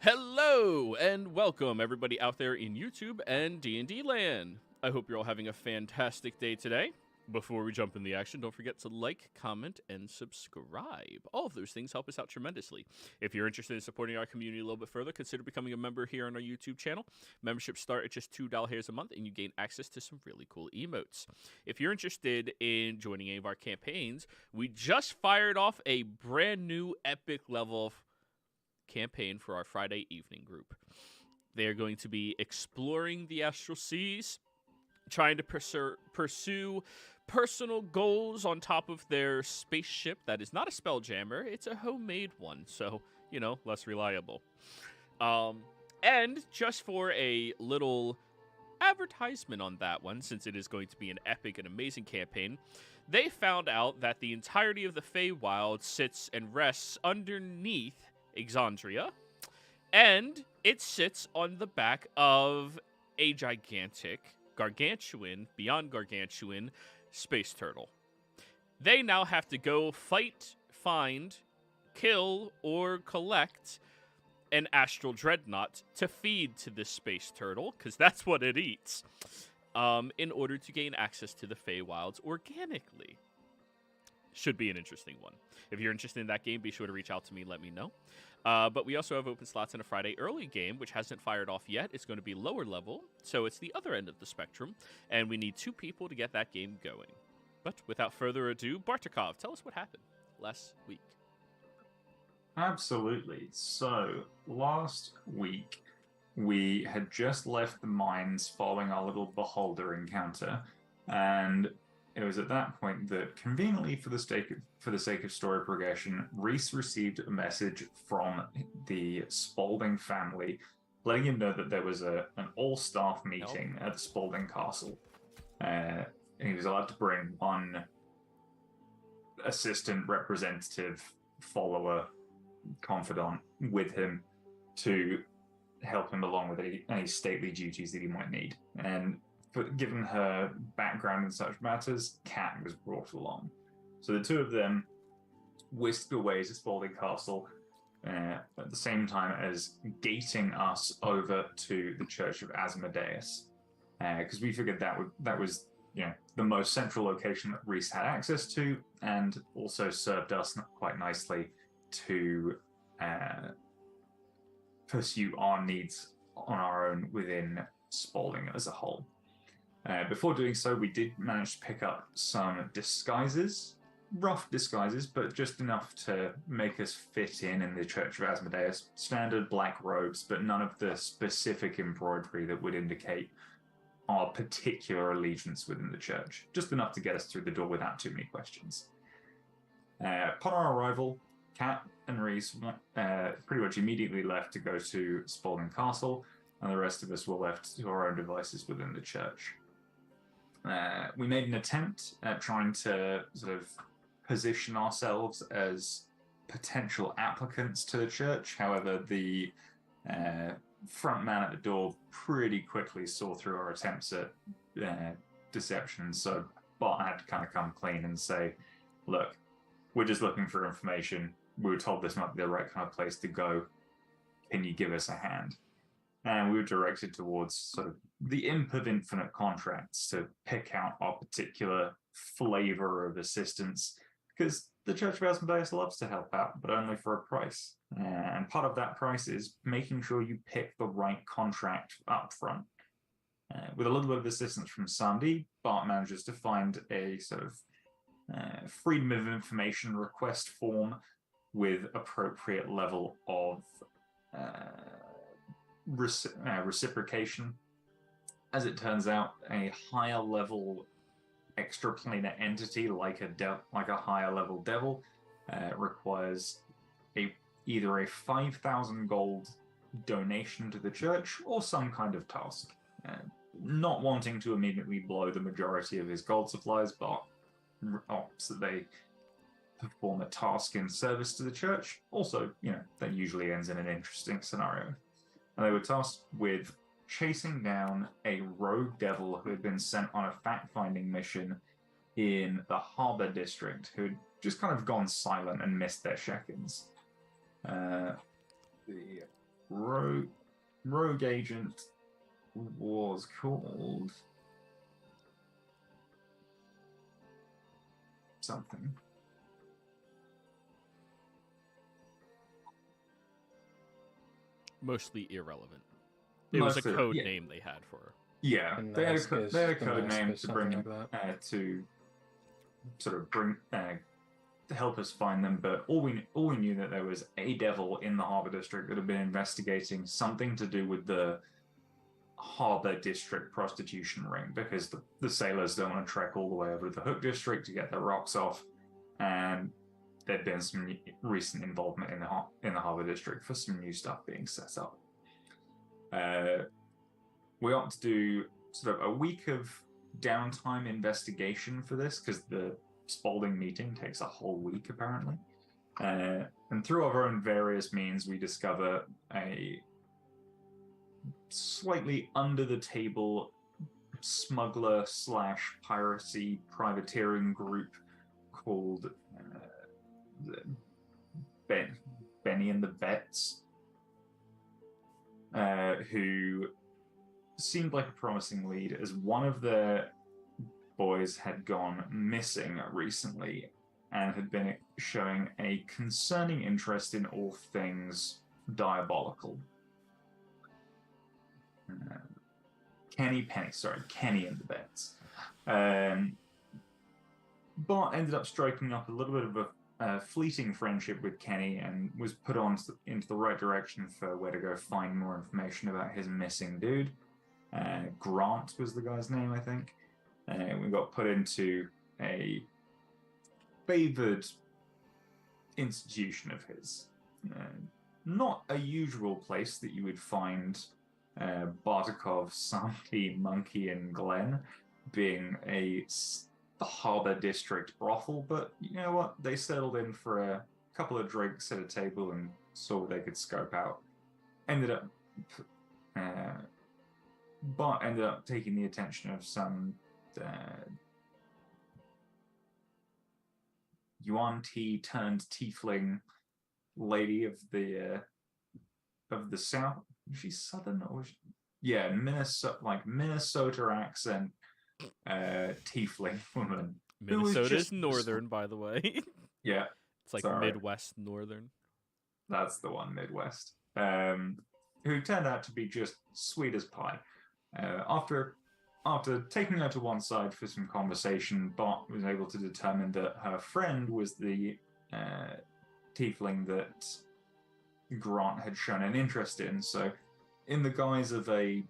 Hello and welcome everybody out there in YouTube and D&D land. I hope you're all having a fantastic day today. Before we jump in the action, don't forget to like, comment, and subscribe. All of those things help us out tremendously. If you're interested in supporting our community a little bit further, consider becoming a member here on our YouTube channel. Memberships start at just $2 a month, and you gain access to some really cool emotes. If you're interested in joining any of our campaigns, we just fired off a brand new epic level campaign for our Friday evening group. They are going to be exploring the astral seas, trying to pursue personal goals on top of their spaceship that is not a spelljammer, it's a homemade one, so, less reliable. And just for a little advertisement on that one, since it is going to be an epic and amazing campaign, they found out that the entirety of the Feywild sits and rests underneath EXANDRIA, and it sits on the back of a gigantic, gargantuan, beyond gargantuan, space turtle. They now have to go fight, find, kill, or collect an astral dreadnought to feed to this space turtle, because that's what it eats, in order to gain access to the Feywilds organically. Should be an interesting one. If you're interested in that game, be sure to reach out to me, let me know. But we also have open slots in a Friday early game, which hasn't fired off yet. It's going to be lower level, so it's the other end of the spectrum, and we need 2 people to get that game going. But without further ado, Bartikov, tell us what happened last week. Absolutely. So, last week, we had just left the mines following our little beholder encounter, and it was at that point that, conveniently for the sake of story progression, Reese received a message from the Spaulding family, letting him know that there was an all-staff meeting at the Spaulding Castle. And he was allowed to bring one assistant, representative, follower, confidant with him to help him along with any stately duties that he might need. But given her background in such matters, Kat was brought along. So the 2 of them whisked away to Spaulding Castle at the same time as gating us over to the Church of Asmodeus, because we figured that was the most central location that Reese had access to, and also served us quite nicely to pursue our needs on our own within Spaulding as a whole. Before doing so, we did manage to pick up some disguises, rough disguises, but just enough to make us fit in the Church of Asmodeus. Standard black robes, but none of the specific embroidery that would indicate our particular allegiance within the church. Just enough to get us through the door without too many questions. Upon our arrival, Kat and Reese pretty much immediately left to go to Spaulding Castle, and the rest of us were left to our own devices within the church. We made an attempt at trying to sort of position ourselves as potential applicants to the church. However, the front man at the door pretty quickly saw through our attempts at deception. So Bart had to kind of come clean and say, look, we're just looking for information. We were told this might be the right kind of place to go. Can you give us a hand? And we were directed towards sort of the imp of infinite contracts to pick out our particular flavor of assistance, because the Church of Asmodeus loves to help out, but only for a price. And part of that price is making sure you pick the right contract up front. With a little bit of assistance from Sandy, Bart manages to find a sort of Freedom of Information request form with appropriate level of reciprocation. As it turns out, a higher level extraplanar entity like a higher level devil requires either a 5,000 gold donation to the church or some kind of task. Not wanting to immediately blow the majority of his gold supplies, but opts that they perform a task in service to the church. Also, that usually ends in an interesting scenario. And they were tasked with chasing down a rogue devil who had been sent on a fact-finding mission in the Harbor District, who had just kind of gone silent and missed their check-ins. The rogue agent was called something. Mostly irrelevant. It was a code name they had for her. Yeah, they had a code name to bring like to sort of bring to help us find them. But all we knew that there was a devil in the Harbor District that had been investigating something to do with the Harbor District prostitution ring, because the sailors don't want to trek all the way over to the Hook District to get their rocks off, and there'd been some recent involvement in the Harbor District for some new stuff being set up. We ought to do sort of a week of downtime investigation for this, because the Spalding meeting takes a whole week apparently. And through our own various means, we discover a slightly under the table smuggler / piracy privateering group called Benny and the Vets, who seemed like a promising lead, as one of their boys had gone missing recently and had been showing a concerning interest in all things diabolical. Kenny and the Vets. Bart ended up striking up a little bit of a fleeting friendship with Kenny and was put on into the right direction for where to go find more information about his missing dude. Grant was the guy's name, I think. We got put into a favored institution of his. Not a usual place that you would find Bartikov, Sandy, Monkey, and Glenn being a Harbor District brothel, but you know what? They settled in for a couple of drinks at a table and saw what they could scope out. Bart ended up taking the attention of some Yuan Ti turned tiefling lady of the South. Is she Southern or Minnesota accent tiefling woman. Minnesota's northern, by the way. Yeah, it's like Midwest northern. That's the one, Midwest. Who turned out to be just sweet as pie. After taking her to one side for some conversation, Bart was able to determine that her friend was the tiefling that Grant had shown an interest in. So, in the guise of a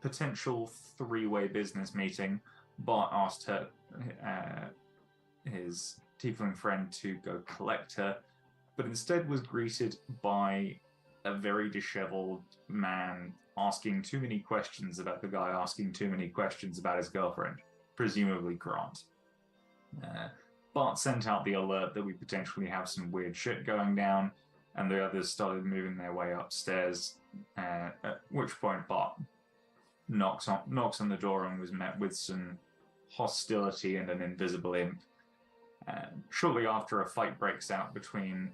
potential three-way business meeting, Bart asked her, his tiefling friend, to go collect her, but instead was greeted by a very disheveled man asking too many questions about the guy asking too many questions about his girlfriend, presumably Grant. Bart sent out the alert that we potentially have some weird shit going down, and the others started moving their way upstairs, at which point Bart knocks on the door and was met with some hostility and an invisible imp. Shortly after, a fight breaks out between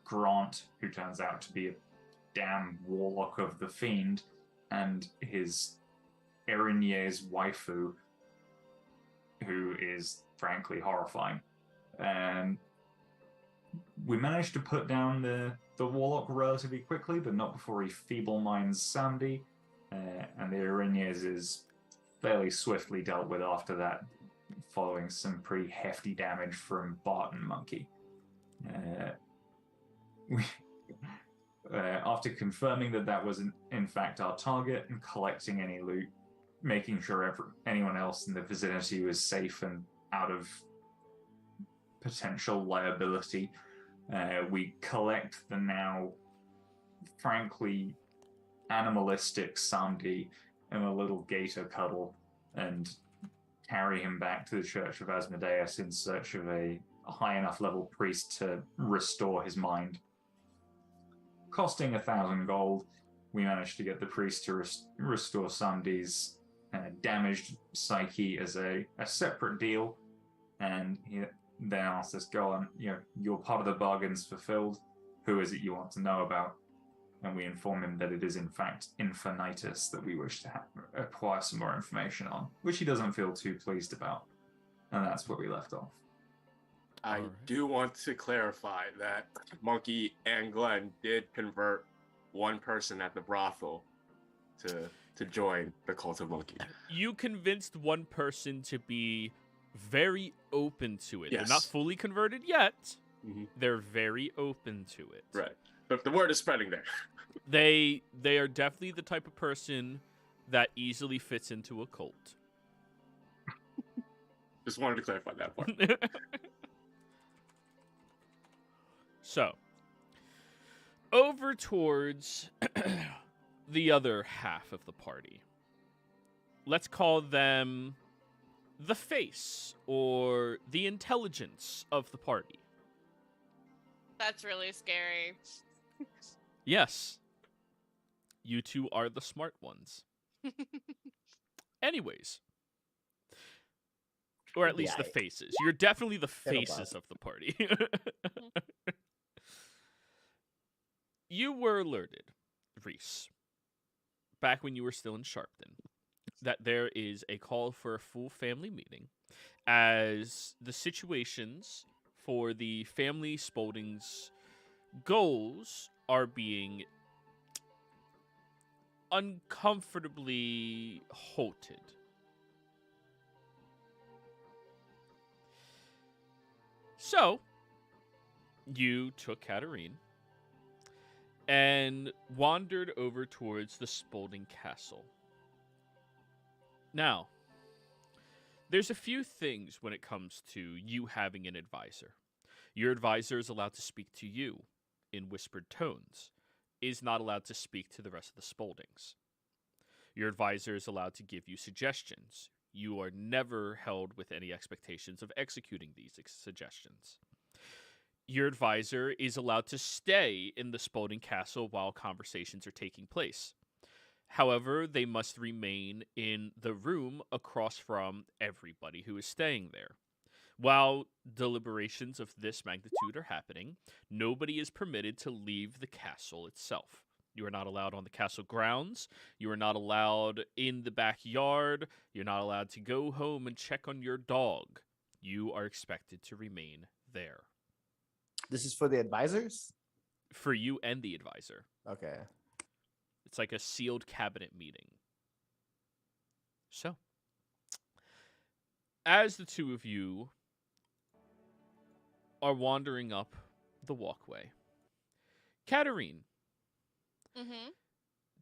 Grant, who turns out to be a damn warlock of the Fiend, and his Erinier's waifu, who is frankly horrifying. We managed to put down the warlock relatively quickly, but not before he feeble-minds Sandy, and the Erinier's is fairly swiftly dealt with after that, following some pretty hefty damage from Bart and Monkey. After confirming that was in fact our target and collecting any loot, making sure anyone else in the vicinity was safe and out of potential liability, we collect the now frankly animalistic Sandy in a little gator cuddle and carry him back to the Church of Asmodeus in search of a high enough level priest to restore his mind. Costing 1,000 gold, we managed to get the priest to restore Sandy's damaged psyche as a separate deal, and he then asked us, go on, you're part of the bargain's fulfilled. Who is it you want to know about? and we inform him that it is in fact Infinitus that we wish to acquire some more information on, which he doesn't feel too pleased about. And that's where we left off. I do want to clarify that Monkey and Glenn did convert one person at the brothel to join the Cult of Monkey. You convinced one person to be very open to it. Yes. They're not fully converted yet. Mm-hmm. They're very open to it. Right. But the word is spreading there. They are definitely the type of person that easily fits into a cult. Just wanted to clarify that part. So, over towards the other half of the party. Let's call them the face or the intelligence of the party. That's really scary. Yes. You two are the smart ones. Anyways. Or at least the faces. You're definitely the faces of the party. You were alerted, Reese, back when you were still in Sharpton, that there is a call for a full family meeting as the situations for the family Spaulding's goals are being uncomfortably halted. So, you took Katarine and wandered over towards the Spaulding Castle. Now, there's a few things when it comes to you having an advisor. Your advisor is allowed to speak to you in whispered tones, is not allowed to speak to the rest of the Spauldings. Your advisor is allowed to give you suggestions. You are never held with any expectations of executing these suggestions. Your advisor is allowed to stay in the Spaulding Castle while conversations are taking place. However, they must remain in the room across from everybody who is staying there. While deliberations of this magnitude are happening, nobody is permitted to leave the castle itself. You are not allowed on the castle grounds. You are not allowed in the backyard. You're not allowed to go home and check on your dog. You are expected to remain there. This is for the advisors? For you and the advisor. Okay. It's like a sealed cabinet meeting. So, as the two of you are wandering up the walkway, Katarine,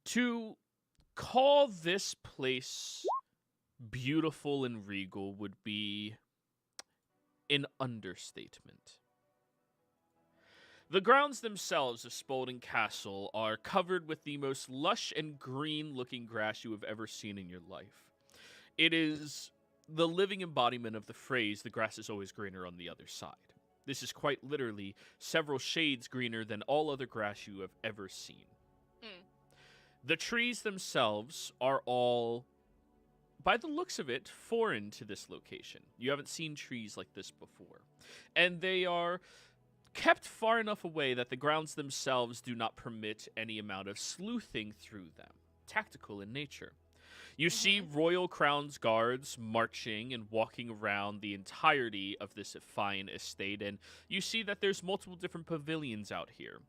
to call this place beautiful and regal would be an understatement. The grounds themselves of Spaulding Castle are covered with the most lush and green-looking grass you have ever seen in your life. It is the living embodiment of the phrase, the grass is always greener on the other side. This is quite literally several shades greener than all other grass you have ever seen. The trees themselves are all, by the looks of it, foreign to this location. You haven't seen trees like this before. And they are kept far enough away that the grounds themselves do not permit any amount of sleuthing through them, tactical in nature. You see Royal Crown's guards marching and walking around the entirety of this fine estate, and you see that there's multiple different pavilions out here.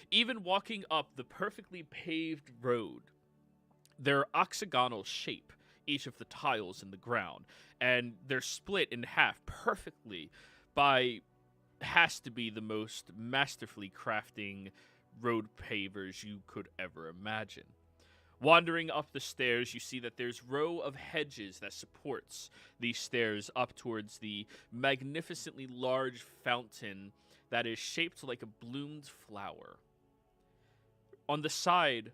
Even walking up the perfectly paved road, they're octagonal shape, each of the tiles in the ground, and they're split in half perfectly by has to be the most masterfully crafting road pavers you could ever imagine. Wandering up the stairs, you see that there's row of hedges that supports these stairs up towards the magnificently large fountain that is shaped like a bloomed flower. On the side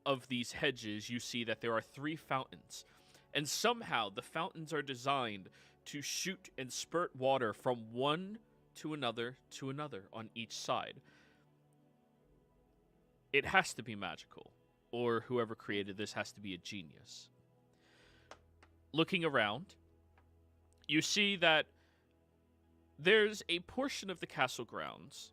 of these hedges, you see that there are 3 fountains, and somehow the fountains are designed to shoot and spurt water from one to another on each side. It has to be magical, or whoever created this has to be a genius. Looking around, you see that there's a portion of the castle grounds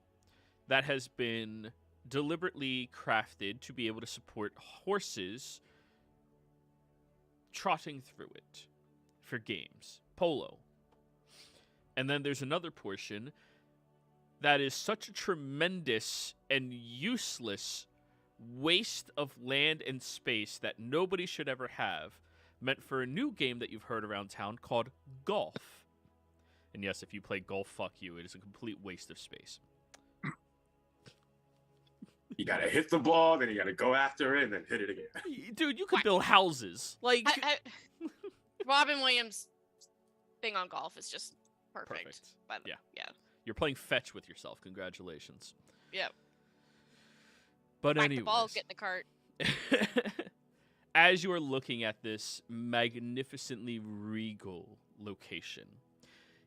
that has been deliberately crafted to be able to support horses trotting through it for games, polo. And then there's another portion that is such a tremendous and useless waste of land and space that nobody should ever have, meant for a new game that you've heard around town called golf. And yes, if you play golf, fuck you. It is a complete waste of space. You gotta hit the ball, then you gotta go after it, and then hit it again. Dude, you could build houses. Like, Robin Williams' thing on golf is just perfect. Perfect. Yeah. You're playing fetch with yourself. Congratulations. Yeah. But Whack anyways, the ball, get in the cart. as you are looking at this magnificently regal location,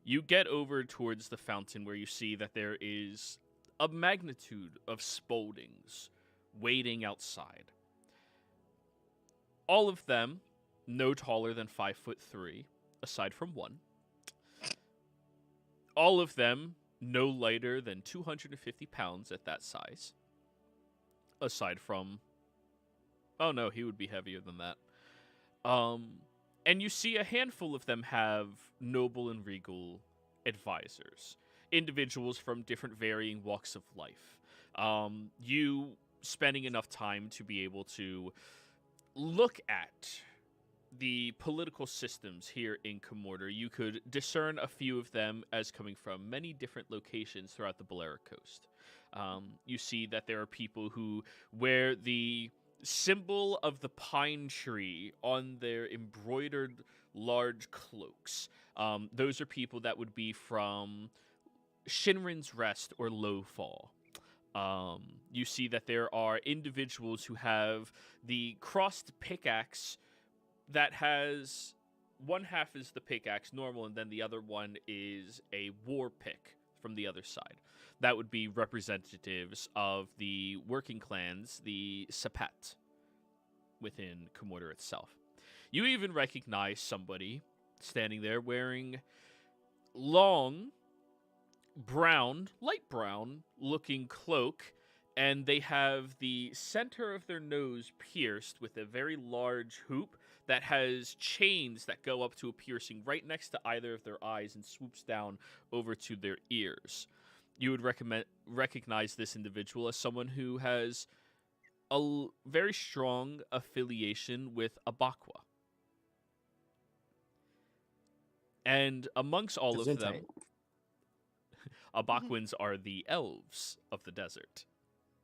you get over towards the fountain where you see that there is a magnitude of Spauldings waiting outside. All of them no taller than 5'3", aside from one. All of them no lighter than 250 pounds at that size. Aside from... Oh no, he would be heavier than that. And you see a handful of them have noble and regal advisors. Individuals from different varying walks of life. You spending enough time to be able to look at the political systems here in Komortar, you could discern a few of them as coming from many different locations throughout the Balearic Coast. You see that there are people who wear the symbol of the pine tree on their embroidered large cloaks. Those are people that would be from Shinrin's Rest or Lowfall. You see that there are individuals who have the crossed pickaxe that has one half is the pickaxe normal, and then the other one is a war pick from the other side. That would be representatives of the working clans, the Sapat, within Komortar itself. You even recognize somebody standing there wearing long, brown, light brown looking cloak, and they have the center of their nose pierced with a very large hoop that has chains that go up to a piercing right next to either of their eyes and swoops down over to their ears. You would recognize this individual as someone who has a very strong affiliation with Abakwa. And amongst all of them, Abakwans are the elves of the desert.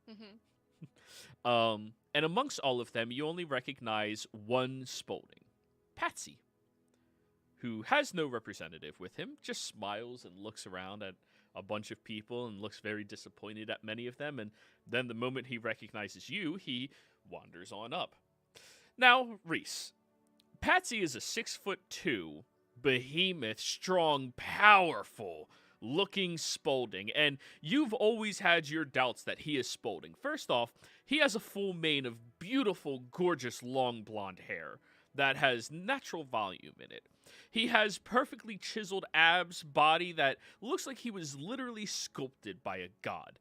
Mm-hmm. And amongst all of them, you only recognize one Spaulding, Patsy, who has no representative with him, just smiles and looks around at a bunch of people and looks very disappointed at many of them, and then the moment he recognizes you, he wanders on up. Now, Reese, Patsy is a 6'2", behemoth, strong, powerful looking Spaulding, and you've always had your doubts that he is Spaulding. First off, he has a full mane of beautiful, gorgeous, long blonde hair that has natural volume in it. He has perfectly chiseled abs, body that looks like he was literally sculpted by a god.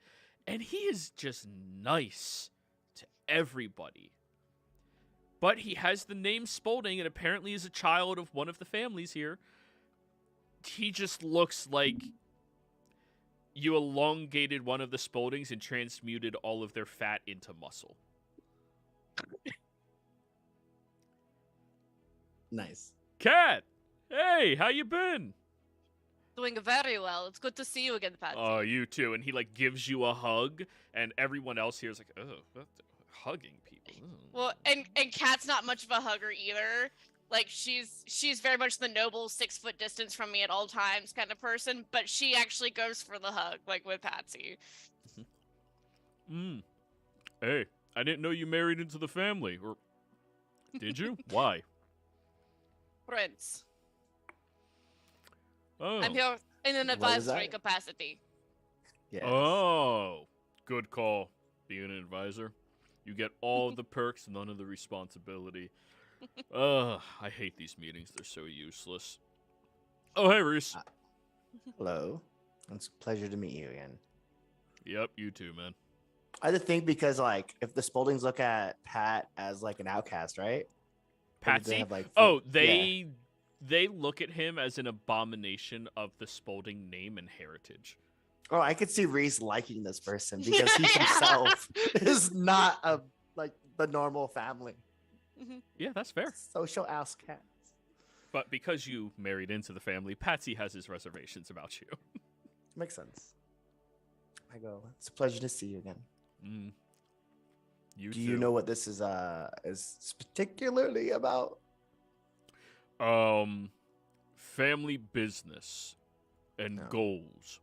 And he is just nice to everybody. But he has the name Spaulding and apparently is a child of one of the families here. He just looks like you elongated one of the Spauldings and transmuted all of their fat into muscle. Nice. Cat! Hey, how you been? Doing very well. It's good to see you again, Patsy. Oh, you too. And he, like, gives you a hug, and everyone else here is like, oh, what hugging people. Oh. Well, and Kat's not much of a hugger either. Like, she's very much the noble 6 foot distance from me at all times kind of person, but she actually goes for the hug, like with Patsy. Hey, I didn't know you married into the family, or did you? Why? Prince. Oh. I'm here in an What is advisory that? capacity. Yes. Oh, good call. Being an advisor, you get all the perks, none of the responsibility. I hate these meetings. They're so useless. Oh, hey, Reese. Hello. It's a pleasure to meet you again. Yep, you too, man. I just think because like if the Spauldings look at Pat as like an outcast, right? Or do Patsy? they have, like, Oh, yeah. they look at him as an abomination of the Spaulding name and heritage. Oh, I could see Reese liking this person because he himself is not a like the normal family. Yeah, that's fair. Social ass cats. But because you married into the family, Patsy has his reservations about you. Makes sense. I go. It's a pleasure to see you again. You Do too. you know what this is particularly about? Family business and No. goals.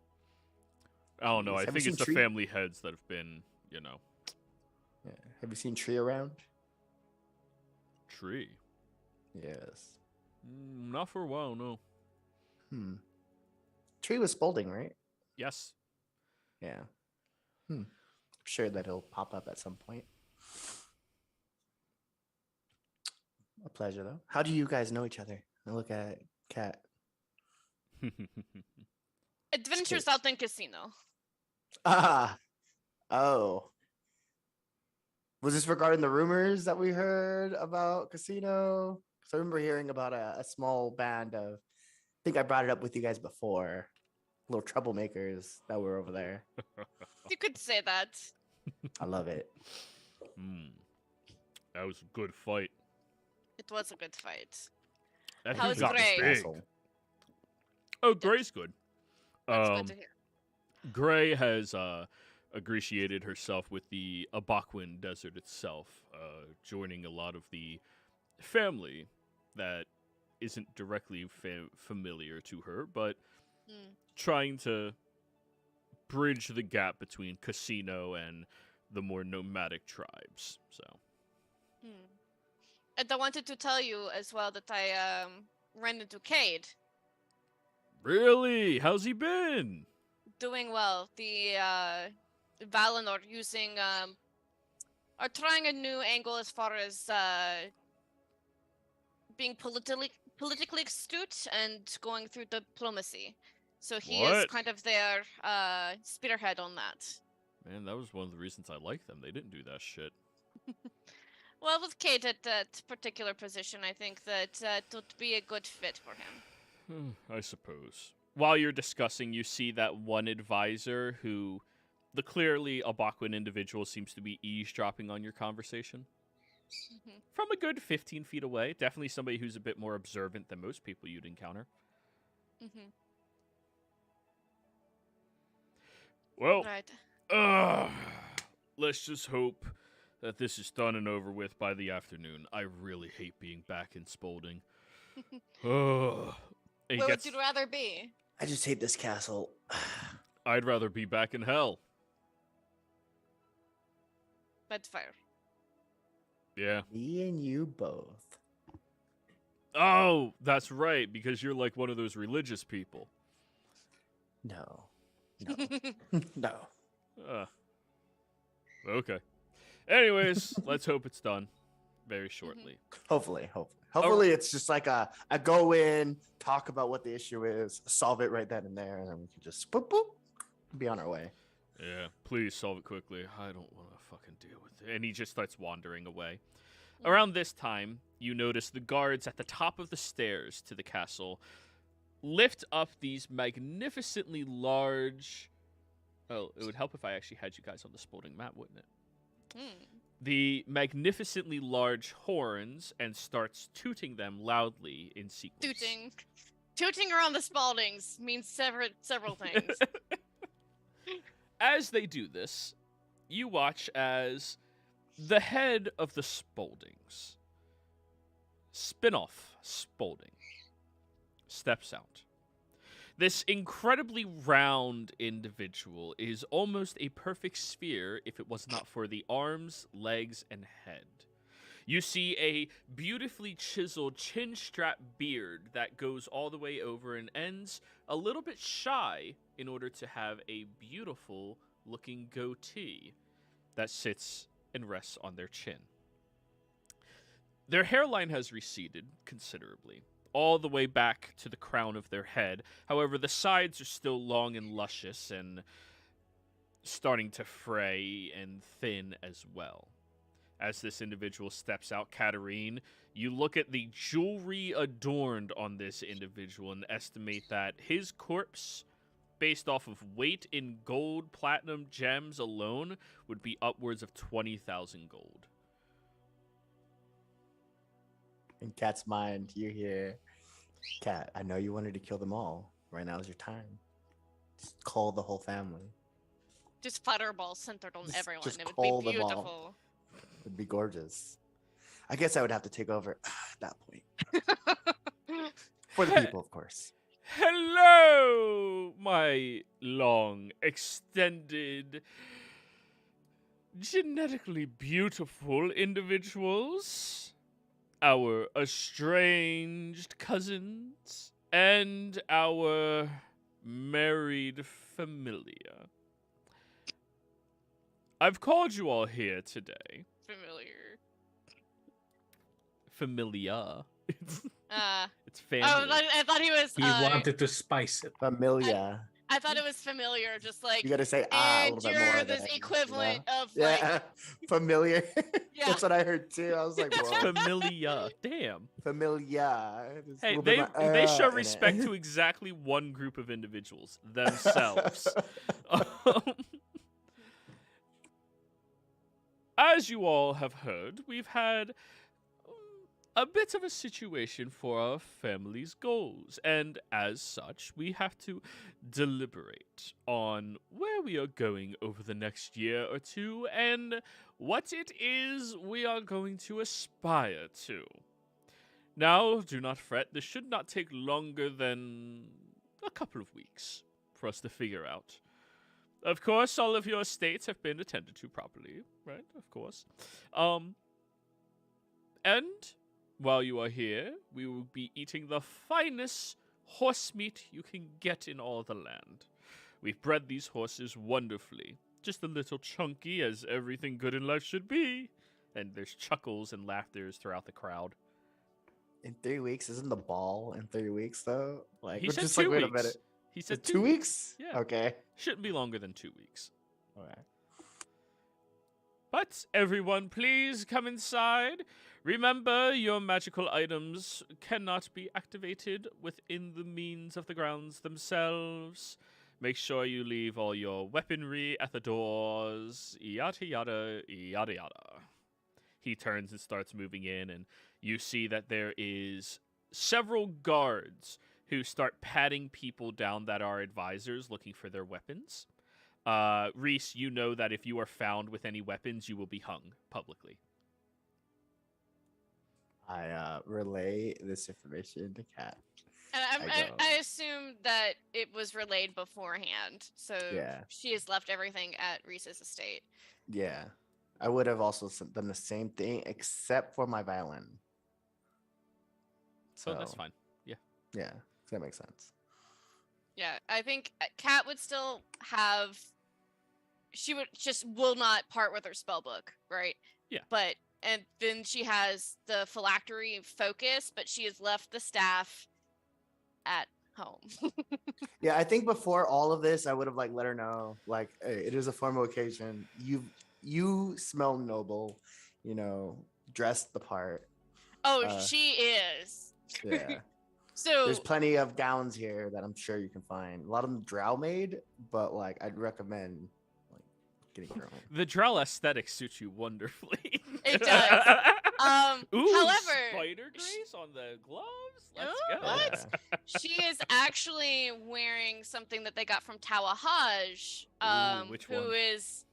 I don't know. Have I you think seen it's the Tree? family heads that have been, Yeah. Have you seen Tree around? Tree. Yes. Not for a while, no. Tree was Spaulding, right? Yes. Yeah. I'm sure that he'll pop up at some point. A pleasure, though. How do you guys know each other? I look at Kat. Adventures out in casino. Ah. Oh. Was this regarding the rumors that we heard about Casino? Because I remember hearing about a small band of, I think I brought it up with you guys before, little troublemakers that were over there. You could say that. I love it. That was a good fight. It was a good fight. That How's dude got Gray? big. Asshole. Oh, Gray's good. That's good to hear. Gray has ingratiated herself with the Abaquin Desert itself, joining a lot of the family that isn't directly familiar to her, but trying to bridge the gap between Casino and the more nomadic tribes. So. And I wanted to tell you as well that I ran into Cade. Really? How's he been? Doing well. The Valinor using are trying a new angle as far as being politically astute and going through diplomacy. So he is What? kind of their spearhead on that. Man, that was one of the reasons I like them. They didn't do that shit. Well, with Kate at that particular position, I think that it would be a good fit for him. I suppose. While you're discussing, you see that one advisor who, the clearly Abaquin individual, seems to be eavesdropping on your conversation. From a good 15 feet away. Definitely somebody who's a bit more observant than most people you'd encounter. Well, Right. let's just hope that this is done and over with by the afternoon. I really hate being back in Spaulding. Where would you rather be? I just hate this castle. I'd rather be back in hell. Bedfire. Yeah. Me and you both. Oh, that's right, because you're like one of those religious people. No. No. Okay. Anyways, let's hope it's done very shortly. Hopefully. Hopefully it's just like a go in, talk about what the issue is, solve it right then and there, and then we can just boop, boop, be on our way. Yeah, please solve it quickly. I don't want to fucking deal with it. And he just starts wandering away. Around this time, you notice the guards at the top of the stairs to the castle lift up these magnificently large... Oh, it would help if I actually had you guys on the Spaulding map, wouldn't it? The magnificently large horns and starts tooting them loudly in sequence. Tooting around the Spauldings means several things. As they do this, you watch as the head of the Spauldings, spin-off Spaulding, steps out. This incredibly round individual is almost a perfect sphere if it was not for the arms, legs, and head. You see a beautifully chiseled chin-strap beard that goes all the way over and ends a little bit shy in order to have a beautiful-looking goatee that sits and rests on their chin. Their hairline has receded considerably, all the way back to the crown of their head. However, the sides are still long and luscious, and starting to fray and thin as well. As this individual steps out, Katarine, you look at the jewelry adorned on this individual and estimate that his corpse, based off of weight in gold, platinum, gems alone, would be upwards of 20,000 gold. In Cat's mind, you hear, Cat, I know you wanted to kill them all. Right now is your time. Just call the whole family. Just fireball centered on Just- everyone. just It would call be them all. beautiful. It'd be gorgeous. I guess I would have to take over at that point. For the people, of course. Hello, my long, extended, genetically beautiful individuals. Our estranged cousins and our married familia. I've called you all here today. Familiar. Familia. It's Oh, family. I thought he was. He wanted to spice it. Familia. I thought it was familiar, just like. You gotta say a And little bit you're more. this than, equivalent of you know? like. Yeah, familiar. Yeah. That's what I heard too. I was like, It's whoa. familia. Damn. Familia. There's a Hey, little bit more, they show in it. respect to exactly one group of individuals, themselves. As you all have heard, we've had a bit of a situation for our family's goals, and as such, we have to deliberate on where we are going over the next year or two and what it is we are going to aspire to. Now, do not fret, this should not take longer than a couple of weeks for us to figure out. Of course, all of your estates have been attended to properly, right? Of course. And while you are here, we will be eating the finest horse meat you can get in all the land. We've bred these horses wonderfully. Just a little chunky, as everything good in life should be. And there's chuckles and laughters throughout the crowd. In 3 weeks, isn't the ball in 3 weeks though? Like, He we're said just 2 like, wait a weeks. minute. He said 2 weeks? Yeah. Okay. Shouldn't be longer than 2 weeks. Okay. But everyone, please come inside. Remember, your magical items cannot be activated within the means of the grounds themselves. Make sure you leave all your weaponry at the doors. Yada yada yada yada. He turns and starts moving in, and you see that there is several guards who start patting people down that are advisors looking for their weapons. Reese, you know that if you are found with any weapons, you will be hung publicly. I relay this information to Kat. And I go. I assume that it was relayed beforehand, so Yeah. she has left everything at Reese's estate. Yeah. I would have also done the same thing, except for my violin. So that's So- fine. Yeah, that makes sense. Yeah, I think Kat would still have. She would just will not part with her spell book, right? Yeah. But and then she has the phylactery focus, but she has left the staff at home. Yeah, I think before all of this, I would have like let her know, like, hey, it is a formal occasion. You smell noble, you know, dressed the part. Oh, she is. Yeah. So There's plenty of gowns here that I'm sure you can find. A lot of them drow made, but like I'd recommend like getting your own. The drow aesthetic suits you wonderfully. It does. Ooh, however, spider grace on the gloves. Let's Ooh, go. what? she is actually wearing something that they got from Tawahaj. Ooh, which who one? is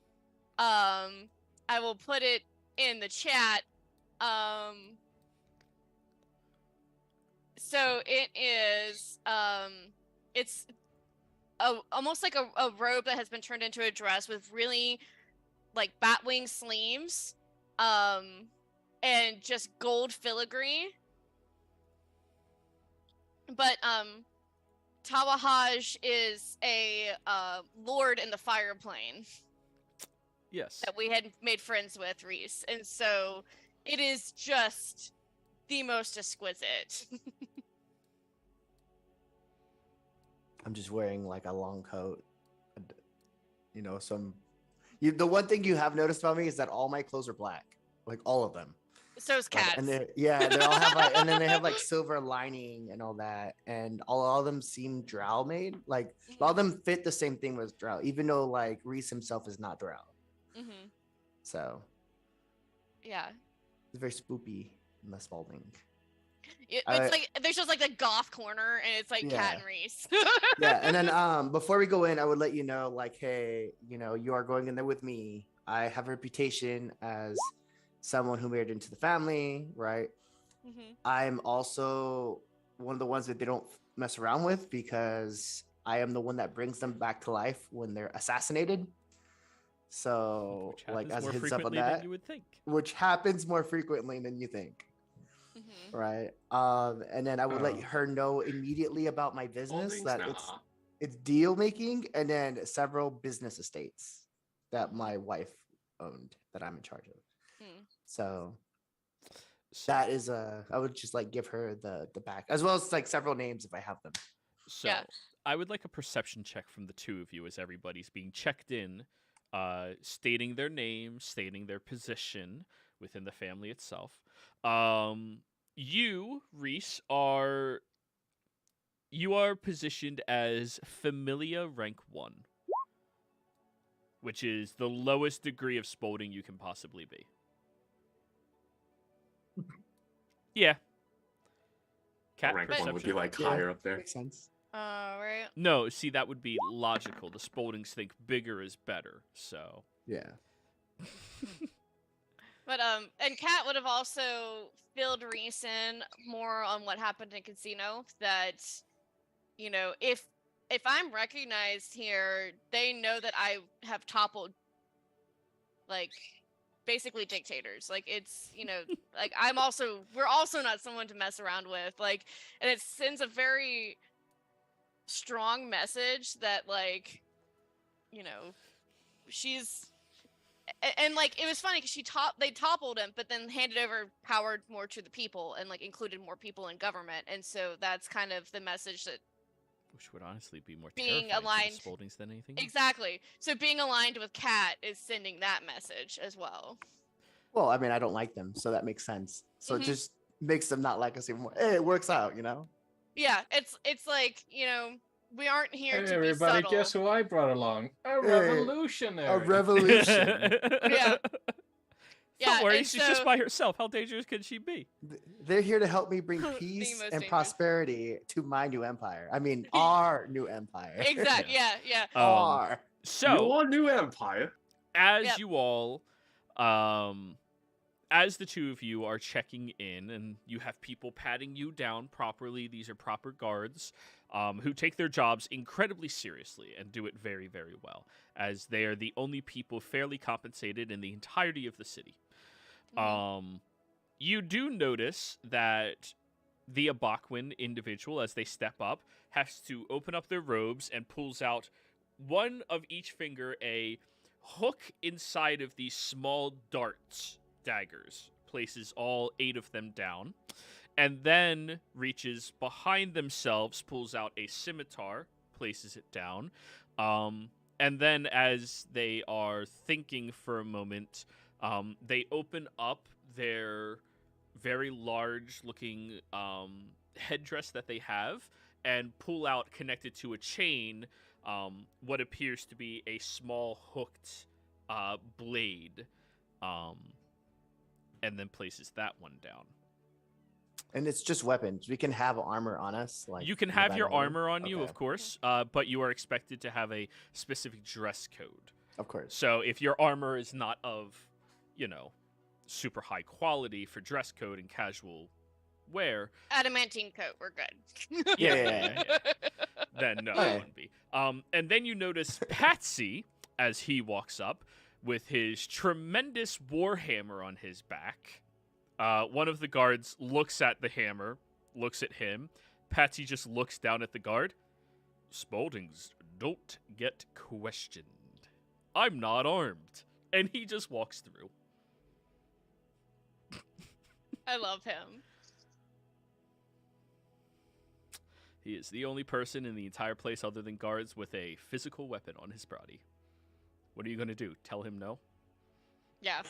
I will put it in the chat. So it is it's almost like a robe that has been turned into a dress with really like batwing sleeves and just gold filigree. But Tawahaj is a lord in the fire plane Yes. that we had made friends with, Reese. And so it is just the most exquisite. I'm just wearing like a long coat, some. The one thing you have noticed about me is that all my clothes are black, like all of them. So's Like, cats. and they all have like, and then they have like silver lining and all that, and all of them seem drow made. Like all of them fit the same thing with drow, even though like Reese himself is not drow. Mm-hmm. So Yeah. it's very spoopy in the Spalding. It's like there's just like the goth corner, and it's like Cat Yeah. and Reese. Yeah, and then before we go in, I would let you know, like, hey, you are going in there with me. I have a reputation as someone who married into the family, right? Mm-hmm. I'm also one of the ones that they don't mess around with because I am the one that brings them back to life when they're assassinated. So, Which like, happens as a more heads up on frequently than that, you would think. which happens more frequently than you think, Mm-hmm. right? And then I would let Oh. her know immediately about my business, Spaldings? that Nah. it's deal making, and then several business estates that Mhm. my wife owned that I'm in charge of. Mm. So So, that is I would just like give her the back, as well as like several names if I have them. so Yeah. I would like a perception check from the two of you as everybody's being checked in, stating their name, stating their position within the family itself. You, Reese, are positioned as Familia rank 1, which is the lowest degree of Spalding you can possibly be. Yeah. Cat Rank 1 would perception. be like Yeah. higher up there. Makes sense. Right. No, see, that would be logical. The Spaldings think bigger is better, so. Yeah. But and Kat would have also filled Reese in more on what happened in Casino. That, if I'm recognized here, they know that I have toppled, like, basically dictators. Like, it's, like, we're also not someone to mess around with. Like, and it sends a very strong message that, like, she's. And like, it was funny because they toppled him, but then handed over power more to the people and like included more people in government. And so that's kind of the message that Which would honestly be more being terrifying aligned to the Spaldings than anything else. exactly. So being aligned with Kat is sending that message as well. Well, I mean, I don't like them, so that makes sense. So Mhm. it just makes them not like us even more. Hey, it works out, Yeah, it's like, we aren't here Hey, to be everybody, subtle. guess who I brought along? A Hey, revolutionary. A revolution. Yeah. Yeah, Don't worry, and she's just so- by herself. How dangerous can she be? They're here to help me bring The peace most and dangerous. prosperity to my new empire. I mean, our new empire. Exactly. Yeah. Our. So, Your new empire. as Yep. you all, as the two of you are checking in and you have people patting you down properly, these are proper guards who take their jobs incredibly seriously and do it very, very well, as they are the only people fairly compensated in the entirety of the city. You do notice that the Abakwin individual, as they step up, has to open up their robes and pulls out one of each finger a hook inside of these small daggers, places all 8 of them down, and then reaches behind themselves, pulls out a scimitar, places it down, and then as they are thinking for a moment, they open up their very large-looking headdress that they have and pull out, connected to a chain, what appears to be a small hooked blade, and then places that one down. And it's just weapons. We can have armor on us. Like You can in the have bag your of holding. armor on you, Okay. of course, but you are expected to have a specific dress code. Of course. So if your armor is not of, super high quality for dress code and casual wear, Adamantine coat, we're good. Yeah. then no, Okay. it wouldn't be. And then you notice Patsy as he walks up with his tremendous warhammer on his back. One of the guards looks at the hammer, looks at him. Patsy just looks down at the guard. Spaldings don't get questioned. I'm not armed. And he just walks through. I love him. He is the only person in the entire place other than guards with a physical weapon on his body. What are you going to do? Tell him no? Yeah.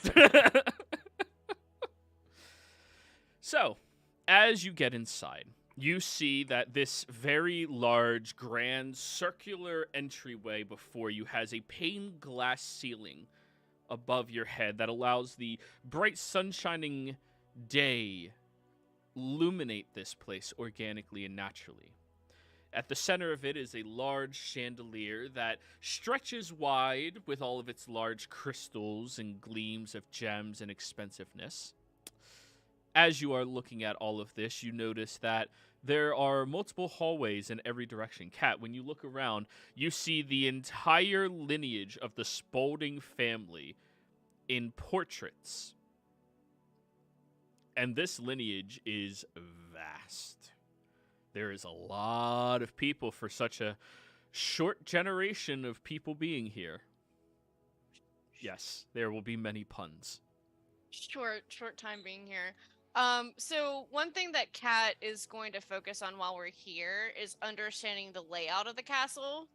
So, as you get inside, you see that this very large, grand, circular entryway before you has a pane glass ceiling above your head that allows the bright, sunshining day illuminate this place organically and naturally. At the center of it is a large chandelier that stretches wide with all of its large crystals and gleams of gems and expensiveness. As you are looking at all of this, you notice that there are multiple hallways in every direction. Kat, when you look around, you see the entire lineage of the Spaulding family in portraits. And this lineage is vast. There is a lot of people for such a short generation of people being here. Yes, there will be many puns. Short time being here. So one thing that Kat is going to focus on while we're here is understanding the layout of the castle.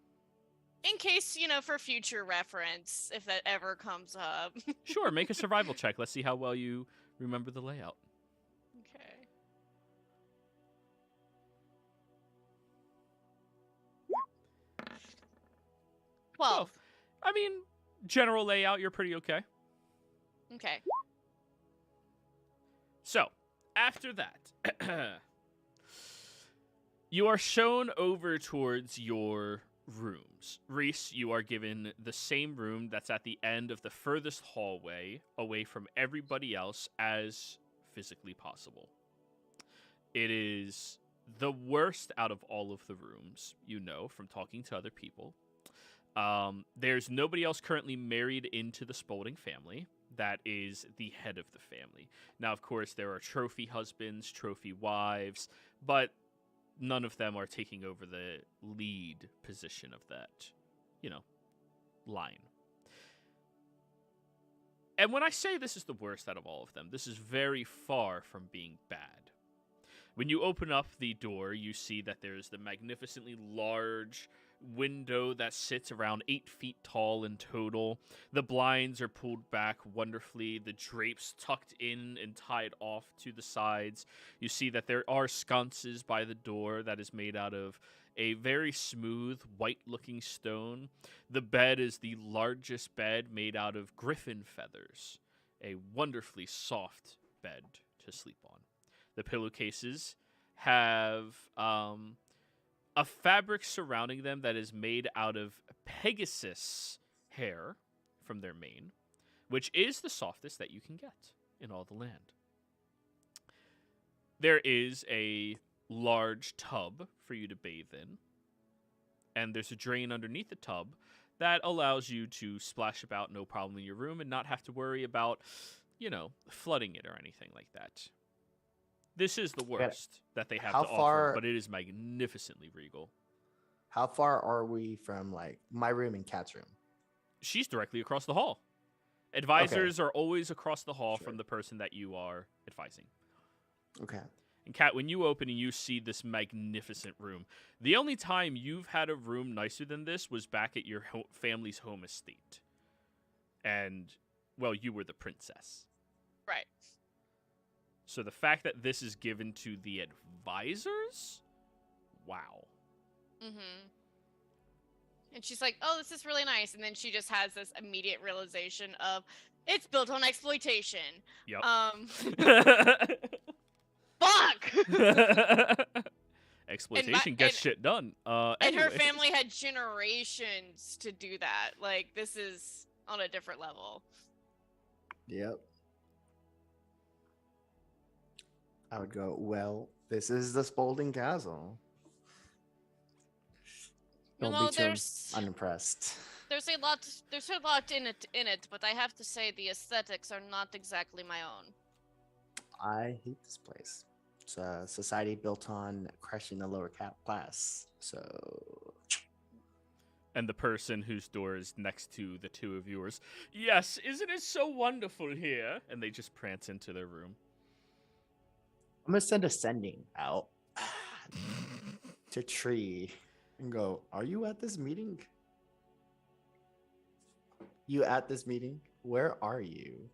In case, for future reference, if that ever comes up. Sure, make a survival check. Let's see how well you remember the layout. Okay. Well, I mean, general layout, you're pretty okay. okay. So, after that, you are shown over towards your rooms. Reese, you are given the same room that's at the end of the furthest hallway, away from everybody else as physically possible. It is the worst out of all of the rooms, from talking to other people. There's nobody else currently married into the Spaulding family. That is the head of the family. Now, of course, there are trophy husbands, trophy wives, but none of them are taking over the lead position of that, line. And when I say this is the worst out of all of them, this is very far from being bad. When you open up the door, you see that there's the magnificently large window that sits around 8 feet tall in total. The blinds are pulled back wonderfully, the drapes tucked in and tied off to the sides. You see that there are sconces by the door that is made out of a very smooth, white-looking stone. The bed is the largest bed made out of griffin feathers, a wonderfully soft bed to sleep on. The pillowcases have a fabric surrounding them that is made out of Pegasus hair from their mane, which is the softest that you can get in all the land. There is a large tub for you to bathe in, and there's a drain underneath the tub that allows you to splash about no problem in your room and not have to worry about, flooding it or anything like that. This is the worst that they have to offer, but it is magnificently regal. How far are we from, my room and Kat's room? She's directly across the hall. Advisors are always across the hall from the person that you are advising. Okay. And Kat, when you open and you see this magnificent room, the only time you've had a room nicer than this was back at your family's home estate. And, well, you were the princess. Right. So the fact that this is given to the advisors? Wow. Mm-hmm. And she's like, oh, this is really nice. And then she just has this immediate realization of, it's built on exploitation. Yep. Fuck! Exploitation gets shit done. And her family had generations to do that. This is on a different level. Yep. I would go, well, this is the Spaulding Castle. Don't be too unimpressed. There's a lot in it, but I have to say the aesthetics are not exactly my own. I hate this place. It's a society built on crushing the lower class. So. And the person whose door is next to the two of yours. Yes, isn't it so wonderful here? And they just prance into their room. I'm gonna send a sending out to Tree and go, are you at this meeting? you at this meeting? Where are you?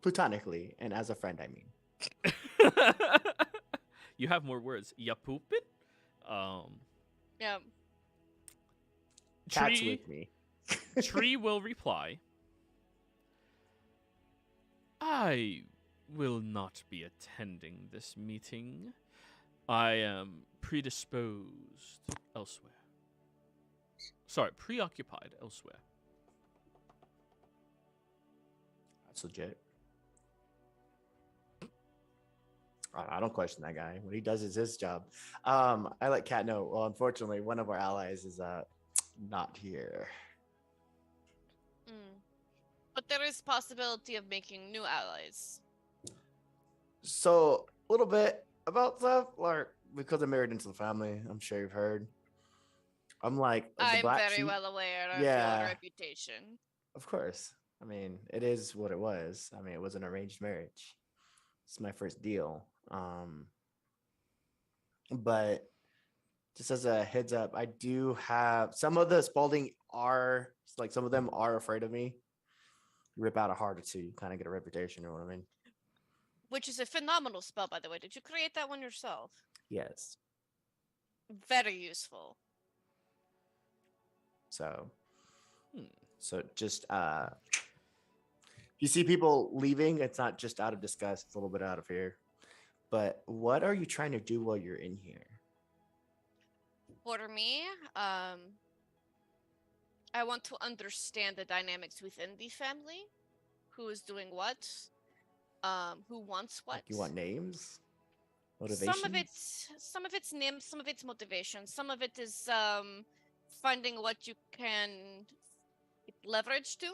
Platonically, and as a friend, I mean. You have more words. Ya poopin'? Yeah. Cat's Tree, with me. Tree will reply. I will not be attending this meeting. I am predisposed elsewhere. Sorry, preoccupied elsewhere. That's legit. I don't question that guy. What he does is his job. I let Kat know. Well, unfortunately, one of our allies is not here. Mm. But there is possibility of making new allies. So a little bit about stuff, like because I'm married into the family. I'm sure you've heard. I'm like the I'm black very sheep. well aware of Yeah. your reputation. Of course. I mean, it is what it was. I mean, it was an arranged marriage. It's my first deal. But just as a heads up, I do have some of the Spalding are like some of them are afraid of me. Rip out a heart or two, you kind of get a reputation, you know what I mean? Which is a phenomenal spell, by the way. Did you create that one yourself? Yes. Very useful. So Hmm. so just if you see people leaving, it's not just out of disgust, it's a little bit out of fear. But what are you trying to do while you're in here? For me, I want to understand the dynamics within the family. Who is doing what? Who wants what? Like you want names? Motivation? Some of it's names, some of it's motivation, some of it is finding what you can leverage to.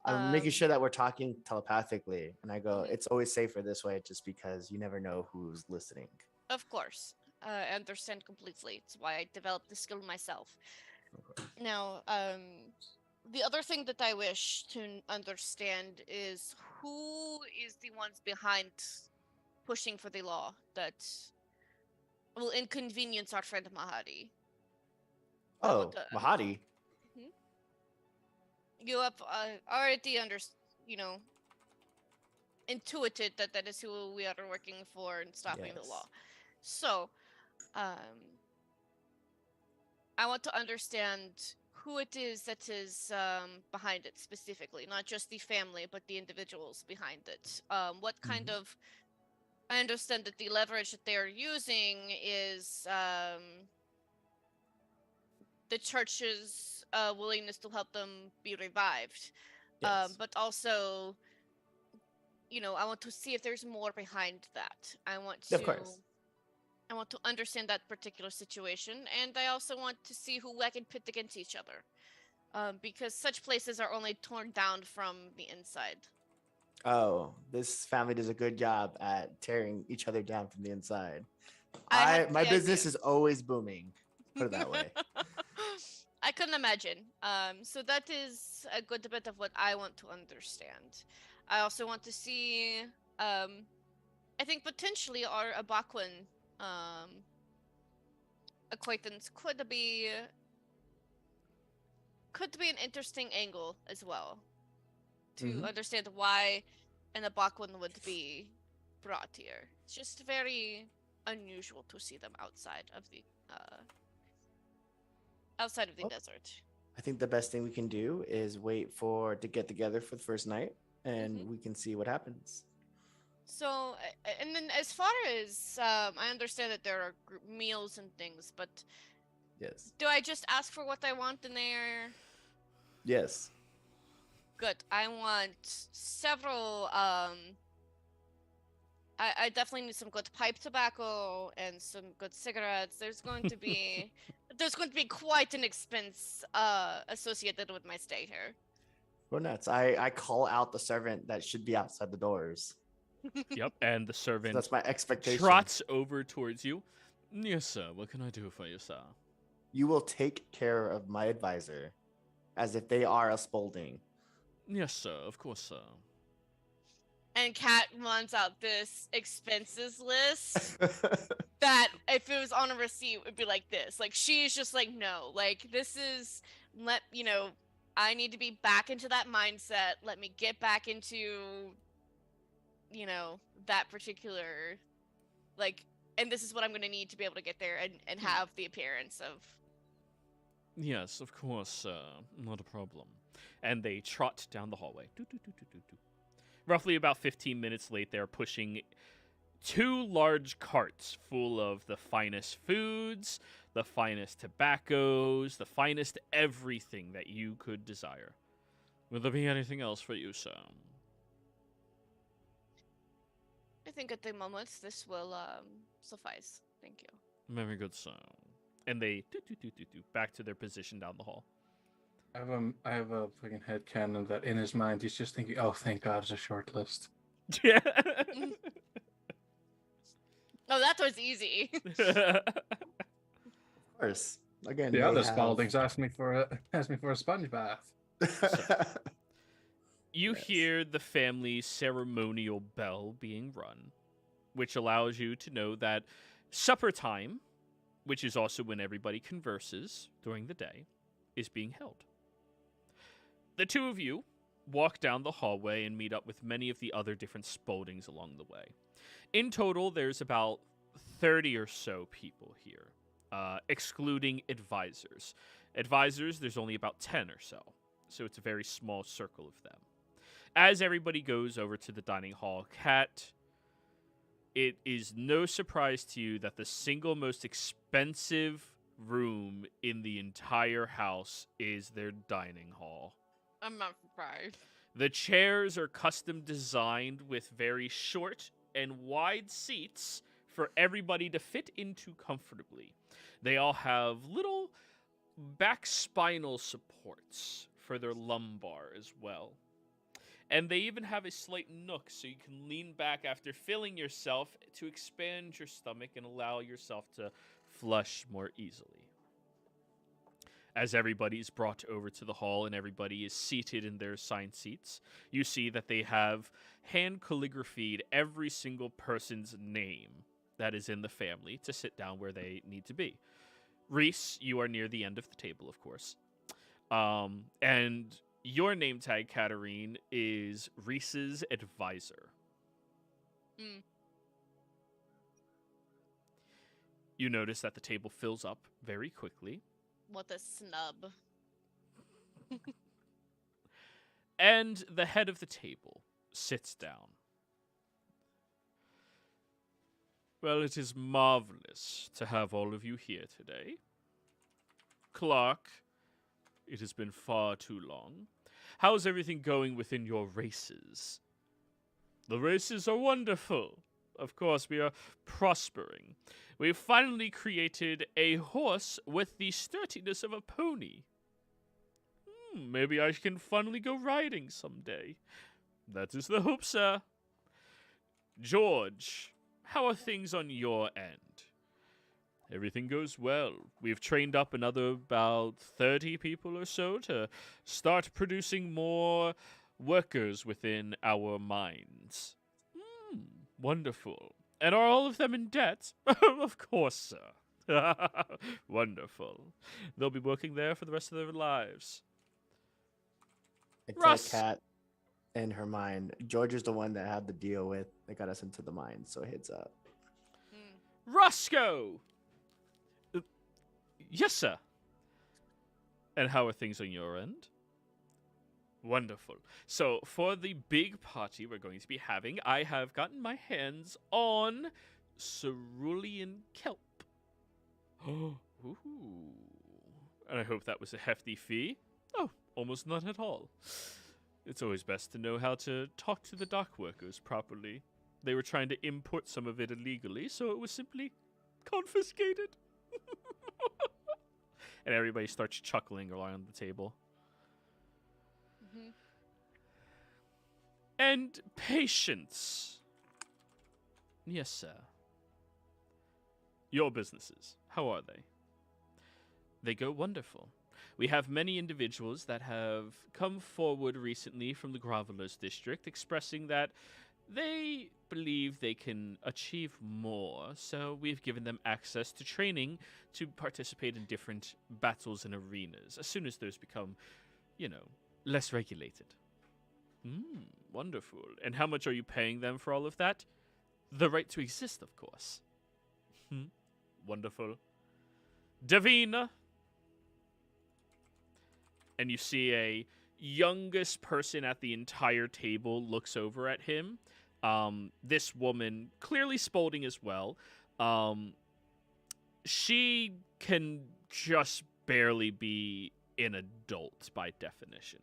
I'm making sure that we're talking telepathically. And I go, Mhm. it's always safer this way just because you never know who's listening. Of course, I understand completely. It's why I developed the skill myself. Now, the other thing that I wish to understand is who is the ones behind pushing for the law that will inconvenience our friend Mahadi. I Oh, want to- Mahadi. You have already intuited that that is who we are working for and stopping the Yes. law. So, I want to understand who it is that is behind it specifically, not just the family, but the individuals behind it. What kind of? I understand that the leverage that they are using is the church's willingness to help them be revived. Yes. But also, I want to see if there's more behind that. Of course. I want to understand that particular situation, and I also want to see who I can pit against each other. Because such places are only torn down from the inside. Oh, this family does a good job at tearing each other down from the inside. I had My the business idea. is always booming. Put it that way. I couldn't imagine. So that is a good bit of what I want to understand. I also want to see. I think potentially our Abaquan acquaintance could be an interesting angle as well to understand why an Abaquan would be brought here. It's just very unusual to see them outside of the desert. I think the best thing we can do is wait to get together for the first night, and we can see what happens. So, and then as far as I understand that there are meals and things, but Yes. do I just ask for what I want in there? Yes. Good. I want several. I definitely need some good pipe tobacco and some good cigarettes. There's going to be quite an expense associated with my stay here. Go nuts. I call out the servant that should be outside the doors. Yep, and the servant That's my expectation. trots over towards you. Yes, sir. What can I do for you, sir? You will take care of my advisor as if they are a Spalding. Yes, sir. Of course, sir. And Kat runs out this expenses list. that if it was on a receipt, it would be like this. Like, she's just like, no, like, this is, I need to be back into that mindset. Let me get back into, that particular, like, and this is what I'm going to need to be able to get there and have the appearance of. Yes, of course, not a problem. And they trot down the hallway. Doo, doo, doo, doo, doo, doo. Roughly about 15 minutes late, they're pushing 2 large carts full of the finest foods, the finest tobaccos, the finest everything that you could desire. Will there be anything else for you, sir? I think at the moment this will suffice. Thank you. Very good, sir. And they back to their position down the hall. I have a fucking headcanon that in his mind he's just thinking, oh, thank God it's a short list. Yeah. Oh, that was easy. Of course. Again, The they other have- Spaldings asked me for a sponge bath. You Yes. hear the family ceremonial bell being run, which allows you to know that supper time, which is also when everybody converses during the day, is being held. The two of you walk down the hallway and meet up with many of the other different Spaldings along the way. In total, there's about 30 or so people here, excluding advisors. Advisors, there's only about 10 or so it's a very small circle of them. As everybody goes over to the dining hall, Kat, it is no surprise to you that the single most expensive room in the entire house is their dining hall. I'm not surprised. The chairs are custom designed with very short and wide seats for everybody to fit into comfortably. They all have little back spinal supports for their lumbar as well. And they even have a slight nook so you can lean back after filling yourself to expand your stomach and allow yourself to flush more easily. As everybody's brought over to the hall and everybody is seated in their assigned seats, you see that they have hand calligraphied every single person's name that is in the family to sit down where they need to be. Reese, you are near the end of the table, of course. And your name tag, Katarine, is Reese's advisor. Mm. You notice that the table fills up very quickly. What a snub. And the head of the table sits down. Well, it is marvelous to have all of you here today. Clark, it has been far too long. How's everything going within your races? The races are wonderful. Of course, we are prospering. We've finally created a horse with the sturdiness of a pony. Maybe I can finally go riding someday. That is the hope, sir. George, how are things on your end? Everything goes well. We've trained up another about 30 people or so to start producing more workers within our mines. Wonderful. And are all of them in debt? Of course, sir. Wonderful. They'll be working there for the rest of their lives. It's Russ! like Kat in her mind. George is the one that had the deal with that got us into the mine, so heads up. Roscoe! Yes, sir. And how are things on your end? Wonderful. So, for the big party we're going to be having, I have gotten my hands on cerulean kelp. Ooh. And I hope that was a hefty fee. Oh, almost none at all. It's always best to know how to talk to the dock workers properly. They were trying to import some of it illegally, so it was simply confiscated. And everybody starts chuckling around the table. Mm-hmm. And patience. Yes, sir. Your businesses, how are they? They go wonderful. We have many individuals that have come forward recently from the Gravelers district expressing that they believe they can achieve more, so we've given them access to training to participate in different battles and arenas as soon as those become, less regulated. Wonderful. And how much are you paying them for all of that? The right to exist, of course. Wonderful. Davina. And you see a youngest person at the entire table looks over at him. This woman, clearly Spalding as well. She can just barely be an adult by definition.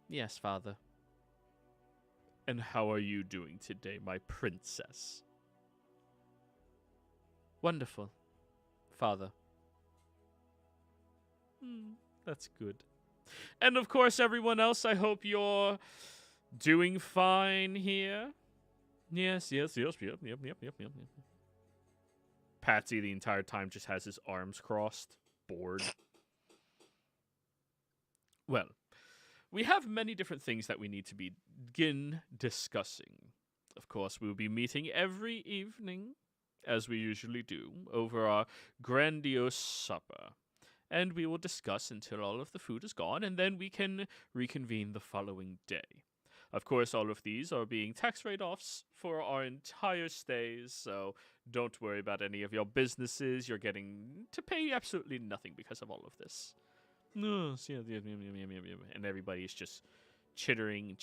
Yes, father. And how are you doing today, my princess? Wonderful, father. That's good. And of course, everyone else, I hope you're doing fine here. Yes. Yep. Patsy the entire time just has his arms crossed, bored. Well, we have many different things that we need to begin discussing. Of course, we'll be meeting every evening, as we usually do, over our grandiose supper. And we will discuss until all of the food is gone, and then we can reconvene the following day. Of course, all of these are being tax write-offs for our entire stays, so don't worry about any of your businesses. You're getting to pay absolutely nothing because of all of this. And everybody's just chattering,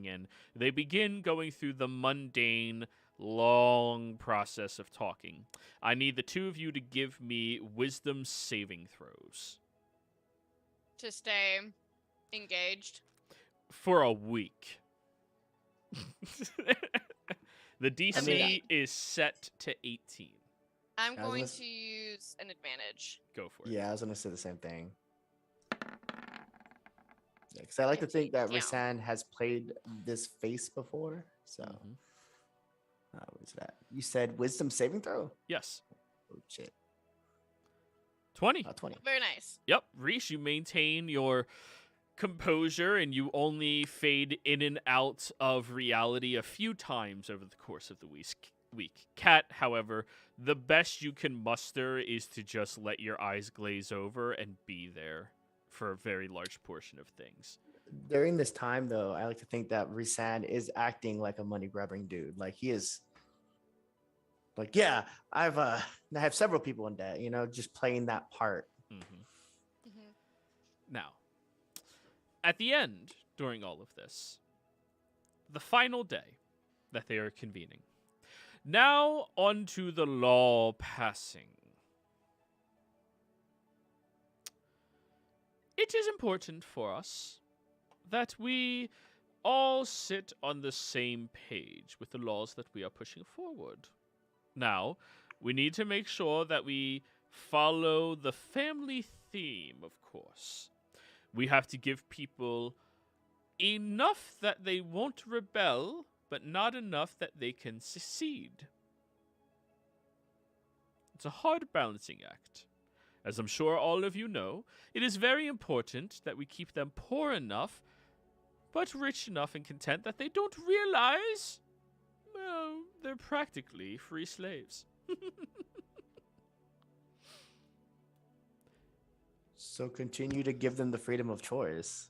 and they begin going through the mundane, long process of talking. I need the two of you to give me wisdom saving throws. To stay engaged. For a week. The DC is set to 18. I'm going to use an advantage. Go for it. Yeah, I was going to say the same thing. Because I like to think that Rasan has played this face before. So, what's that? You said wisdom saving throw? Yes. Oh, shit. 20. 20. Very nice. Yep. Reese, you maintain your composure and you only fade in and out of reality a few times over the course of the week. Kat, however, the best you can muster is to just let your eyes glaze over and be there for a very large portion of things. During this time, though, I like to think that Rasan is acting like a money-grabbing dude. Like, he is... Like, yeah, I have several people in debt, just playing that part. Now, at the end, during all of this, the final day that they are convening. Now, onto the law passing. It is important for us that we all sit on the same page with the laws that we are pushing forward. Now, we need to make sure that we follow the family theme, of course. We have to give people enough that they won't rebel, but not enough that they can secede. It's a hard balancing act. As I'm sure all of you know, it is very important that we keep them poor enough, but rich enough and content that they don't realize, well, they're practically free slaves. So continue to give them the freedom of choice.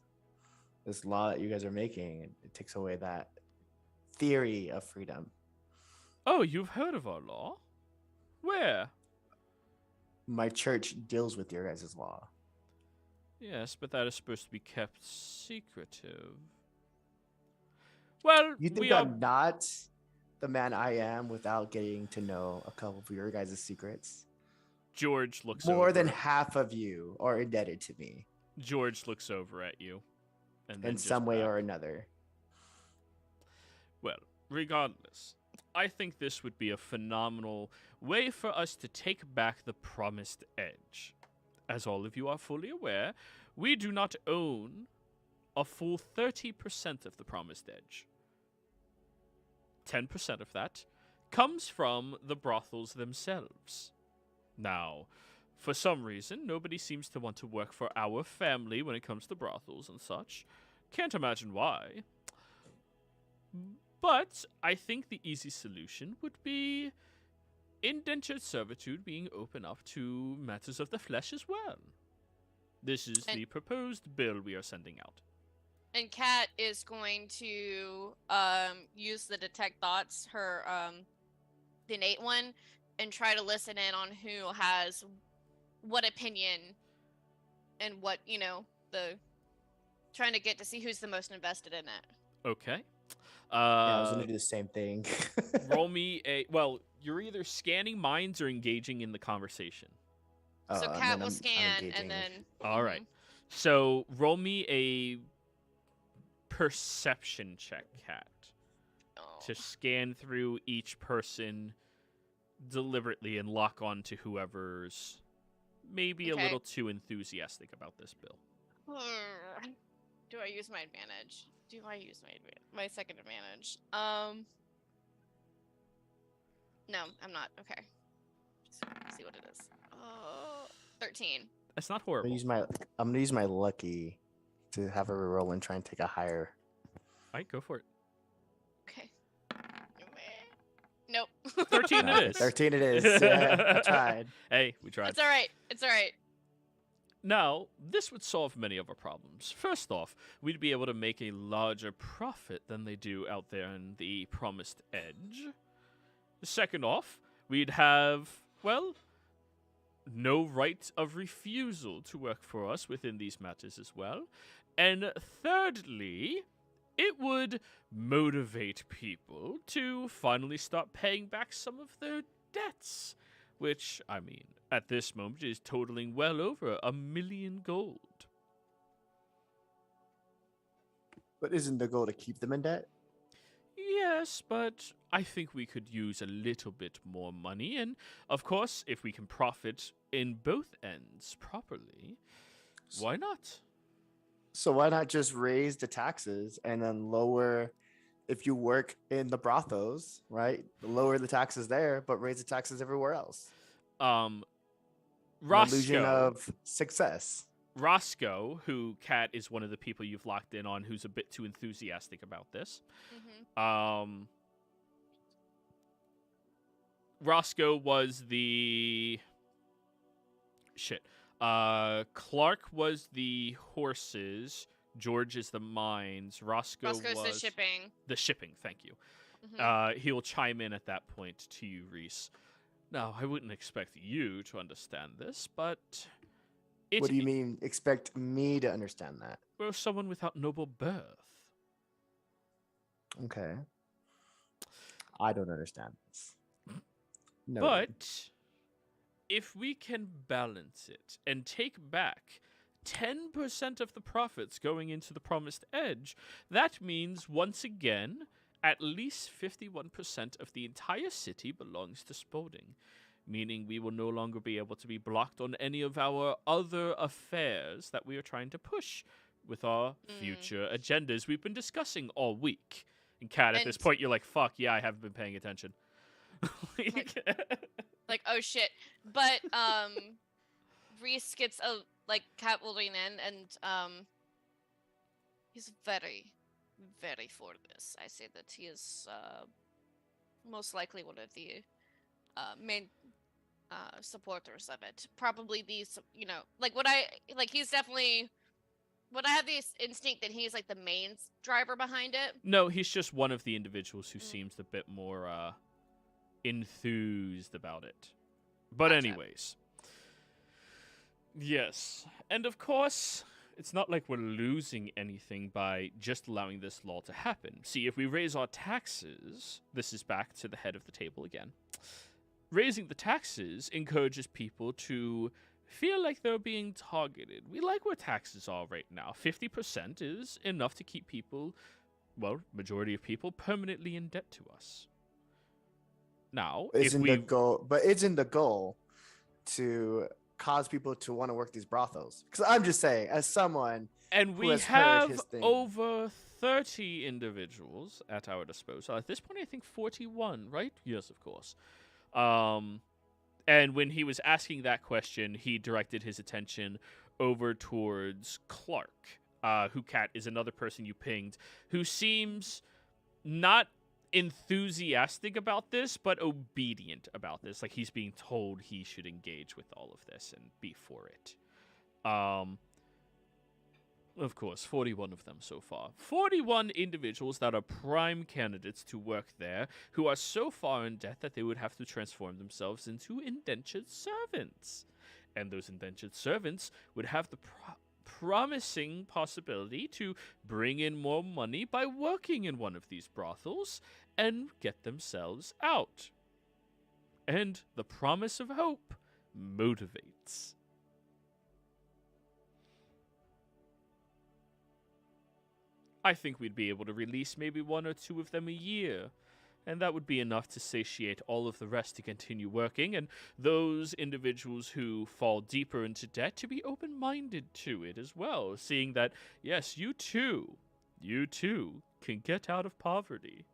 This law that you guys are making, it takes away that theory of freedom. Oh, you've heard of our law? Where? My church deals with your guys' law. Yes, but that is supposed to be kept secretive. Well, You think I'm not the man I am without getting to know a couple of your guys' secrets? George looks More over. than half of you are indebted to me. George looks over at you. And then in just some way back. or another. Well, regardless, I think this would be a phenomenal way for us to take back the promised edge. As all of you are fully aware, we do not own a full 30% of the promised edge. 10% of that comes from the brothels themselves. Now, for some reason, nobody seems to want to work for our family when it comes to brothels and such. Can't imagine why. But I think the easy solution would be indentured servitude being open up to matters of the flesh as well. This is the proposed bill we are sending out. And Kat is going to use the detect thoughts, her the innate one, and try to listen in on who has what opinion and what, trying to get to see who's the most invested in it. Okay. Yeah, I was gonna do the same thing. Roll me a... Well, you're either scanning minds or engaging in the conversation. So and Kat then will I'm scan, engaging. and then... All right. So roll me a perception check, Kat, to scan through each person deliberately and lock on to whoever's maybe a little too enthusiastic about this bill. Do I use my advantage? Do I use my second advantage? No, I'm not. Okay. Let's see what it is. 13. That's not I'm horrible. gonna use my lucky to have a reroll and try and take a higher. All right, go for it. Okay. Nope. 13 it is. 13 it is. Yeah, I tried. Hey, we tried. It's all right. It's all right. Now, this would solve many of our problems. First off, we'd be able to make a larger profit than they do out there in the Promised Edge. Second off, we'd have, well, no right of refusal to work for us within these matters as well. And thirdly, it would motivate people to finally start paying back some of their debts, which, I mean, at this moment is totaling well over 1 million gold. But isn't the goal to keep them in debt? Yes, but I think we could use a little bit more money, and of course, if we can profit in both ends properly, why not? So why not just raise the taxes and then lower, if you work in the brothels, right? Lower the taxes there, but raise the taxes everywhere else. Illusion of success. Roscoe, who Kat is one of the people you've locked in on, who's a bit too enthusiastic about this. Roscoe was the Clark was the horses. George is the mines. Roscoe's was the shipping. The shipping, thank you. He will chime in at that point to you, Reese. Now, I wouldn't expect you to understand this, but... What do you mean, expect me to understand that? Well, someone without noble birth. Okay. I don't understand this. No. But if we can balance it and take back 10% of the profits going into the Promised Edge, that means, once again, at least 51% of the entire city belongs to Spalding, meaning we will no longer be able to be blocked on any of our other affairs that we are trying to push with our future agendas we've been discussing all week. And Kat, at this point, you're like, fuck, yeah, I haven't been paying attention. like, oh shit. But, Reese gets Kat will lean in, and, he's very, very for this. I say that he is, most likely one of the, main, supporters of it. Probably these, he's definitely... Would I have the instinct that he's, the main driver behind it? No, he's just one of the individuals who seems a bit more, enthused about it. But anyways. Yes. And of course, it's not like we're losing anything by just allowing this law to happen. See, if we raise our taxes, this is back to the head of the table again. Raising the taxes encourages people to feel like they're being targeted. We like where taxes are right now. 50% is enough to keep people, well, majority of people, permanently in debt to us. Now, isn't the goal to cause people to want to work these brothels? Because I'm just saying, as someone and we have over 30 individuals at our disposal. At this point, I think 41, right? Yes, of course. And when he was asking that question, he directed his attention over towards Clark, who, Kat, is another person you pinged, who seems not enthusiastic about this, but obedient about this. Like, he's being told he should engage with all of this and be for it. Of course, 41 of them so far. 41 individuals that are prime candidates to work there, who are so far in debt that they would have to transform themselves into indentured servants. And those indentured servants would have the promising possibility to bring in more money by working in one of these brothels and get themselves out. And the promise of hope motivates. I think we'd be able to release maybe 1 or 2 of them a year, and that would be enough to satiate all of the rest to continue working, and those individuals who fall deeper into debt to be open-minded to it as well, seeing that, yes, you too can get out of poverty.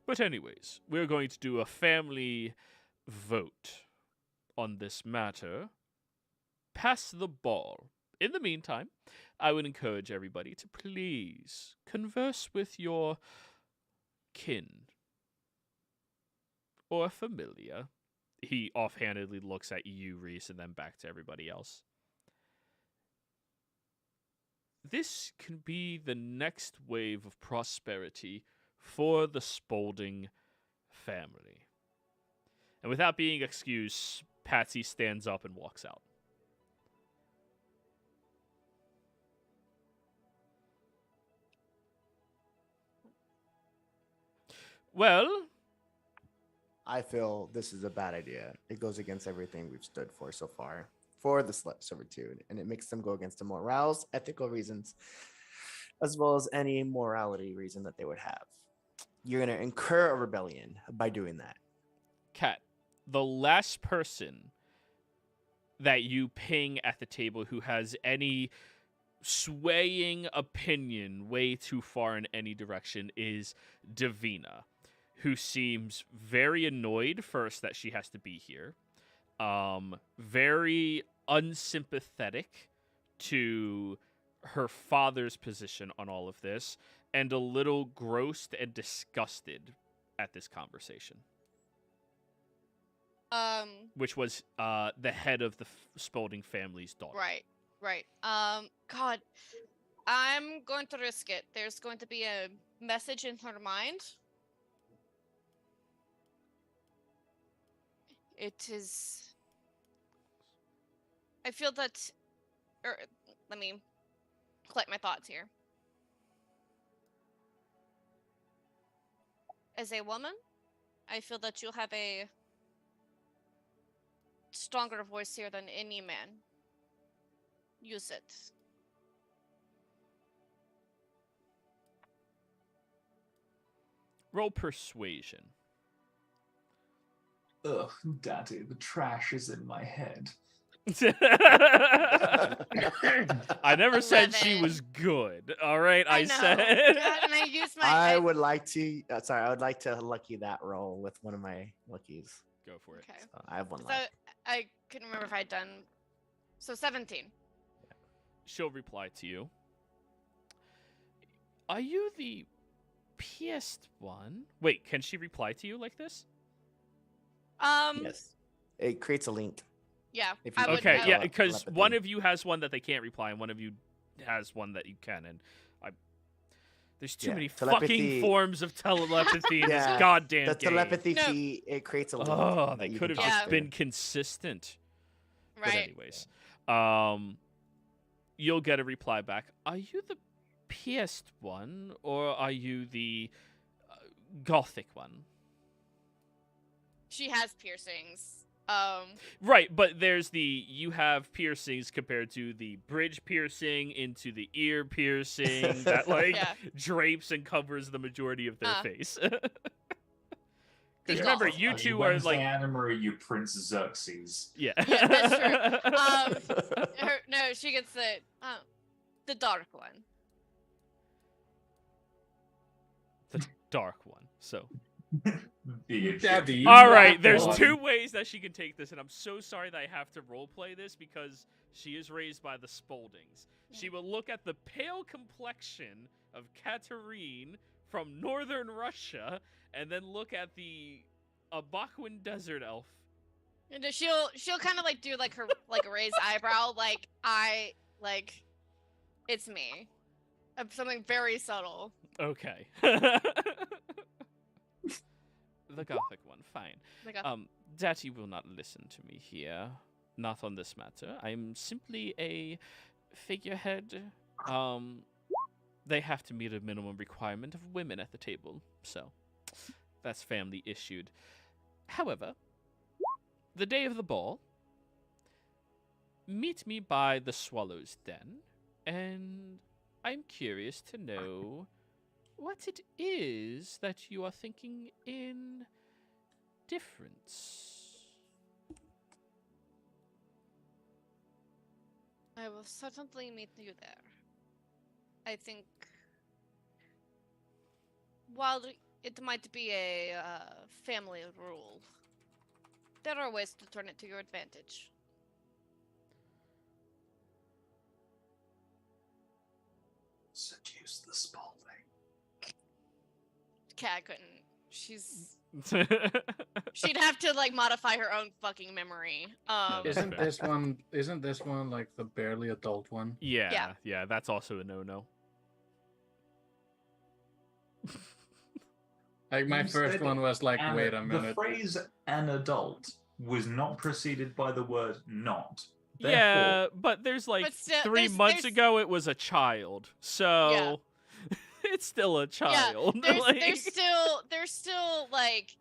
But anyways, we're going to do a family vote on this matter. Pass the ball. In the meantime, I would encourage everybody to please converse with your kin or familiar. He offhandedly looks at you, Reese, and then back to everybody else. This can be the next wave of prosperity for the Spaulding family. And without being excused, Patsy stands up and walks out. Well, I feel this is a bad idea. It goes against everything we've stood for so far for the servitude, and it makes them go against the morals, ethical reasons, as well as any morality reason that they would have. You're going to incur a rebellion by doing that. Kat, the last person that you ping at the table who has any swaying opinion way too far in any direction is Davina, who seems very annoyed first that she has to be here, very unsympathetic to her father's position on all of this, and a little grossed and disgusted at this conversation. Which was the head of the Spaulding family's daughter. Right. God, I'm going to risk it. There's going to be a message in her mind. It is... I feel that... let me collect my thoughts here. As a woman, I feel that you'll have a stronger voice here than any man. Use it. Roll persuasion. Ugh, Daddy, the trash is in my head. I never said she 11. was good. All right, I know. said. God, and I use my... I would like to lucky that roll with one of my luckies. Go for it. Okay. So I have one So left. I couldn't remember if I'd done... So 17. She'll reply to you. Are you the PS1? Wait, can she reply to you like this? Yes. It creates a link. Yeah. If you- I would, Okay, I yeah, would- because telepathy. one of you has one that they can't reply, and one of you has one that you can, and there's too Yeah, many telepathy- fucking forms of telepathy in Yeah, this goddamn The game. telepathy No. key, it creates a link. Oh, that they you could can have Yeah. just talk been to. consistent. But Right. anyways, you'll get a reply back. Are you the PS1 or are you the Gothic one? She has piercings. Right, but there's you have piercings compared to the bridge piercing into the ear piercing that Yeah. drapes and covers the majority of their face. Because The remember, Goth. you two are like, Anime, or are you Prince Xerxes? yeah. Yeah, that's true. No, she gets the dark one. The dark one. So Daddy. All you right, got there's one. two ways that she can take this, and I'm so sorry that I have to roleplay this because she is raised by the Spauldings. She will look at the pale complexion of Katerine from northern Russia, and then look at the Abakuan desert elf. And she'll kind of like do like her like raised eyebrow, like it's me, something very subtle. Okay. The Gothic one, fine. Like a, Daddy will not listen to me here. Not on this matter. I'm simply a figurehead. They have to meet a minimum requirement of women at the table, so that's family issued. However, the day of the ball, meet me by the Swallow's Den, and I'm curious to know what it is that you are thinking in difference. I will certainly meet you there. I think, while it might be a family rule, there are ways to turn it to your advantage. Seduce the Spaulding. Cat couldn't. She'd have to like modify her own fucking memory. that's Isn't fair. this one like the barely adult one? Yeah, that's also a no-no. Like my You first said one was like, And wait a the minute. phrase "an adult" was not preceded by the word "not." Yeah, but there's like But still, 3 there's- months there's- ago it was a child, so it's still a child. There's still like,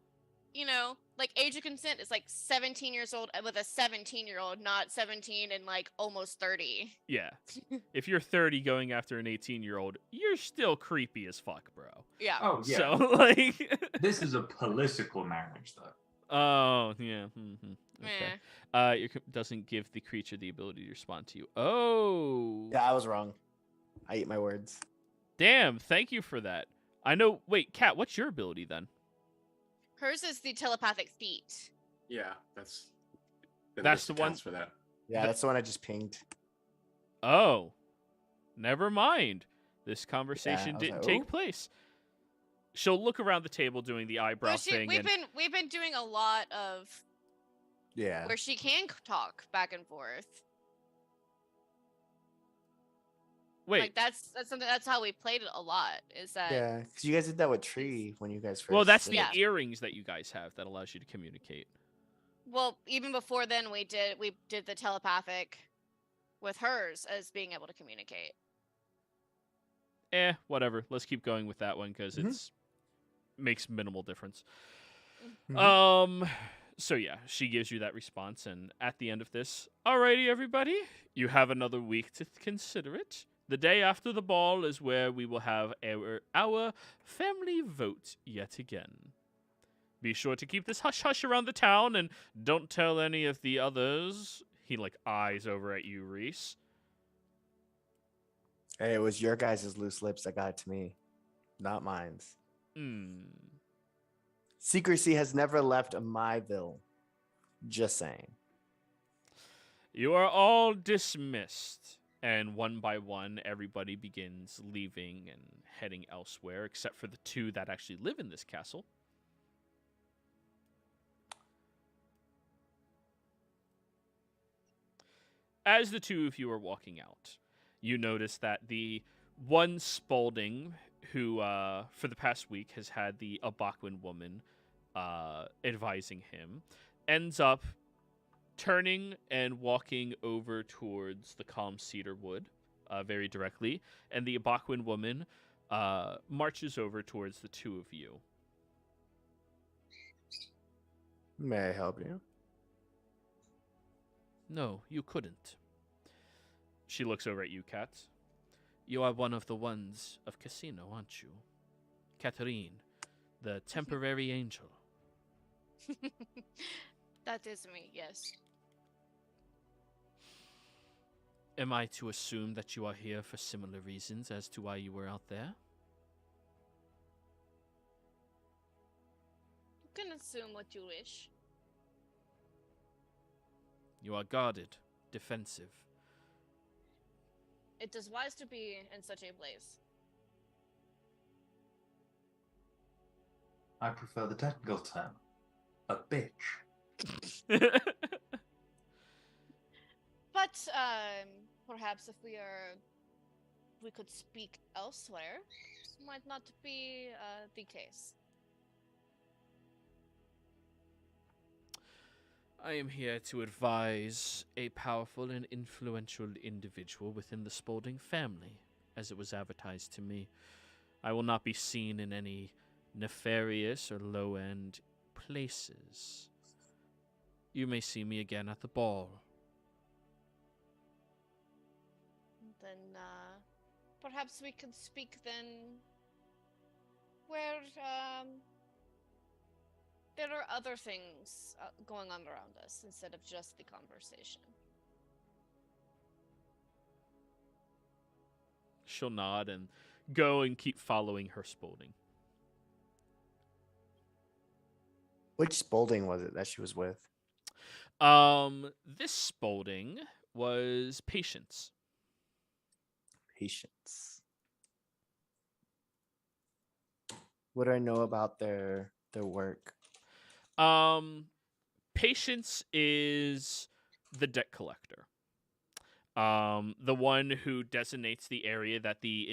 you know, like age of consent is like 17 years old with a 17-year-old, not 17 and like almost 30. Yeah. If you're 30 going after an 18-year-old, you're still creepy as fuck, bro. Yeah. Oh yeah. So like This is a political marriage, though. oh, yeah. Okay. Meh. It doesn't give the creature the ability to respond to you. Oh. Yeah, I was wrong. I eat my words. Damn, thank you for that. I know. Wait, Kat, what's your ability then? Hers is the telepathic feet. Yeah, that's That's the one- counts for that. Yeah, that's the one I just pinged. Oh. Never mind. This conversation I was didn't like, take "Oh." place. She'll look around the table doing the eyebrow Well, thing. we've been doing a lot of Yeah. where she can talk back and forth. Wait. Like that's something that's how we played it a lot. Is that Yeah, because you guys did that with Tree when you guys first. Well, that's did the it. Yeah. earrings that you guys have that allows you to communicate. well, even before then we did the telepathic with hers as being able to communicate. Whatever. Let's keep going with that one because Mhm. it's makes minimal difference. Mhm. So yeah, she gives you that response, and at the end of this, alrighty, everybody, you have another week to consider it. The day after the ball is where we will have our family vote yet again. Be sure to keep this hush-hush around the town, and don't tell any of the others. He, like, eyes over at you, Reese. Hey, it was your guys' loose lips that got it to me, not mine's. Secrecy has never left Myville. Just saying. You are all dismissed. And one by one, everybody begins leaving and heading elsewhere, except for the two that actually live in this castle. As the two of you are walking out, you notice that the one Spaulding who, for the past week, has had the Abakuan woman advising him, ends up turning and walking over towards the calm cedar wood very directly, and the Abakuan woman marches over towards the two of you. May I help you? No, you couldn't. She looks over at you, Kat. You are one of the ones of Casino, aren't you? Katerine, the temporary angel. That is me, yes. Am I to assume that you are here for similar reasons as to why you were out there? can assume what you wish. You are guarded, defensive. It is wise to be in such a place. I prefer the technical term. A bitch. But perhaps if we could speak elsewhere, might not be the case. I am here to advise a powerful and influential individual within the Spaulding family, as it was advertised to me. I will not be seen in any nefarious or low-end places. You may see me again at the ball. Then perhaps we could speak then where there are other things going on around us instead of just the conversation. She'll nod and go and keep following her Spaulding. Which Spaulding was it that she was with? This Spaulding was Patience. Patience. What do I know about their work? Patience is the debt collector. The one who designates the area that the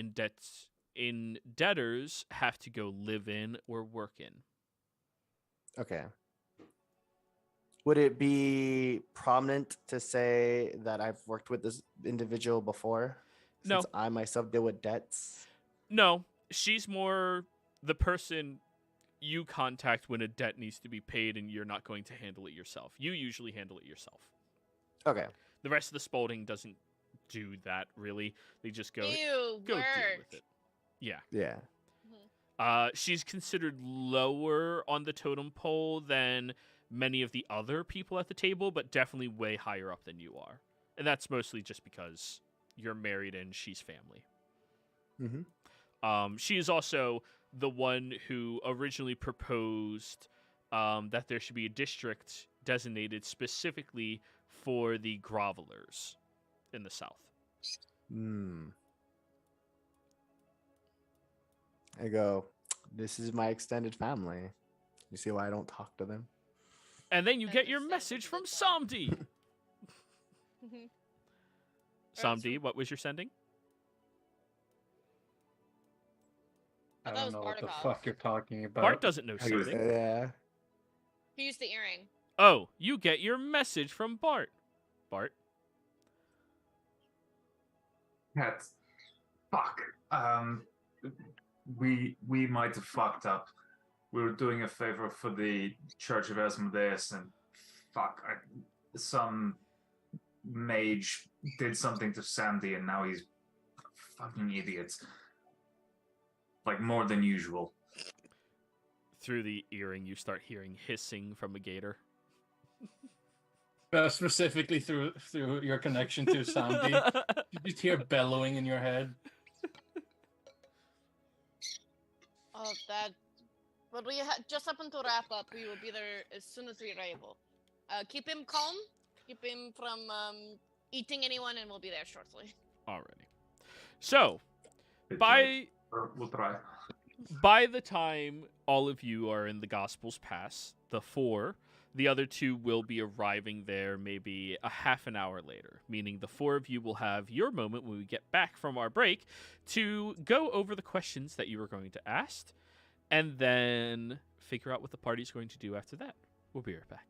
indebtors have to go live in or work in. Okay. Would it be prominent to say that I've worked with this individual before? No. Since I myself deal with debts? No, she's more the person you contact when a debt needs to be paid and you're not going to handle it yourself. You usually handle it yourself. Okay. The rest of the Spaulding doesn't do that, really. They just go Ew, deal work. with it. Yeah. Yeah. She's considered lower on the totem pole than many of the other people at the table, but definitely way higher up than you are. And that's mostly just because you're married and she's family. Mm-hmm. She is also the one who originally proposed that there should be a district designated specifically for the grovelers in the South. I go, this is my extended family. You see why I don't talk to them? And then you get your Understandably message from so. Samdi. Samdi, what was your sending? I that don't was know what the Bartikov. fuck you're talking about. Bart doesn't know He was- sending. Yeah. He used the earring. Oh, you get your message from Bart. Bart? That's fuck. We might have fucked up. We were doing a favor for the Church of Asmodeus, and some mage did something to Sandy, and now he's fucking idiots. Like more than usual. Through the earring, you start hearing hissing from a gator. Specifically through your connection to Sandy. You just hear bellowing in your head. Oh, that. But we just happen to wrap up. We will be there as soon as we are able. Keep him calm. Keep him from eating anyone, and we'll be there shortly. Alrighty. So, We'll try. by the time all of you are in the Gospels Pass, the other two will be arriving there maybe a half an hour later, meaning the four of you will have your moment when we get back from our break to go over the questions that you were going to ask and then figure out what the party's going to do after that. We'll be right back.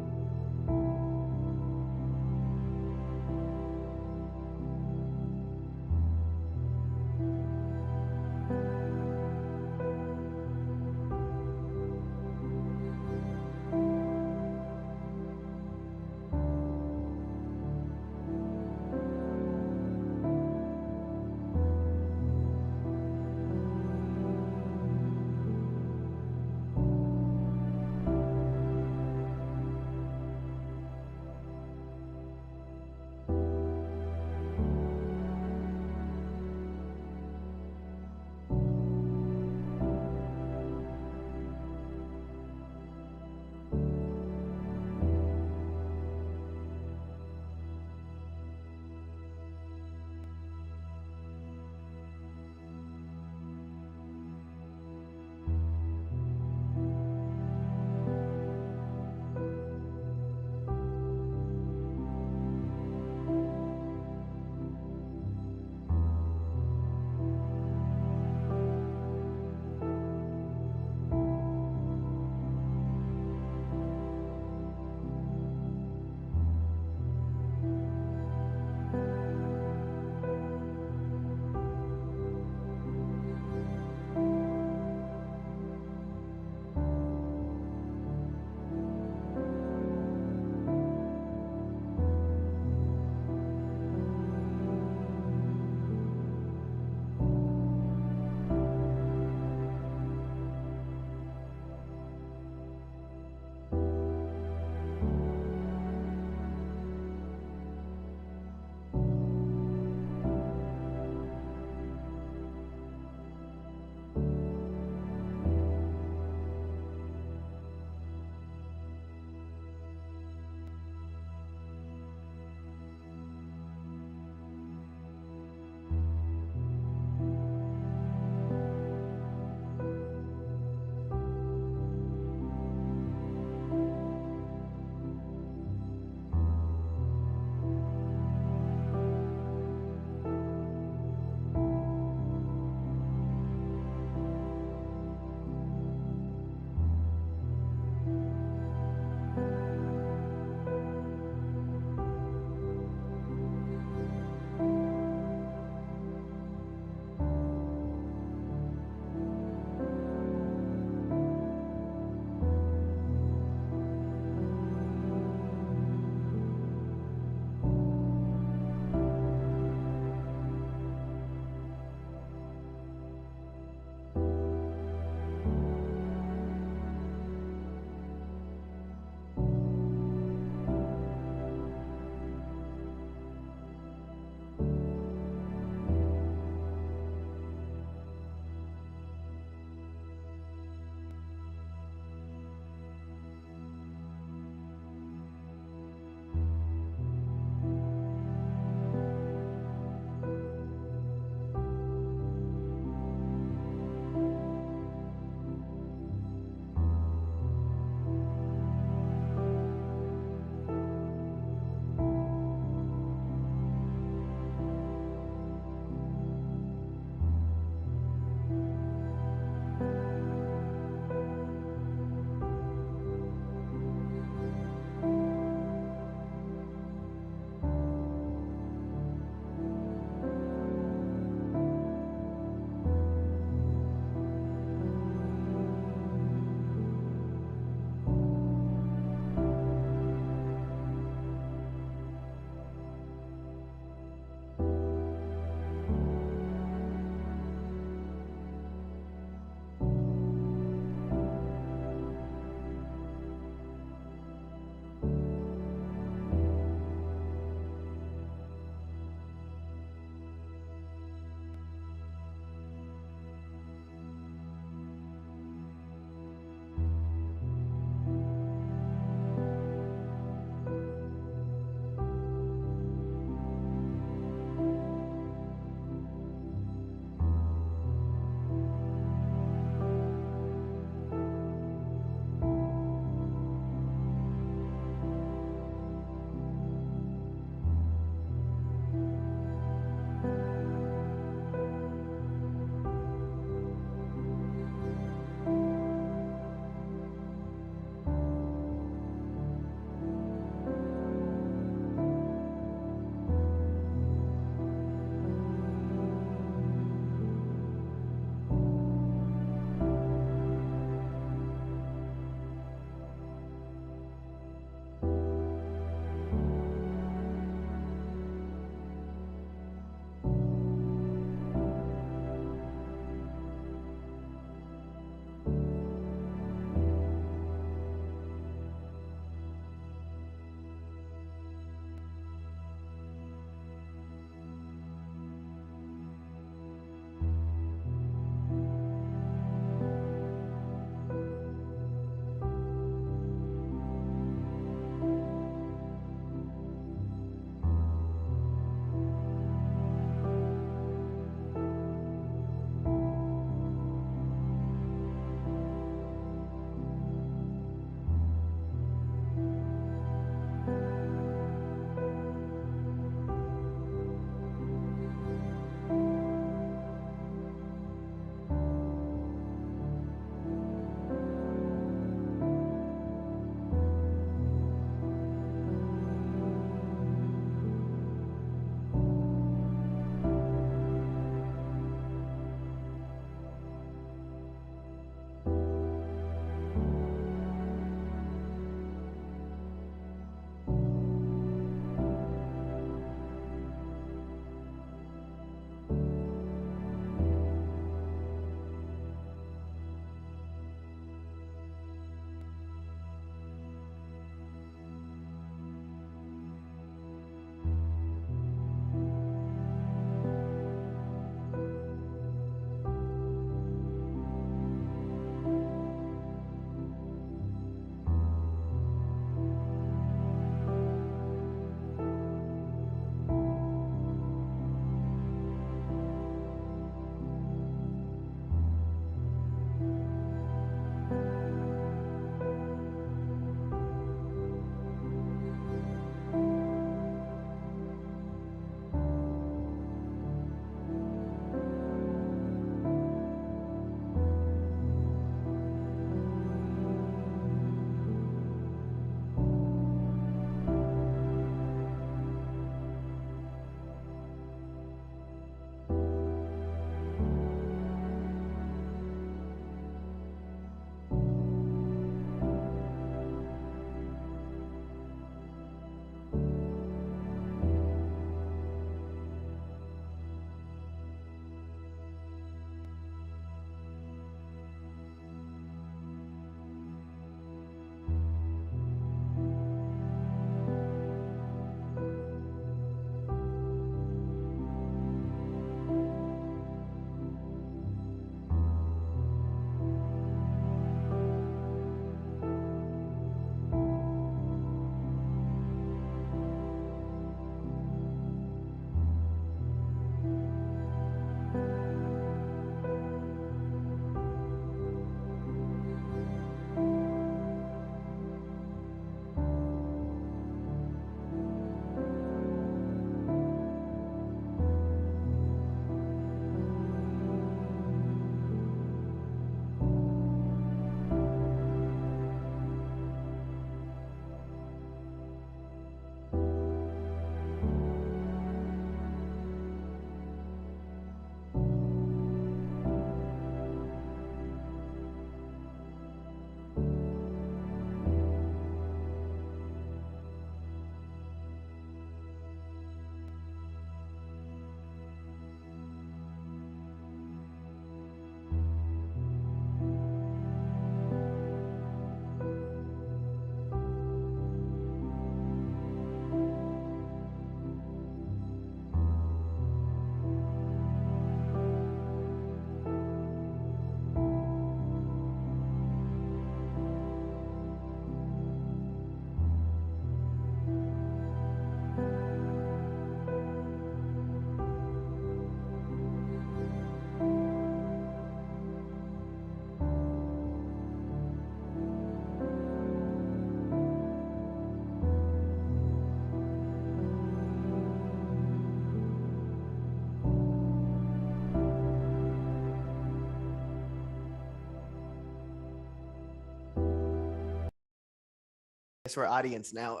guess we're audience now.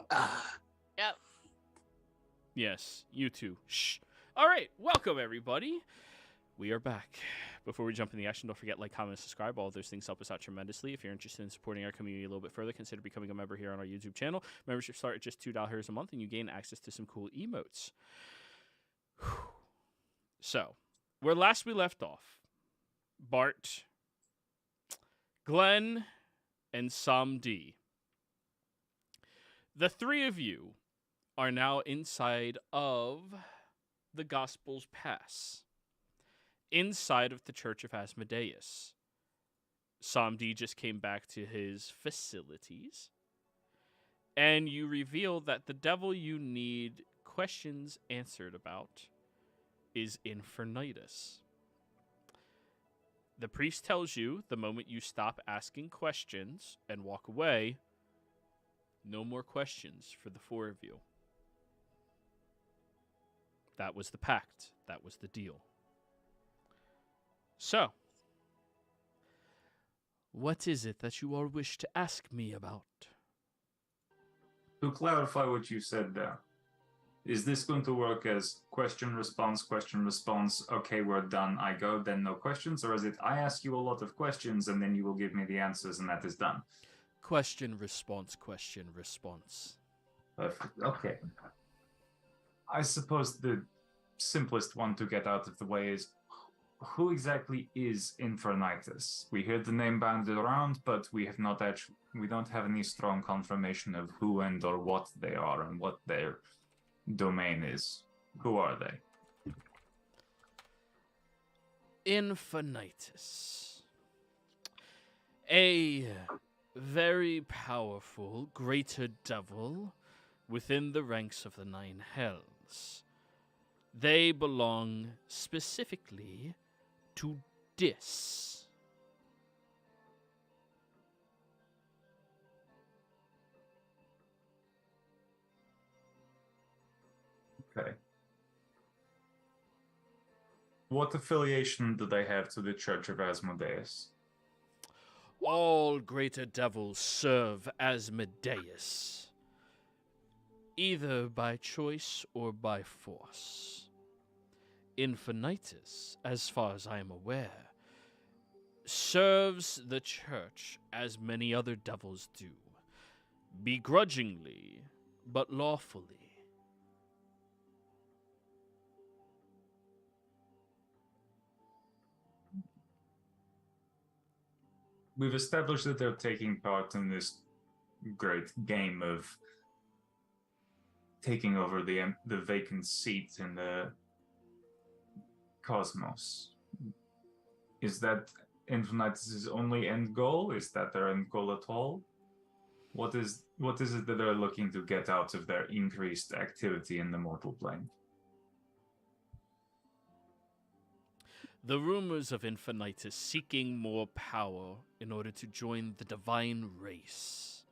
Yep. Yes, you too. Shh. All right, welcome everybody. We are back. Before we jump in the action, don't forget like, comment, and subscribe. All of those things help us out tremendously. If you're interested in supporting our community a little bit further, consider becoming a member here on our YouTube channel. Membership start at just $2 a month, and you gain access to some cool emotes. So, where last we left off, Bart, Glenn, and Samdi. The three of you are now inside of the Gospel's Pass, inside of the Church of Asmodeus. Samdi just came back to his facilities, and you reveal that the devil you need questions answered about is Infernitus. The priest tells you the moment you stop asking questions and walk away, no more questions for the four of you. That was the pact. That was the deal. So, what is it that you all wish to ask me about? To clarify what you said there, is this going to work as question, response, okay, we're done, I go, then no questions? Or is it, I ask you a lot of questions and then you will give me the answers and that is done? Question, response, question, response. Perfect. Okay. I suppose the simplest one to get out of the way is, who exactly is Infernitus? We heard the name banded around, but we don't have any strong confirmation of who and or what they are and what their domain is. Who are they? Infernitus. A very powerful greater devil within the ranks of the Nine Hells. They belong specifically to Dis. Okay. What affiliation do they have to the Church of Asmodeus? All greater devils serve Asmodeus, either by choice or by force. Infernitus, as far as I am aware, serves the church as many other devils do, begrudgingly, but lawfully. We've established that they're taking part in this great game of taking over the vacant seat in the cosmos. Is that Infernitus' only end goal? Is that their end goal at all? What is it that they're looking to get out of their increased activity in the mortal plane? The rumors of Infernitus seeking more power in order to join the divine race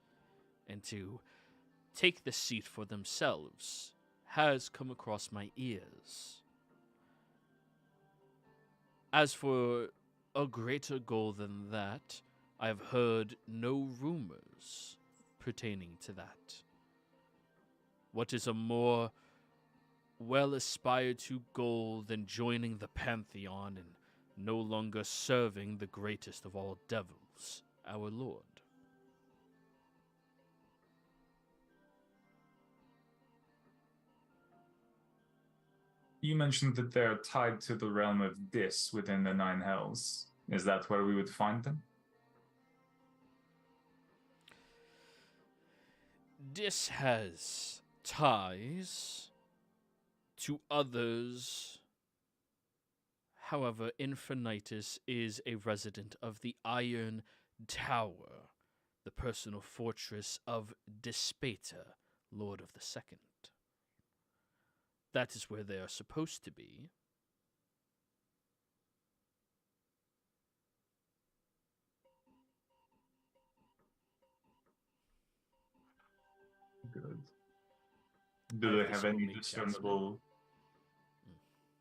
and to take the seat for themselves has come across my ears. As for a greater goal than that, I have heard no rumors pertaining to that. What is a more well-aspired-to goal than joining the Pantheon and no longer serving the greatest of all devils, our Lord? You mentioned that they're tied to the realm of Dis within the Nine Hells. Is that where we would find them? Dis has ties to others. However, Infernitus is a resident of the Iron Tower, the personal fortress of Despater, Lord of the Second. That is where they are supposed to be. Good. I Do have they this have any homemade discernible...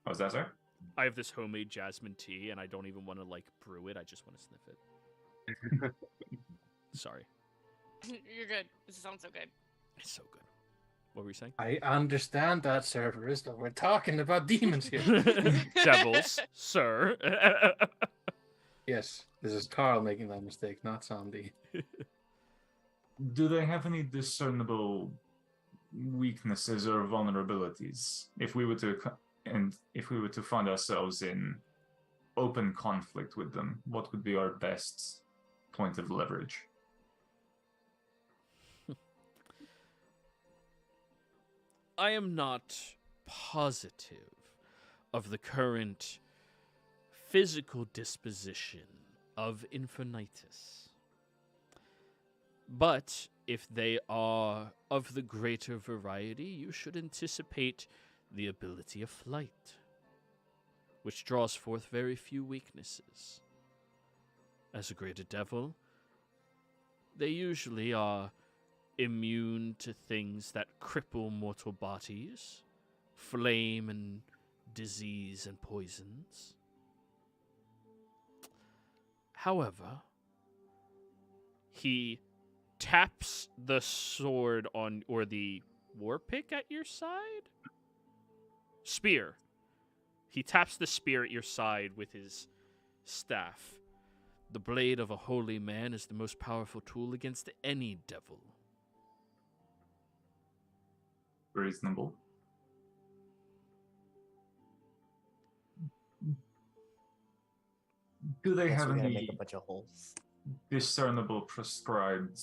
Oh, is that sir? I have this homemade jasmine tea, and I don't even want to, brew it. I just want to sniff it. Sorry. You're good. This sounds so good. It's so good. What were you saying? I understand that, Cerberus, but we're talking about demons here. Devils, sir. Yes, this is Carl making that mistake, not Sandy. Do they have any discernible weaknesses or vulnerabilities? If we were to find ourselves in open conflict with them, what would be our best point of leverage? I am not positive of the current physical disposition of Infinitus. But if they are of the greater variety, you should anticipate the ability of flight, which draws forth very few weaknesses. As a greater devil, they usually are immune to things that cripple mortal bodies, flame and disease and poisons. However, he taps the sword on, or the war pick at your side? Spear. He taps the spear at your side with his staff. The blade of a holy man is the most powerful tool against any devil. Reasonable. Do they Guess have we're gonna any make a bunch of holes. discernible prescribed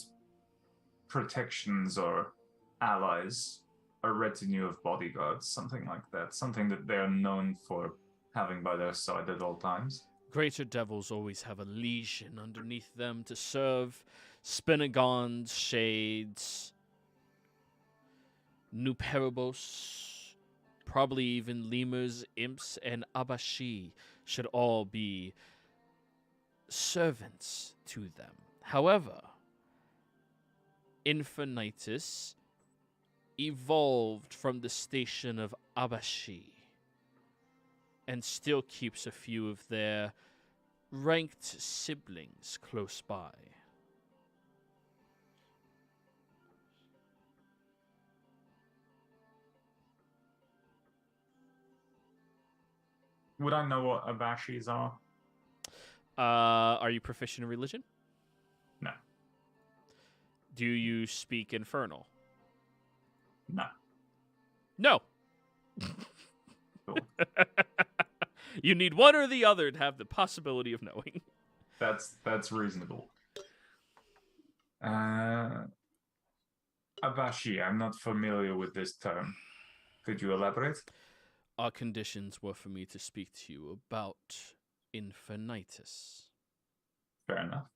protections or allies, a retinue of bodyguards, something like that, something that they're known for having by their side at all times? Greater devils always have a legion underneath them to serve Spinagons, Shades, Nuperibos, probably even Lemurs, Imps, and Abashi should all be servants to them. However, Infinitus evolved from the station of Abashi and still keeps a few of their ranked siblings close by. Would I know what Abashis are? Are you proficient in religion? No. Do you speak Infernal? No. No. Cool. You need one or the other to have the possibility of knowing. That's reasonable. Abashi, I'm not familiar with this term. Could you elaborate? Our conditions were for me to speak to you about Infinitus. Fair enough.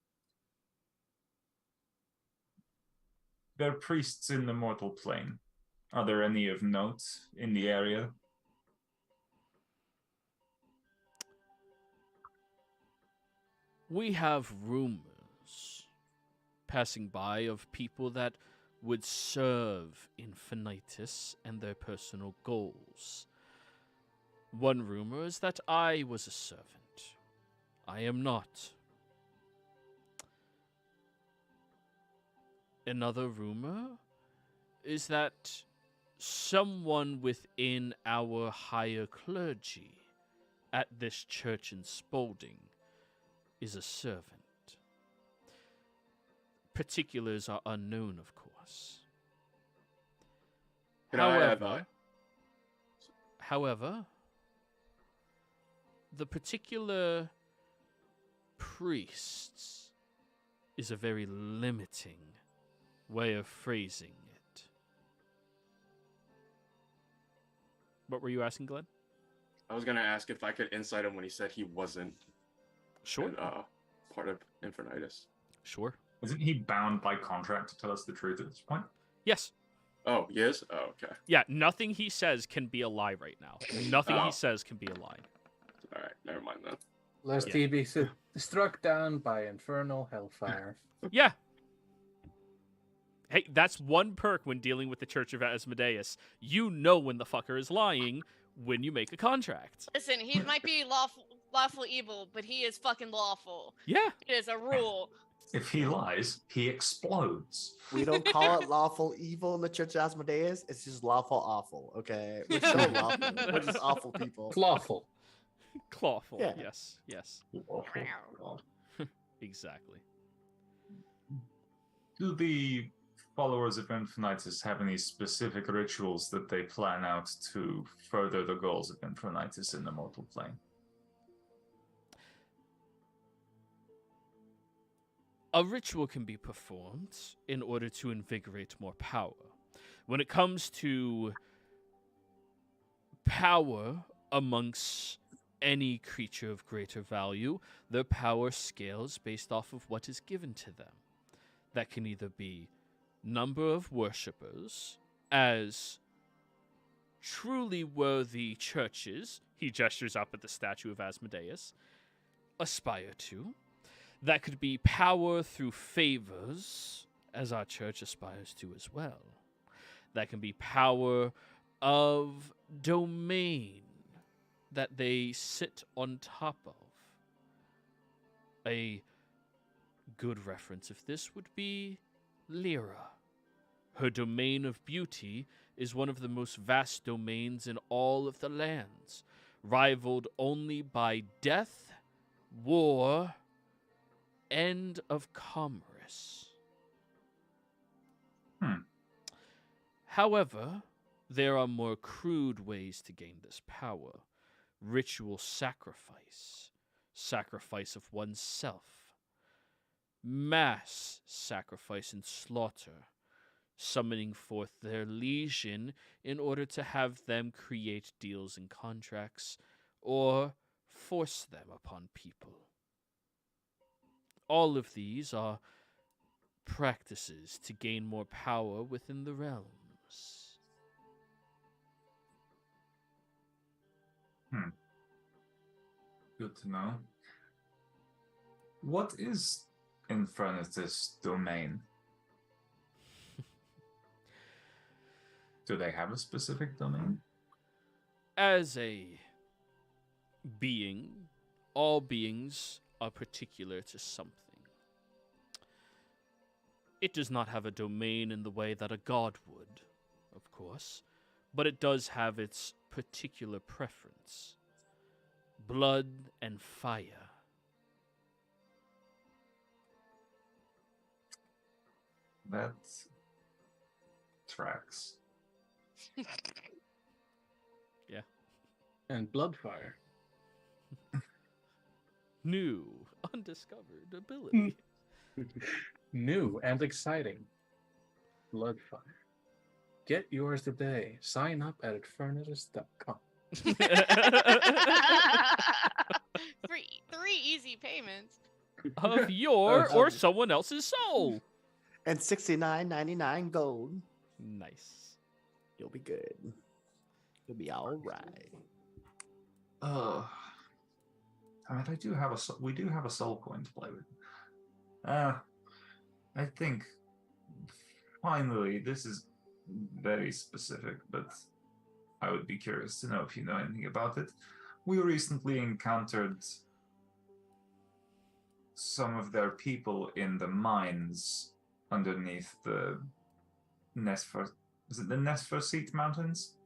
They're priests in the mortal plane. Are there any of note in the area? We have rumors passing by of people that would serve Infinitus and their personal goals. One rumor is that I was a servant. I am not. Another rumor is that someone within our higher clergy at this church in Spalding is a servant. Particulars are unknown, of course. However, the particular priests is a very limiting way of phrasing it. What were you asking, Glenn? I was gonna ask if I could insight him when he said he wasn't Sure. part of Infinitus. Sure. Isn't he bound by contract to tell us the truth at this point? Yes. Oh, he is? Oh, okay. Yeah, nothing he says can be a lie right now. Nothing he says can be a lie. Alright, never mind then. Lest Yeah. he be struck down by infernal hellfire. Yeah. Hey, that's one perk when dealing with the Church of Asmodeus. You know when the fucker is lying when you make a contract. Listen, he might be lawful evil, but he is fucking lawful. Yeah. It is a rule. If he lies, he explodes. We don't call it lawful evil in the Church of Asmodeus. It's just lawful awful. Okay, we're so lawful. We're just awful people. Lawful. Clawful. Yeah. Yes. Awful. God. Exactly. Do the followers of Infinitus have any specific rituals that they plan out to further the goals of Infinitus in the mortal plane? A ritual can be performed in order to invigorate more power. When it comes to power amongst any creature of greater value, their power scales based off of what is given to them. That can either be number of worshippers, as truly worthy churches, he gestures up at the statue of Asmodeus, aspire to. That could be power through favors, as our church aspires to as well. That can be power of domain that they sit on top of. A good reference of this would be Lyra. Her domain of beauty is one of the most vast domains in all of the lands, rivaled only by death, war, end of commerce. However, there are more crude ways to gain this power. Ritual sacrifice, sacrifice of oneself, mass sacrifice and slaughter, summoning forth their legion in order to have them create deals and contracts, or force them upon people. All of these are practices to gain more power within the realms. Good to know. What is Infinitus' domain? Do they have a specific domain? As a being, all beings are particular to something. It does not have a domain in the way that a god would, of course, but it does have its particular preference. Blood and fire. That tracks. Yeah. And Bloodfire. New, undiscovered ability. New and exciting. Bloodfire. Get yours today. Sign up at infinitus.com. Three easy payments. Of your or someone else's soul. And $69.99 gold. Nice. You'll be good. You'll be all right. I mean, we do have a soul coin to play with. I think finally this is very specific, but I would be curious to know if you know anything about it. We recently encountered some of their people in the mines underneath the is it the Nesferseat Mountains?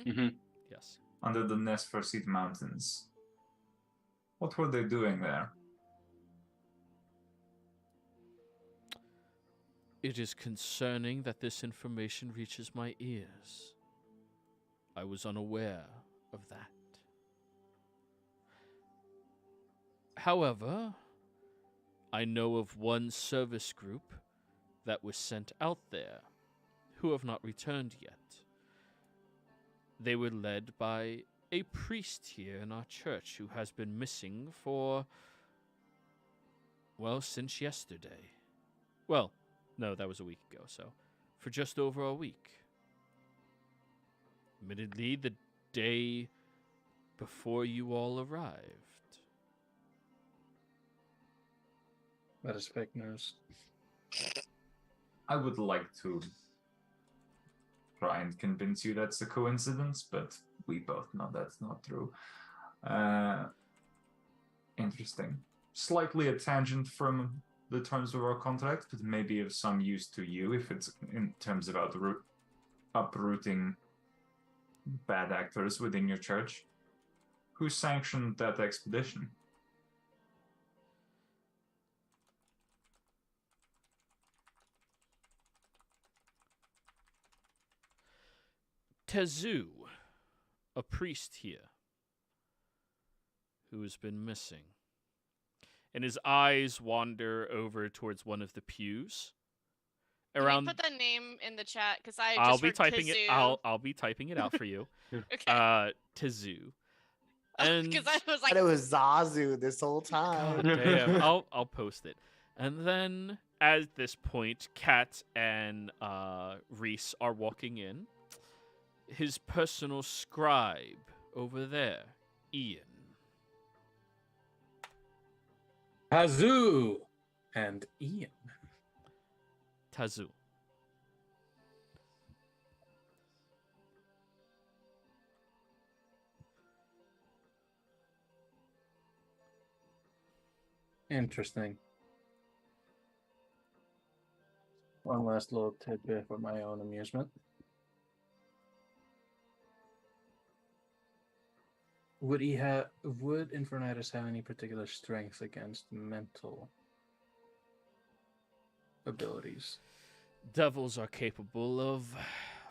Mm-hmm. Yes. Under the Nesferseat Mountains. What were they doing there? It is concerning that this information reaches my ears. I was unaware of that. However, I know of one service group that was sent out there who have not returned yet. They were led by a priest here in our church who has been missing for, well, since yesterday. Well, no, that was a week ago, so for just over a week. Admittedly, the day before you all arrived. That is fake news. I would like to try and convince you that's a coincidence, but we both know that's not true. Interesting. Slightly a tangent from the terms of our contract, but may be of some use to you if it's in terms of uprooting bad actors within your church. Who sanctioned that expedition? Tezu, a priest here, who has been missing. And his eyes wander over towards one of the pews. Can you put that name in the chat? Because I I'll just be heard typing Kazoo. it. I'll be typing it out for you. Okay. Tezu. And Because I was like, But it was Zazu this whole God time. damn, I'll post it. And then at this point, Kat and Reese are walking in. His personal scribe over there, Ian. Kazoo and Ian. Tazu. Interesting. One last little tidbit for my own amusement. Would Infernidus have any particular strength against mental abilities? Devils are capable of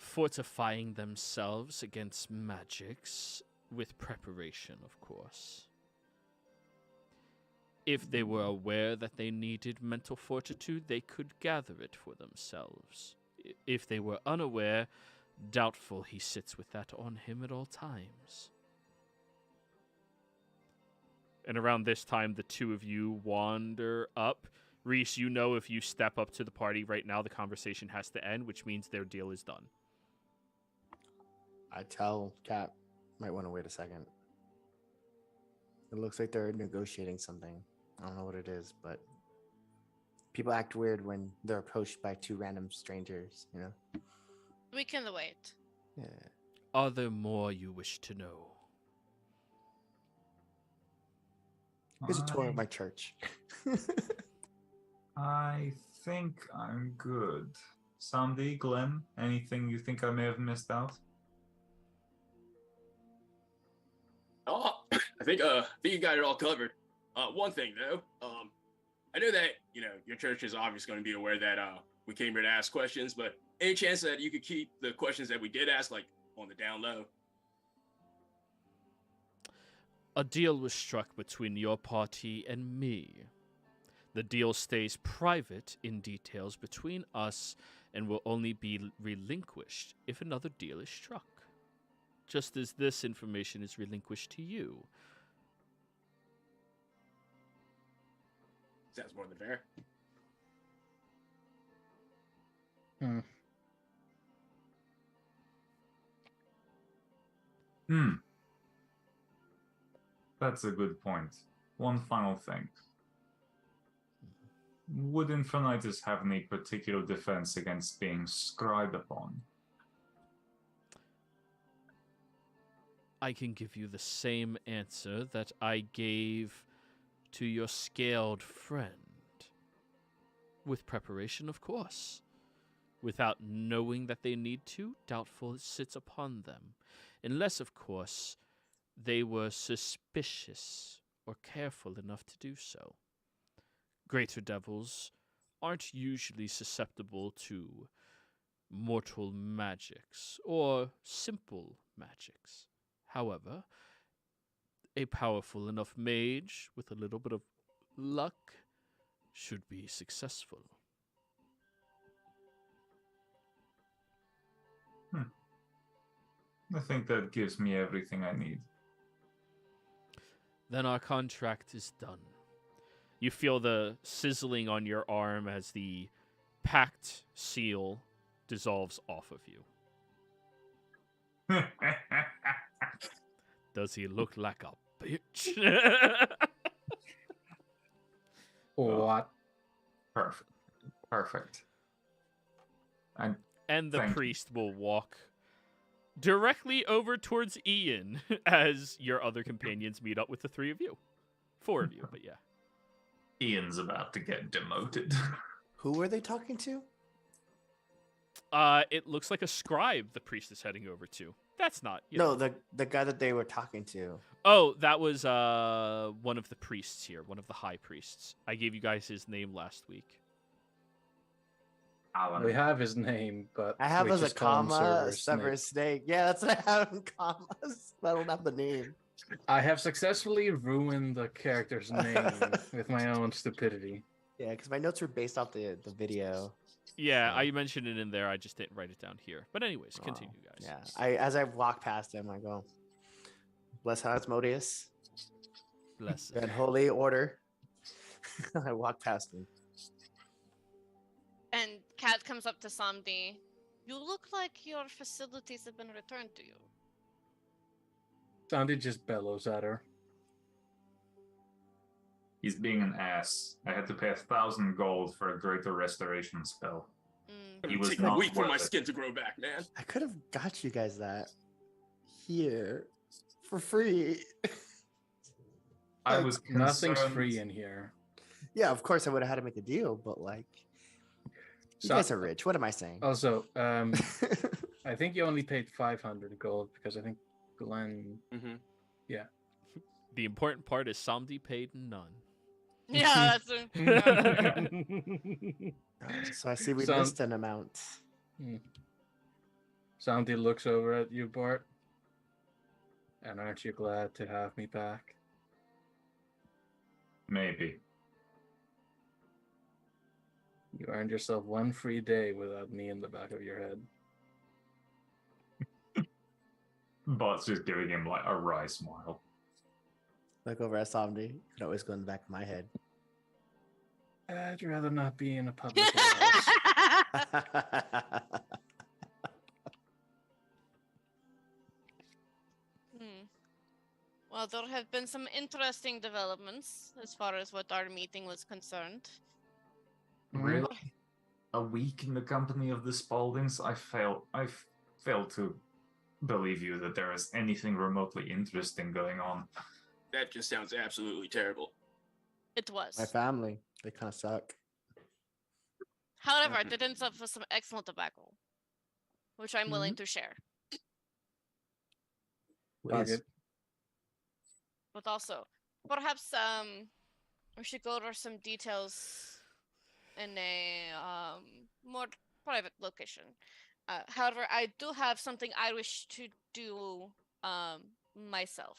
fortifying themselves against magics with preparation, of course. If they were aware that they needed mental fortitude, they could gather it for themselves. If they were unaware, doubtful he sits with that on him at all times. And around this time, the two of you wander up. Reese, you know if you step up to the party right now, the conversation has to end, which means their deal is done. I tell Kat, might want to wait a second. It looks like they're negotiating something. I don't know what it is, but people act weird when they're approached by two random strangers, you know? we can wait. Yeah. Are there more you wish to know? Here's a tour of my church. I think I'm good. Sandy, Glenn, anything you think I may have missed out? Oh, I think you got it all covered. One thing though, I know that your church is obviously going to be aware that we came here to ask questions, but any chance that you could keep the questions that we did ask like on the down low? A deal was struck between your party and me. The deal stays private in details between us and will only be relinquished if another deal is struck. Just as this information is relinquished to you. Sounds more than fair. That's a good point. One final thing. Would Infernidus have any particular defense against being scribed upon? I can give you the same answer that I gave to your scaled friend. With preparation, of course. Without knowing that they need to, doubtful it sits upon them. Unless, of course, they were suspicious or careful enough to do so. Greater devils aren't usually susceptible to mortal magics or simple magics. However, a powerful enough mage with a little bit of luck should be successful. I think that gives me everything I need. Then our contract is done. You feel the sizzling on your arm as the pact seal dissolves off of you. Does he look like a bitch? What? Perfect. And the Thank you. priest will walk directly over towards Ian as your other companions meet up with the three of you. 4 of you, but yeah. Ian's about to get demoted. Who were they talking to? It looks like a scribe the priest is heading over to. That's not. No, the guy that they were talking to. Oh, that was one of the priests here, one of the high priests. I gave you guys his name last week. Alan. We have his name, but I have we as a just call him comma, Cerberus Severus Snake. Yeah, that's what I have in commas. I don't have the name. I have successfully ruined the character's name with my own stupidity. Yeah, because my notes were based off the video. Yeah, So- I mentioned it in there. I just didn't write it down here. But anyways, continue, guys. Yeah, as I walk past him, I go, "Bless Asmodeus Bless and Holy Order." I walk past him. And Kat comes up to Samdi. You look like your facilities have been returned to you. Sandy just bellows at her. He's being an ass. I had to pay 1,000 gold for a greater restoration spell. Mm. He It was take a not week for my worth it. skin to grow back, man. I could have got you guys that here for free. I Like, was Nothing's concerned- free in here. Yeah, of course I would have had to make a deal, but like, you So- guys are rich. What am I saying? Also, I think you only paid 500 gold because I think Glenn. Mm-hmm. The important part is Samdi paid none. Yeah, that's So I see we Sound- missed an amount. Sandy looks over at you, Bart. And aren't you glad to have me back? Maybe. You earned yourself one free day without me in the back of your head. Bart's just giving him like a wry smile. Look over at Somdi. It always go in the back of my head. I'd rather not be in a public house. Hmm. Well, there have been some interesting developments as far as what our meeting was concerned. Really? A week in the company of the Spaldings? I failed to believe you that there is anything remotely interesting going on. That just sounds absolutely terrible. It was. My family. They kind of suck. However, I did end up with some excellent tobacco, which I'm willing to share. Fuck Please. it. But also, perhaps we should go over some details in a more private location. However, I do have something I wish to do myself.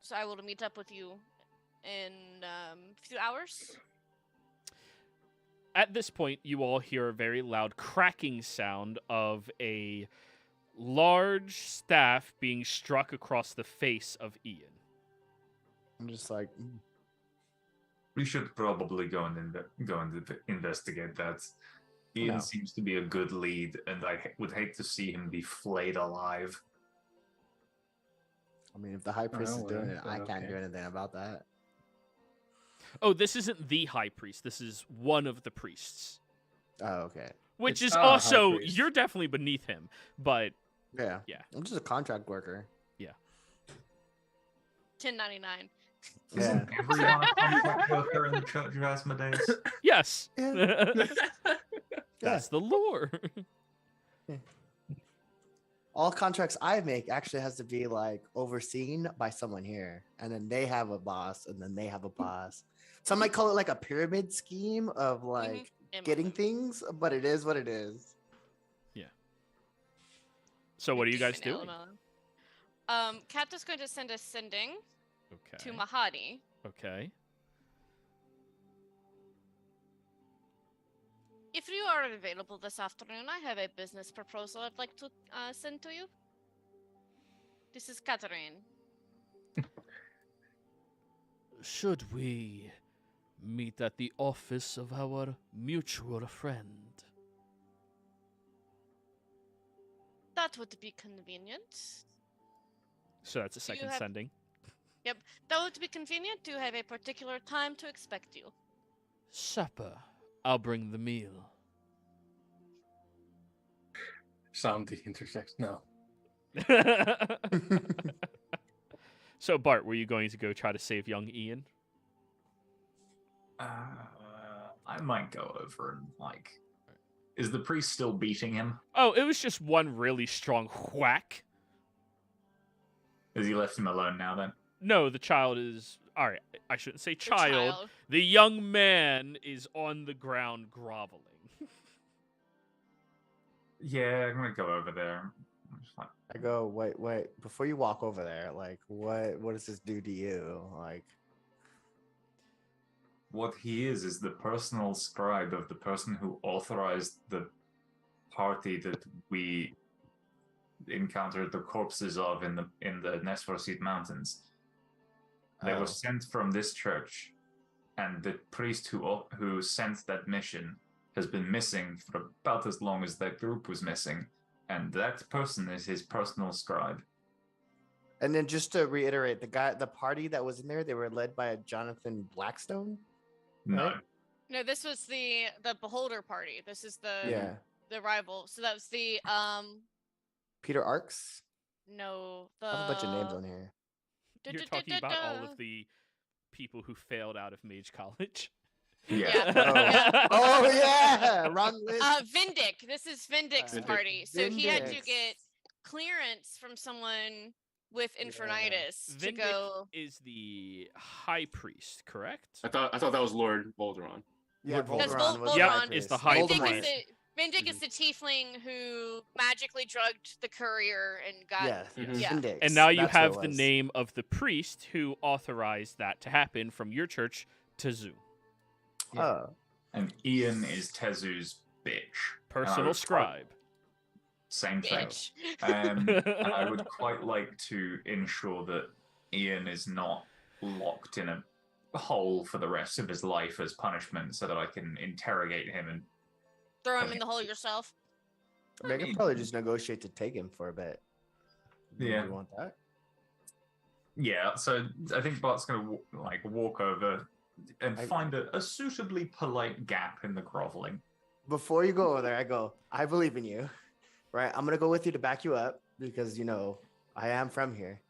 So I will meet up with you in a few hours. At this point, you all hear a very loud cracking sound of a large staff being struck across the face of Ian. I'm just like, We should probably go and investigate that. Ian No. seems to be a good lead, and I would hate to see him be flayed alive. I mean, if the high priest is well, doing it, I but can't do okay. anything about that. Oh, this isn't the high priest. This is one of the priests. Oh, okay. Which It's is a high also, priest. you're definitely beneath him. But Yeah. Yeah. I'm just a contract worker. 1099. Isn't everyone a contract worker in the Church of Asmodeus? yes, Yeah. that's the lore. All contracts I make actually has to be like overseen by someone here, and then they have a boss, and then they have a boss. Some might call it like a pyramid scheme of like getting things, but it is what it is. So what are you guys doing? Kat is going to send a sending Okay. to Mahadi. Okay. If you are available this afternoon, I have a business proposal I'd like to send to you. This is Catherine. Should we meet at the office of our mutual friend? That would be convenient. So that's a Do you second have- sending. That would be convenient. Do you have a particular time to expect you? Supper. I'll bring the meal. Sandy intersects. No. So Bart, were you going to go try to save young Ian? I might go over and like. Is the priest still beating him? Oh, it was just one really strong whack. Has he left him alone now then? No, the child is... All right, I shouldn't say The child. The young man is on the ground groveling. Yeah, I'm gonna go over there. I'm just like, I go, wait. Before you walk over there, like, what does this do to you? Like, what he is the personal scribe of the person who authorized the party that we encountered the corpses of in the Nesforseed Mountains. They Oh. were sent from this church, and the priest who sent that mission has been missing for about as long as that group was missing, and that person is his personal scribe. and then just to reiterate, the party that was in there, they were led by a Jonathan Blackstone. No, Right? No, this was the Beholder party. This is the rival. So that was the Peter Arks. no the. I have a bunch of names on here. You're talking about all of the people who failed out of Mage College. yeah. Yeah. Oh yeah, wrong list. Vindic. This is Vindic's Vindic. party. So he had to Vindic's. get clearance from someone with Infernitis to Vindic go. is the high priest, correct? I thought that was Lord Volderon. Yeah, Lord That's Volderon was Yep, high is priest. the high Vindic priest. is the tiefling who magically drugged the courier and got. Yeah, Mhm. Yeah. Vindic's, And now you that's what have it the was. name of the priest who authorized that to happen from your church to Zoo. Oh, And Ian is Tezu's bitch. Personal would scribe. Same thing. Bitch. And I would quite like to ensure that Ian is not locked in a hole for the rest of his life as punishment, so that I can interrogate him and Throw him in the hole yourself. I mean, I could probably just negotiate to take him for a bit. Yeah. You want that? yeah. So I think Bart's gonna walk over and I- find a suitably polite gap in the groveling. Before you go over there, I go, I believe in you, right? I'm gonna go with you to back you up because I am from here,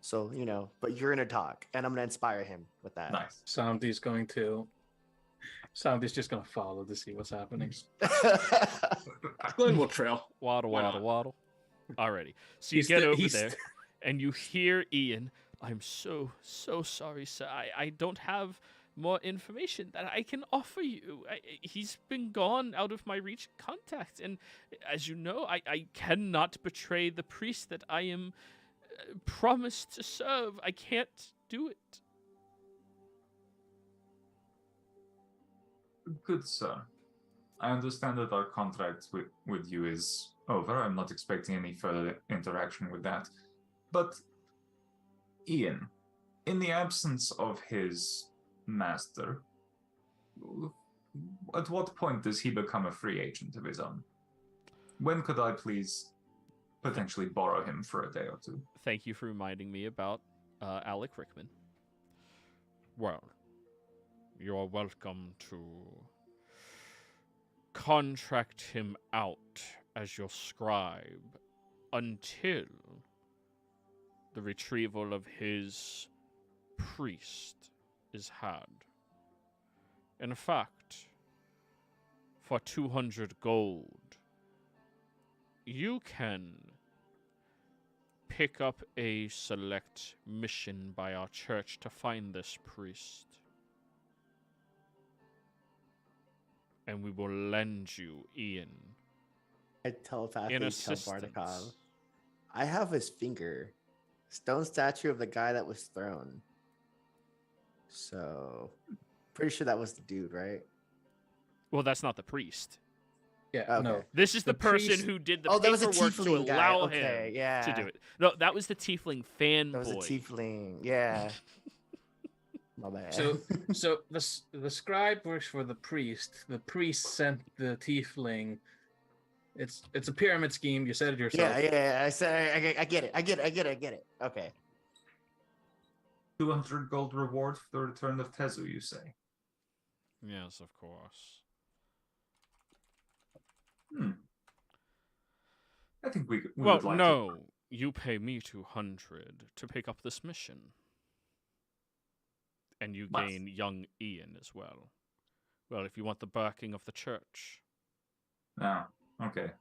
so But you're gonna talk, and I'm gonna inspire him with that. Nice. Somebody's just gonna follow to see what's happening. Glenn will trail. Waddle, Why waddle, not? waddle. Alrighty. So you He's get the- over he's there, the- and you hear Ian. I'm so sorry, sir. I don't have more information that I can offer you. He's been gone out of my reach of contact, and as you know, I cannot betray the priest that I am promised to serve. I can't do it. Good sir. I understand that our contract with you is over. I'm not expecting any further interaction with that. But, Ian, in the absence of his master, at what point does he become a free agent of his own? When could I please potentially borrow him for a day or two? Thank you for reminding me about Alec Rickman. Well, you're welcome to contract him out as your scribe until the retrieval of his priest is had. In fact, for 200 gold, you can pick up a select mission by our church to find this priest. And we will lend you Ian I telepathically in tell assistance. Bartikov, I have his finger. Stone statue of the guy that was thrown. So, pretty sure that was the dude, right? Well, that's not the priest. Yeah, Okay. no. This is the, The person priest- who did the Oh, that was a paperwork to tiefling guy. allow Okay, him yeah. to do it. No, that was the tiefling fanboy. That was a tiefling. Yeah. My bad. So the scribe works for the priest. The priest sent the tiefling. It's a pyramid scheme. You said it yourself. yeah. I said I get it. Okay. 200 gold reward for the return of Tezu, you say? Yes, of course. I think we Well, would like no. You pay me 200 to pick up this mission. And you What? gain young Ian as well. Well, if you want the backing of the church. No. Okay.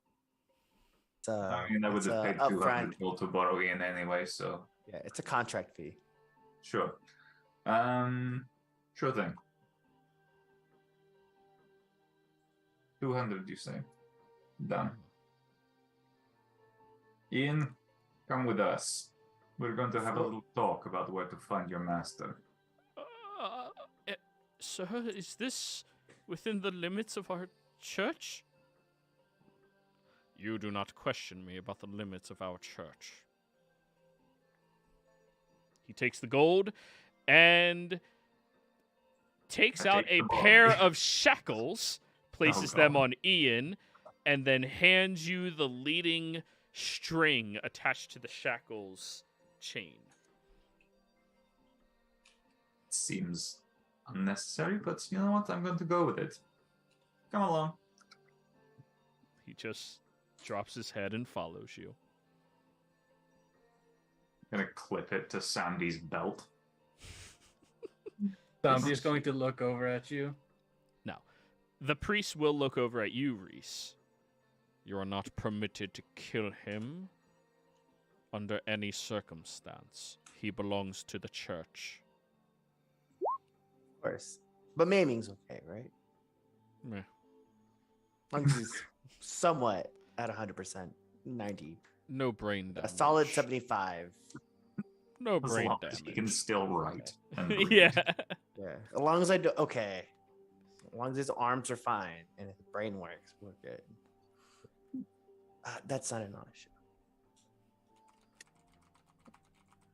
It's I mean, I would it's have a paid upfront. 200 gold to borrow Ian anyway, so Yeah, it's a contract fee. sure. Sure thing. 200, you say? Done. Ian, come with us. We're going to have a little talk about where to find your master. Sir, is this within the limits of our church? You do not question me about the limits of our church. He takes the gold and takes I out take a the pair gold. of shackles, places them God. on Ian, and then hands you the leading string attached to the shackles chain. Seems unnecessary, but you know what? I'm going to go with it. Come along. He just drops his head and follows you. Gonna clip it to Sandy's belt. Somebody's going to look over at you. Now, the priest will look over at you, Reese. You are not permitted to kill him under any circumstance. He belongs to the church. Of course. But maiming's okay, right? Meh. As long as he's somewhat at 100%, 90. No brain damage. A solid 75. No As brain long as he can damage. still write. And read. Yeah. Yeah. As long as I do, okay. As long as his arms are fine and his brain works, we're good. That's not an issue.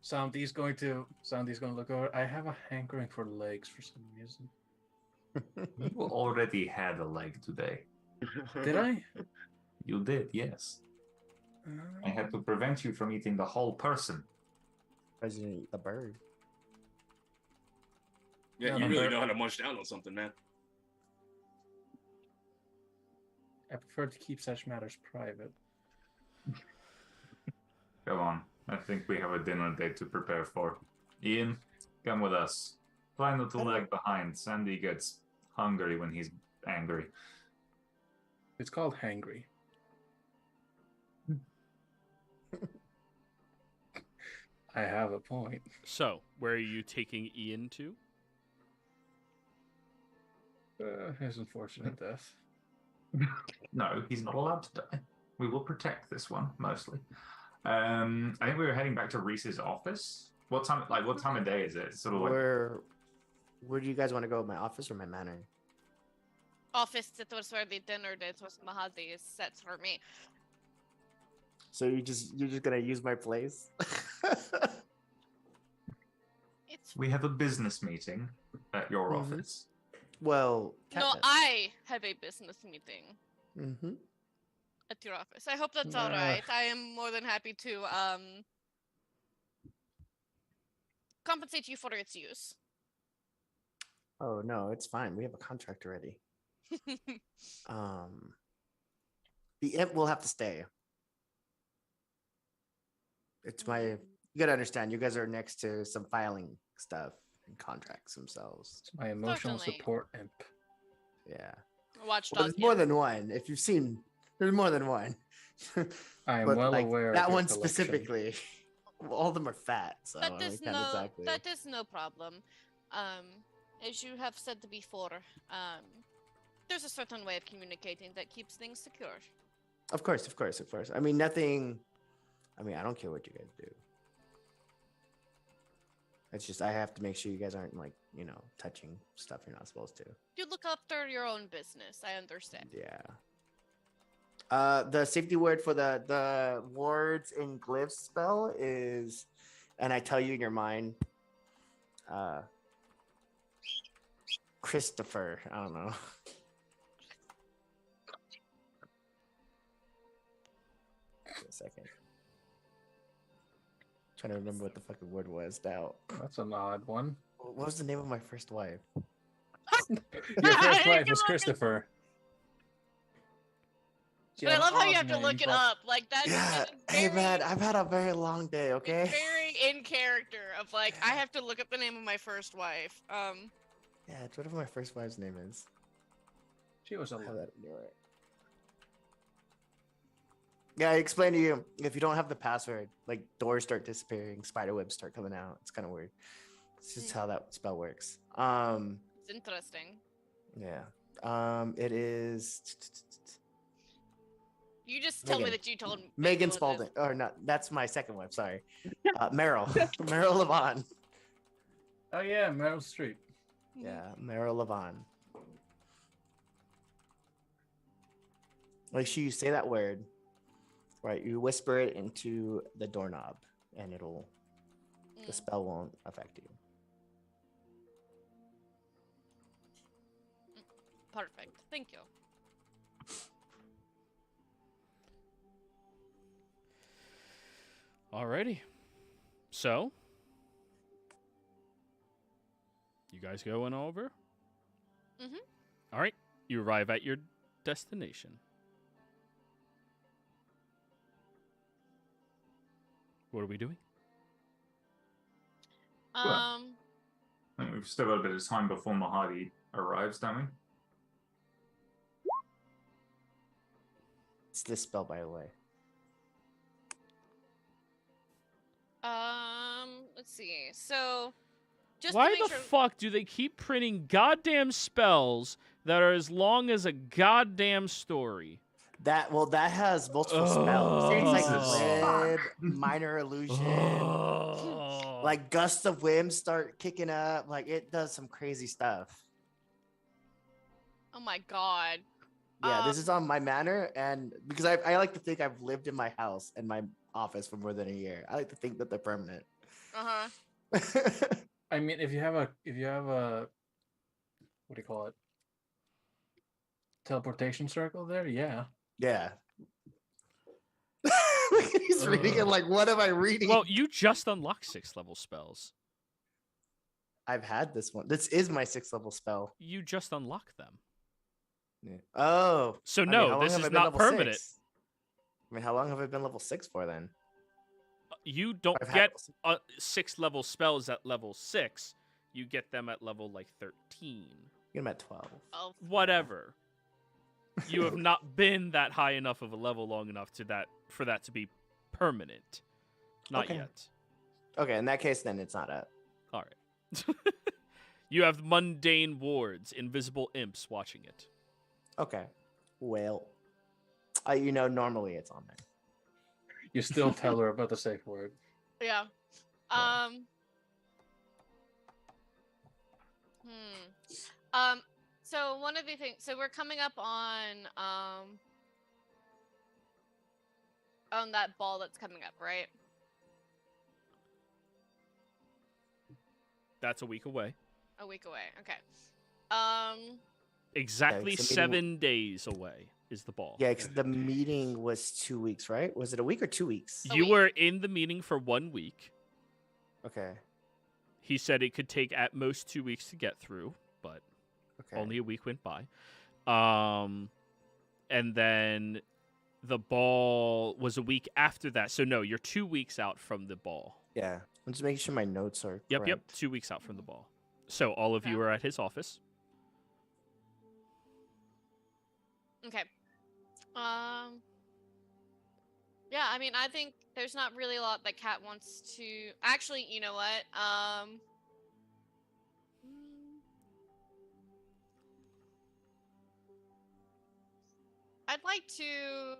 Somebody's going to look over. I have a hankering for legs for some reason. You already had a leg today. Did I? You did, yes. I had to prevent you from eating the whole person. President eat the bird. Yeah, No, you no, really they're- know how to munch down on something, man. I prefer to keep such matters private. Come on. I think we have a dinner date to prepare for. Ian, come with us. Try not to lag behind. Sandy gets hungry when he's angry. It's called hangry. I have a point. So, where are you taking Ian to? His unfortunate death. No, he's not allowed to die. We will protect this one, mostly. I think we were heading back to Reese's office. What time of day is it? Sort of like Where do you guys want to go? My office or my manor? Office, it was where the dinner date was Mahadi is set for me. So you're just gonna use my place? It's we have a business meeting at your Mhm. office. Well, no, Katniss. I have a business meeting Mm-hmm. at your office. I hope that's all Nah. right. I am more than happy to compensate you for its use. Oh no, it's fine. We have a contract already. The imp will have to stay. It's my. You gotta understand. You guys are next to some filing stuff and contracts themselves. It's my emotional Certainly. support imp. Yeah. Watchdog. But there's more than one. If you've seen, there's more than one. I am But, well like, aware that of your one collection. specifically. All of them are fat, so That I is can't no. exactly. That is no problem. As you have said before, there's a certain way of communicating that keeps things secure. Of course. I mean, nothing. I mean, I don't care what you guys do. It's just I have to make sure you guys aren't like touching stuff you're not supposed to. You look after your own business. I understand. Yeah. The safety word for the words in glyphs spell is, and I tell you in your mind, Christopher. I don't know. Wait a second. Trying to remember what the fucking word was now. That's an odd one. What was the name of my first wife? Your first wife is Christopher. She But I had an love how you odd have to look name, it but up. Like that. Yeah. It is Hey very- man, I've had a very long day. Okay. It's very in character of like I have to look up the name of my first wife. Yeah, it's whatever my first wife's name is. She was a I have lot. that anywhere. Yeah, I explained to you, if you don't have the password, like doors start disappearing, spider webs start coming out. It's kind of weird. It's just how that spell works. It's interesting. Yeah. It is You just tell me Megan. that you told me. Megan Spalding. Or not, that's my second wife, sorry. Meryl. Meryl Levon. Oh yeah, Meryl Streep. Yeah, Meryl Levon. Like you say that word, right? You whisper it into the doorknob, and the spell won't affect you. Perfect. Thank you. Alrighty. So, you guys going over? Mhm. All right. You arrive at your destination. What are we doing? I think we've still got a bit of time before Mahadi arrives, don't we? It's this spell, by the way. Let's see. So, just Why to make the sure. fuck do they keep printing goddamn spells that are as long as a goddamn story? That has multiple spells. It's like Jesus. web, Fuck. minor illusion, Ugh. like gusts of wind start kicking up. Like it does some crazy stuff. Oh my god. Yeah, this is on my manor, and because I like to think I've lived in my house and my office for more than a year. I like to think that they're permanent. Uh-huh. I mean, if you have a what do you call it? Teleportation circle there, yeah. Yeah. He's reading it like, what am I reading? Well, you just unlocked 6th level spells. I've had this one. This is my 6th level spell. You just unlocked them. Yeah. Oh. So I mean, no, how long this have is I been not level permanent. 6? I mean, how long have I been level 6 for then? You don't I've had get level 6th level spells at level 6. You get them at level like 13. Get him at 12. Oh. Whatever. You have not been that high enough of a level long enough for that to be permanent. Not Okay. yet. Okay, in that case, then it's not up. All right. You have mundane wards, invisible imps watching it. Okay. Well, normally it's on there. You still tell her about the safe word. Yeah. Yeah. So one of the things, so we're coming up on that ball that's coming up, right? That's a week away. A week away. Okay. Exactly Okay, so 7 days away is the ball. Yeah, because the meeting was 2 weeks, right? Was it a week or 2 weeks? A You week. were in the meeting for 1 week. Okay. He said it could take at most 2 weeks to get through, but Okay. only a week went by. And then the ball was a week after that. So no, you're 2 weeks out from the ball. Yeah. I'm just making sure my notes are Yep, correct. 2 weeks out from the ball. So all of you Okay. are at his office. Okay. Yeah, I mean, I think there's not really a lot that Kat wants to. Actually, you know what? I'd like to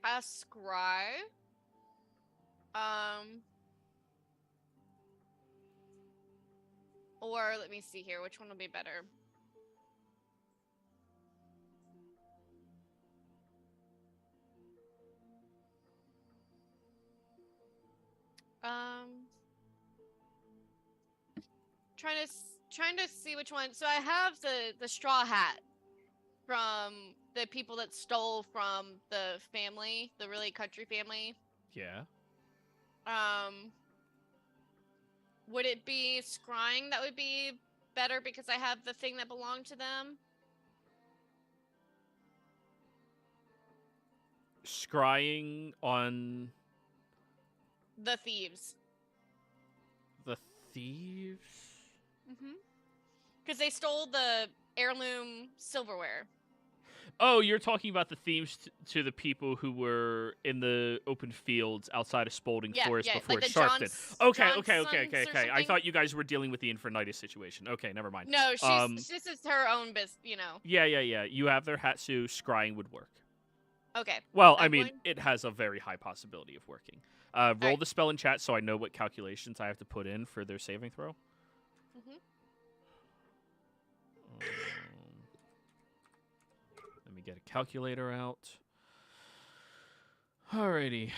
cast Scry. Or let me see here. Which one will be better? Trying to see which one. So I have the straw hat from the people that stole from the family, the really country family. Yeah. Would it be scrying that would be better because I have the thing that belonged to them? Scrying on The thieves. thieves? Because they stole the heirloom silverware. Oh, you're talking about the thieves to the people who were in the open fields outside of Spalding Forest before like the Sharpton. Okay. I thought you guys were dealing with the Infernitis situation. Okay, never mind. No, this is her own business, you know. Yeah. You have their Hatsu. Scrying would work. Okay. Well, I mean, it has a very high possibility of working. Roll the spell in chat so I know what calculations I have to put in for their saving throw. Let me get a calculator out. Alrighty.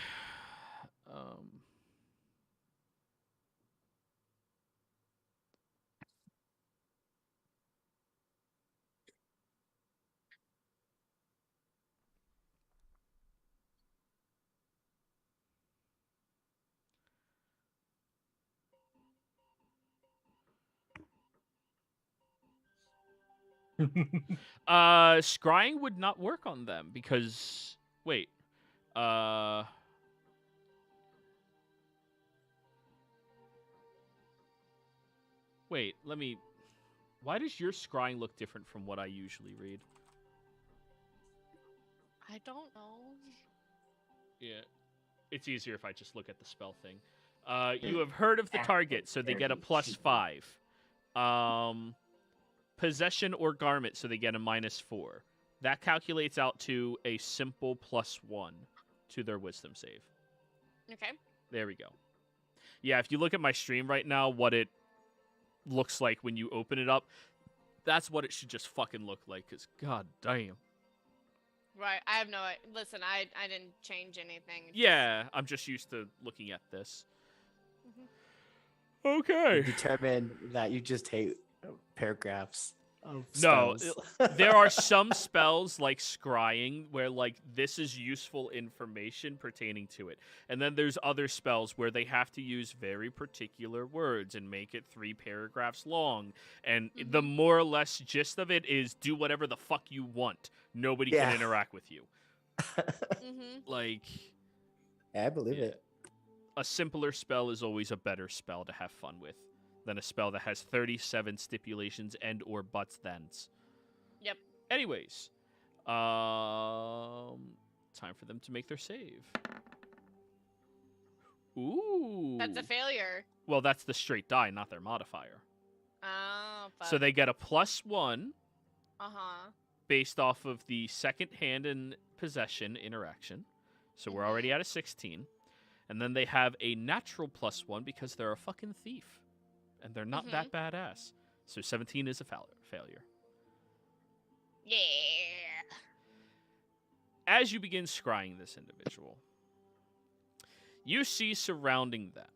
Scrying would not work on them because wait. Wait, why does your scrying look different from what I usually read? I don't know. Yeah. It's easier if I just look at the spell thing. You have heard of the target, so they get a +5. Possession or garment, so they get a -4. That calculates out to a simple +1 to their wisdom save. Okay. There we go. Yeah, if you look at my stream right now, what it looks like when you open it up, that's what it should just fucking look like, because god damn. Right, I have no... Listen, I didn't change anything. Yeah, I'm just used to looking at this. Okay. Determine that you just hate paragraphs of No, spells. there are some spells like scrying where like this is useful information pertaining to it. And then there's other spells where they have to use very particular words and make it 3 paragraphs long. And the more or less gist of it is do whatever the fuck you want. Nobody can interact with you. Like, I believe it. a simpler spell is always a better spell to have fun with than a spell that has 37 stipulations and or buts thens. Yep. Anyways, time for them to make their save. Ooh. That's a failure. Well, that's the straight die, not their modifier. Oh, fuck. So they get a +1 Uh-huh. based off of the second hand and possession interaction. So we're already at a 16. And then they have a natural +1 because they're a fucking thief. And they're not that badass. So 17 is a failure. Yeah. As you begin scrying this individual, you see surrounding them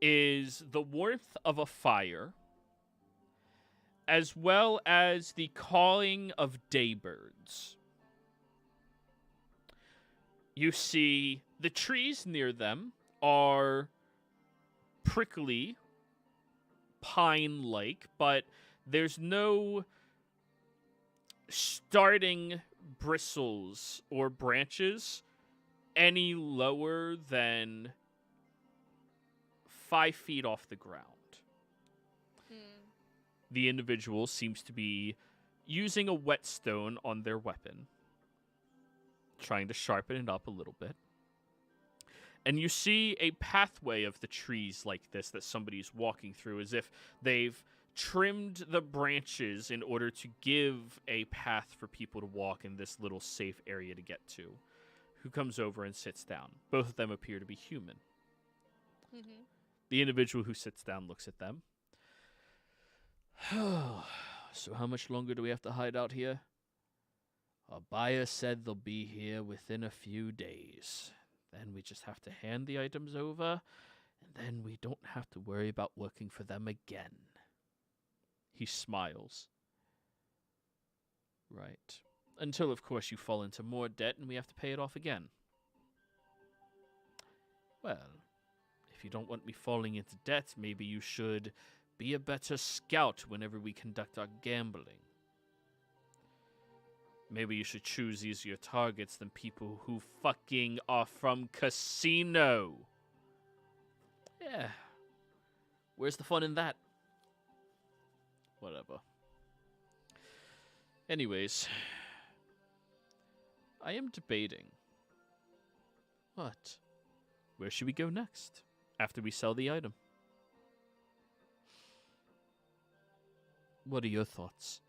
is the warmth of a fire, as well as the calling of daybirds. You see the trees near them are prickly, pine-like, but there's no starting bristles or branches any lower than 5 feet off the ground. The individual seems to be using a whetstone on their weapon, trying to sharpen it up a little bit. And you see a pathway of the trees like this that somebody's walking through, as if they've trimmed the branches in order to give a path for people to walk in this little safe area to get to. Who comes over and sits down. Both of them appear to be human. The individual who sits down looks at them. So how much longer do we have to hide out here? Our buyer said they'll be here within a few days. Then we just have to hand the items over, and then we don't have to worry about working for them again. He smiles. Right. Until, of course, you fall into more debt and we have to pay it off again. Well, if you don't want me falling into debt, maybe you should be a better scout whenever we conduct our gambling. Maybe you should choose easier targets than people who fucking are from casino. Yeah. Where's the fun in that? Whatever. Anyways, I am debating. What? Where should we go next? After we sell the item? What are your thoughts?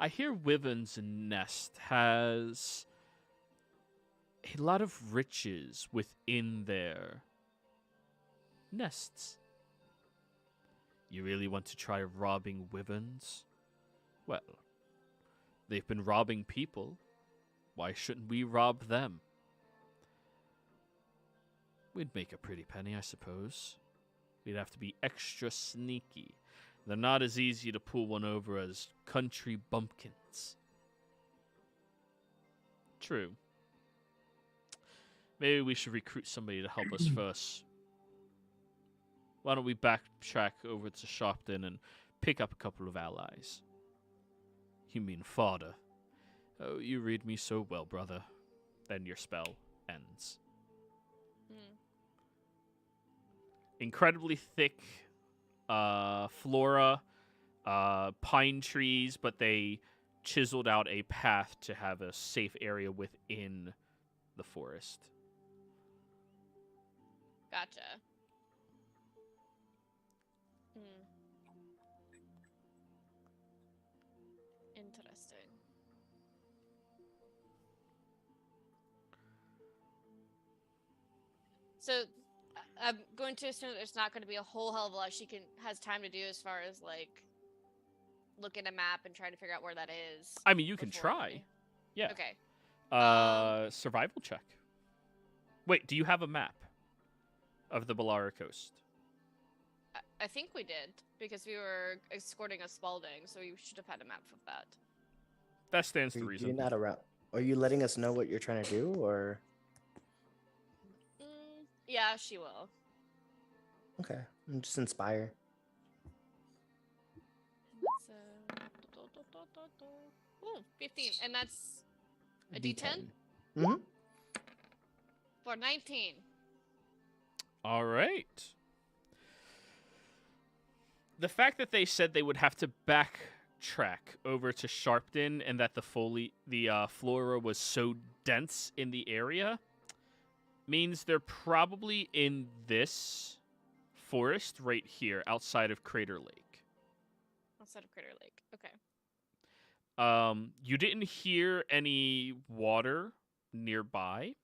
I hear Wyvern's Nest has a lot of riches within their nests. You really want to try robbing wyverns? Well, they've been robbing people. Why shouldn't we rob them? We'd make a pretty penny, I suppose. We'd have to be extra sneaky. They're not as easy to pull one over as country bumpkins. True. Maybe we should recruit somebody to help us first. Why don't we backtrack over to Sharpton and pick up a couple of allies? You mean fodder? Oh, you read me so well, brother. Then your spell ends. Incredibly thick flora, pine trees, but they chiseled out a path to have a safe area within the forest. Gotcha. Interesting. So I'm going to assume there's not going to be a whole hell of a lot she has time to do as far as like look at a map and trying to figure out where that is. I mean, you can try. Yeah. Okay. Survival check. Wait, do you have a map of the Balara coast? I think we did because we were escorting a Spalding, so we should have had a map of that. That stands to You're reason. not around. Are you letting us know what you're trying to do, or? Yeah, she will. Okay, I'm just inspire. Ooh, 15, and that's a D10 Mm-hmm. for 19. All right. The fact that they said they would have to backtrack over to Sharpton and that the flora was so dense in the area means they're probably in this forest right here outside of Crater Lake. Outside of Crater Lake. Okay. You didn't hear any water nearby.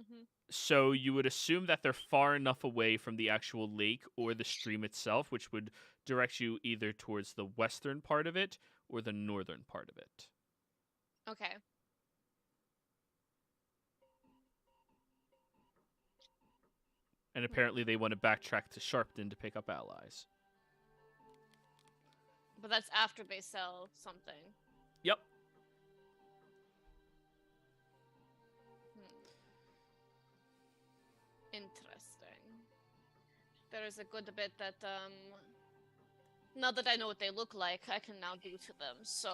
Mm-hmm. So you would assume that they're far enough away from the actual lake or the stream itself, which would direct you either towards the western part of it or the northern part of it. Okay. And apparently they want to backtrack to Sharpton to pick up allies. But that's after they sell something. Yep. Interesting. There is a good bit that, now that I know what they look like, I can now do to them, so...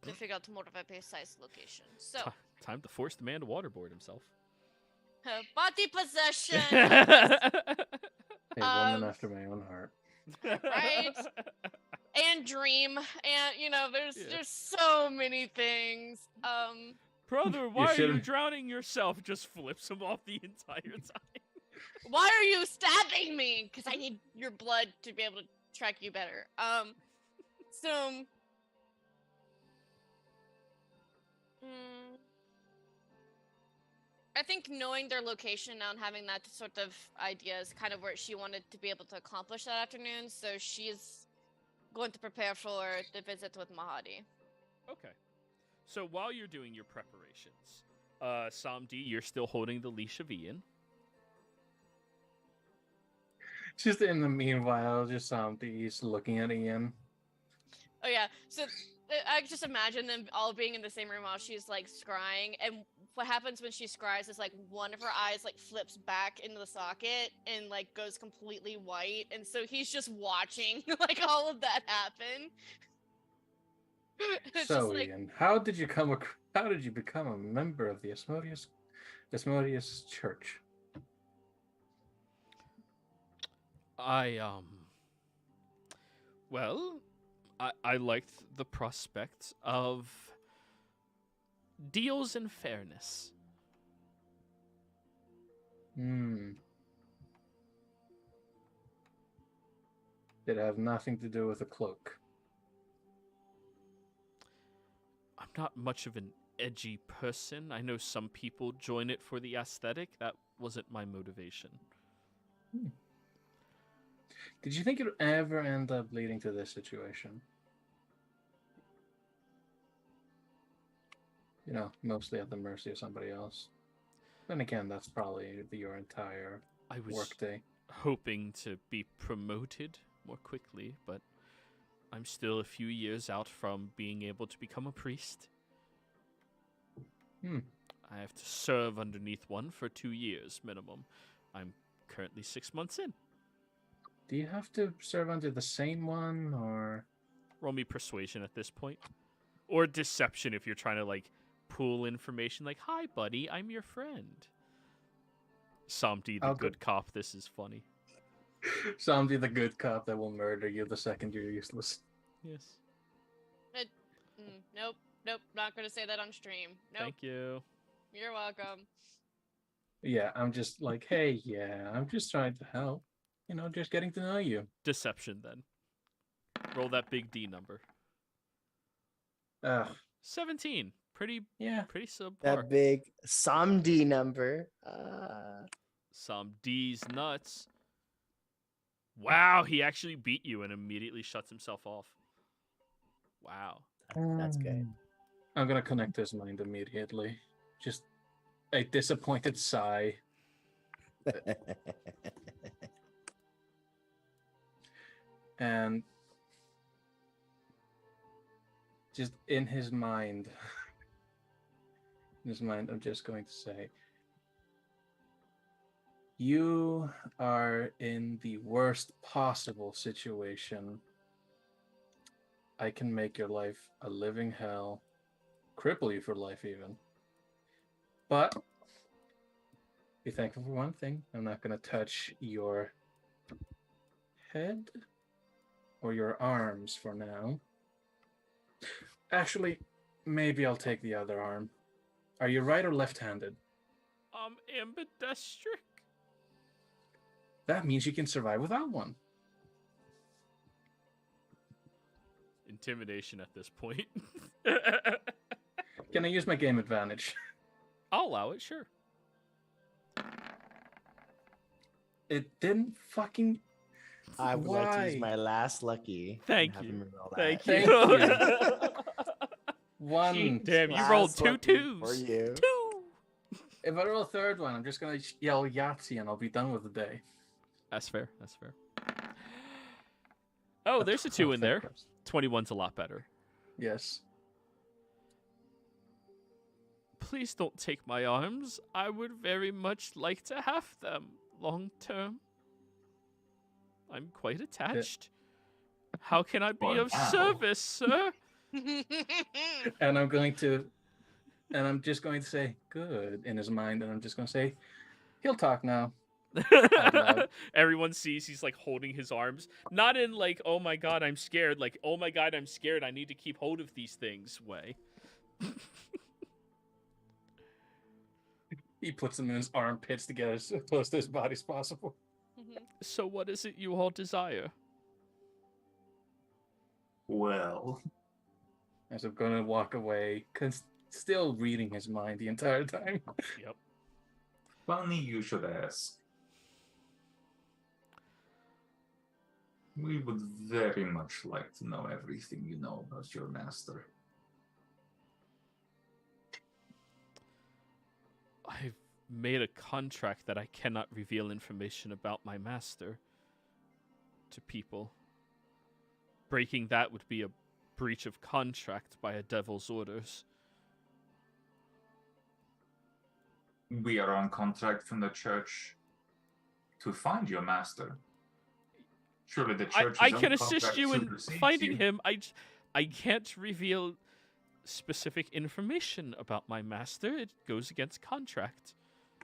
to figure out more of a precise location. So... Time to force the man to waterboard himself. Body possession! A woman after my own heart. Right? And dream, and, there's so many things. Brother, why are you should've- drowning yourself? Just flips him off the entire time. Why are you stabbing me? Because I need your blood to be able to track you better. So... I think knowing their location now and having that sort of idea is kind of where she wanted to be able to accomplish that afternoon, so she's going to prepare for the visit with Mahadi. Okay. So while you're doing your preparations, Samdi, you're still holding the leash of Ian. Just in the meanwhile, just he's looking at Ian. Oh yeah, so I just imagine them all being in the same room while she's like scrying, and what happens when she scries is like one of her eyes like flips back into the socket and like goes completely white, and so he's just watching like all of that happen. It's So just, like, Ian, how did you become a member of the Asmodeus Church? Well, I liked the prospect of deals and fairness. Hmm. Did it have nothing to do with the cloak? I'm not much of an edgy person. I know some people join it for the aesthetic. That wasn't my motivation. Did you think it would ever end up leading to this situation? You know, mostly at the mercy of somebody else. Then again, that's probably your entire I was workday. hoping to be promoted more quickly, but I'm still a few years out from being able to become a priest. I have to serve underneath one for 2 years minimum. I'm currently 6 months in. Do you have to serve under the same one, or Roll me persuasion at this point. Or deception if you're trying to, like, pool information. Like, hi, buddy, I'm your friend. Samdi, the I'll good cop, this is funny. somebody the good cop that will murder you the second you're useless? Yes. Nope. Not gonna say that on stream. Nope. Thank you. You're welcome. Yeah, I'm just like, hey, yeah, I'm just trying to help. You know, just getting to know you. Deception, then. Roll that big D number. 17. Pretty subpar. That big Samdi number. Samdi's nuts. Wow, he actually beat you and immediately shuts himself off. Wow. That's good. I'm gonna connect his mind immediately. Just a disappointed sigh. And just in his mind, I'm just going to say, you are in the worst possible situation. I can make your life a living hell, cripple you for life even. But be thankful for one thing. I'm not going to touch your head or your arms for now. Actually, maybe I'll take the other arm. Are you right or left-handed? Ambidextric. That means you can survive without one. Intimidation at this point. Can I use my game advantage? I'll allow it, sure. It didn't fucking... I would like to use Why? my last lucky. and Thank have you. him roll Thank that. you. One. Damn, you Last rolled 2 lucky twos. for you. 2. If I roll a third one, I'm just going to yell Yahtzee and I'll be done with the day. That's fair. That's fair. Oh, there's a 2 in there. 21's a lot better. Yes. Please don't take my arms. I would very much like to have them long term. I'm quite attached. How can I be Well, of now. service, sir? And I'm just going to say, good, in his mind, and I'm just going to say, he'll talk now. loud. Everyone sees he's like holding his arms. Not in like, oh my god, I'm scared. Like, oh my god, I'm scared. I need to keep hold of these things way. He puts them in his armpits to get as close to his body as possible. So what is it you all desire? Well, As I'm going to walk away, still reading his mind the entire time. Yep. funny you should ask. We would very much like to know everything you know about your master. I've made a contract that I cannot reveal information about my master to people. Breaking that would be a breach of contract by a devil's orders. We are on contract from the church to find your master. Surely the church I can assist you in finding him. I can't reveal specific information about my master. It goes against contract.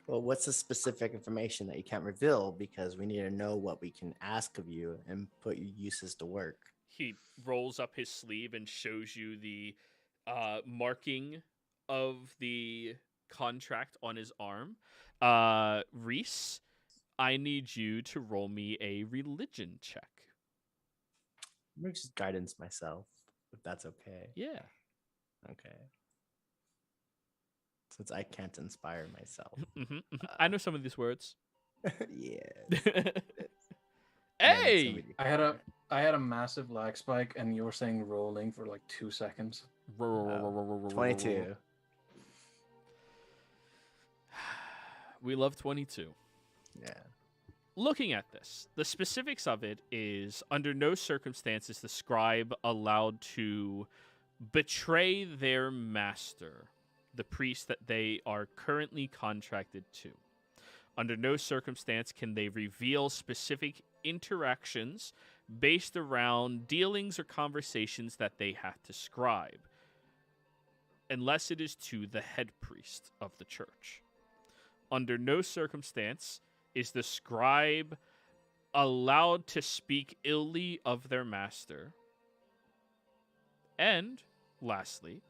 Well, what's the specific information that you can't reveal? Because we need to know what we can ask of you and put your uses to work. He rolls up his sleeve and shows you the marking of the contract on his arm. Reese, I need you to roll me a religion check. I'm gonna just guidance myself, if that's okay. Yeah. Okay. Since I can't inspire myself. I know some of these words. Yeah. Hey! I had a massive lag spike, and you were saying rolling for like 2 seconds. 22. We love 22. Yeah. Looking at this, the specifics of it is under no circumstances the scribe allowed to betray their master, the priest that they are currently contracted to. Under no circumstance can they reveal specific interactions based around dealings or conversations that they have to scribe, unless it is to the head priest of the church. Under no circumstance is the scribe allowed to speak illy of their master. And, lastly,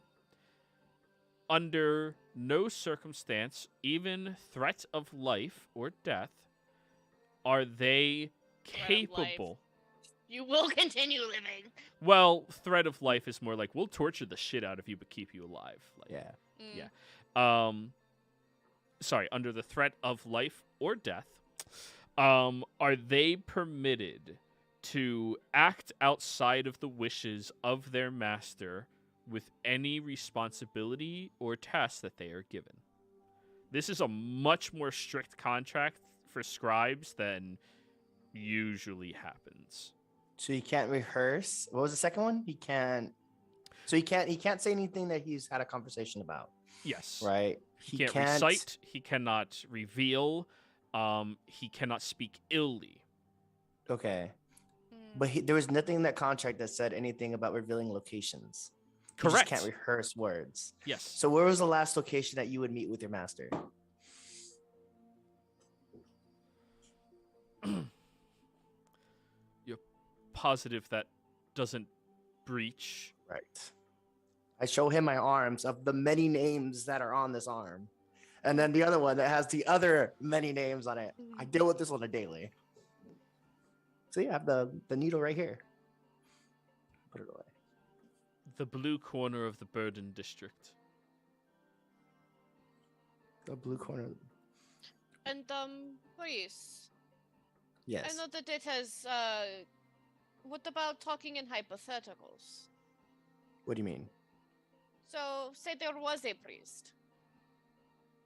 under no circumstance, even threat of life or death, are they Threat of life. capable. You will continue living. Well, threat of life is more like we'll torture the shit out of you but keep you alive. Like, Yeah. Yeah. Sorry, under the threat of life or death, are they permitted to act outside of the wishes of their master with any responsibility or task that they are given? This is a much more strict contract for scribes than usually happens. So he can't rehearse. What was the second one? He can't. So he can't say anything that he's had a conversation about. Yes. Right. He can't recite. He cannot reveal. He cannot speak illy. Okay. But there was nothing in that contract that said anything about revealing locations. You Correct. just can't rehearse words. Yes. So where was the last location that you would meet with your master? You're positive that doesn't breach? Right. I show him my arms of the many names that are on this arm. And then the other one that has the other many names on it. I deal with this on a daily. So you have the needle right here. Put it away. The blue corner of the Burden District. The blue corner. And please. Yes. I know that it has what about talking in hypotheticals? What do you mean? So say there was a priest.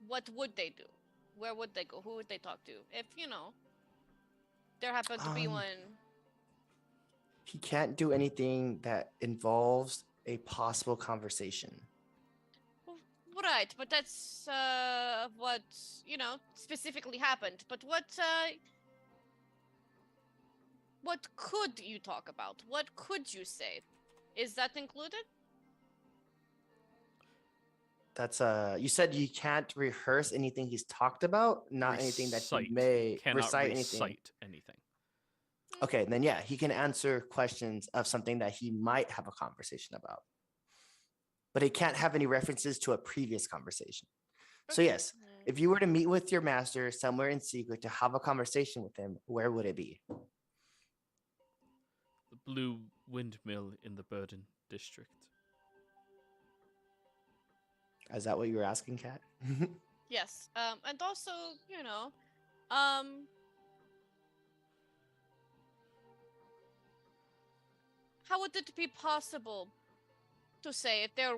What would they do? Where would they go? Who would they talk to? If, there happened to be one. He can't do anything that involves a possible conversation. Right, but that's what, specifically happened. But what could you talk about? What could you say? Is that included? That's you said you can't rehearse anything he's talked about, not anything that he may Cannot recite anything. Okay, then yeah, he can answer questions of something that he might have a conversation about. But he can't have any references to a previous conversation. So yes, if you were to meet with your master somewhere in secret to have a conversation with him, where would it be? The blue windmill in the Burden District. Is that what you were asking, Kat? Yes. And also, how would it be possible to say if there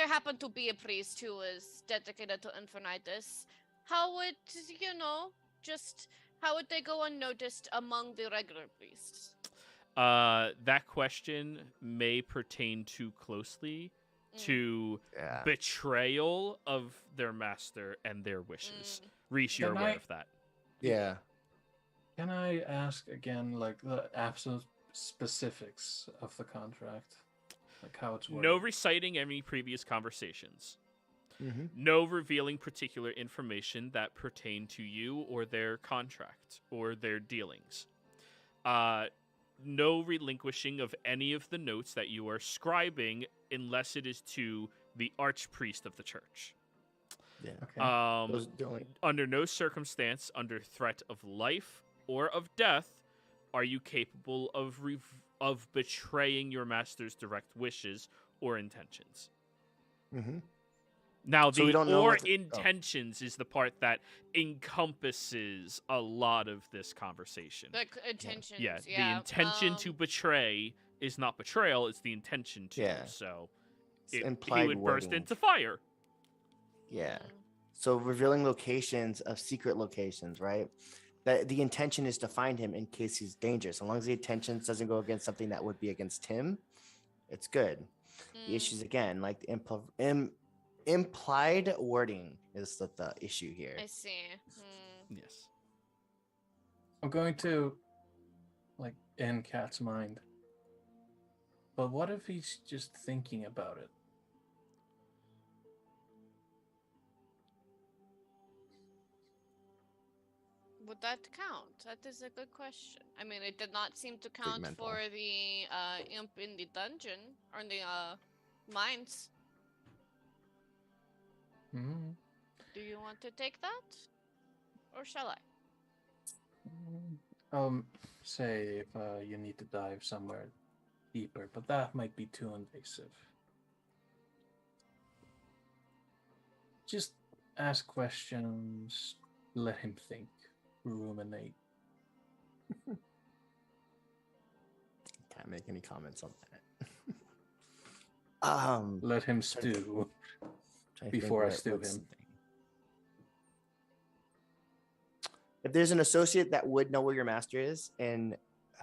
happened to be a priest who was dedicated to Infinitus, how would, how would they go unnoticed among the regular priests? That question may pertain too closely to betrayal of their master and their wishes. Reese, you're aware of that. Yeah. Can I ask again, like, the absolute specifics of the contract? Like how it's worded? No reciting any previous conversations. Mm-hmm. No revealing particular information that pertain to you or their contract or their dealings. No relinquishing of any of the notes that you are scribing unless it is to the archpriest of the church. Yeah. Okay. Those the only. Under no circumstance, under threat of life or of death, are you capable of betraying your master's direct wishes or intentions. Mm-hmm. Now, So we the don't know or what to- intentions is the part that encompasses a lot of this conversation. The intentions. Yeah, Yeah. the intention to betray is not betrayal; it's the intention to. Yeah. So, It's he implied would burst wording. into fire. Yeah. So revealing locations of secret locations, right? That the intention is to find him in case he's dangerous. As long as the intention doesn't go against something that would be against him, it's good. The issues again, like the implied wording is the issue here. I see. Yes. I'm going to, like, in Cat's mind. But what if he's just thinking about it? Would that count? That is a good question. I mean, it did not seem to count mental. for the imp in the dungeon or in the mines. Hmm. Do you want to take that, or shall I? Say if you need to dive somewhere deeper, but that might be too invasive. Just ask questions, let him think, ruminate. Can't make any comments on that. Let him trying to stew. trying to think before I what- stew what's him. the thing. If there's an associate that would know where your master is in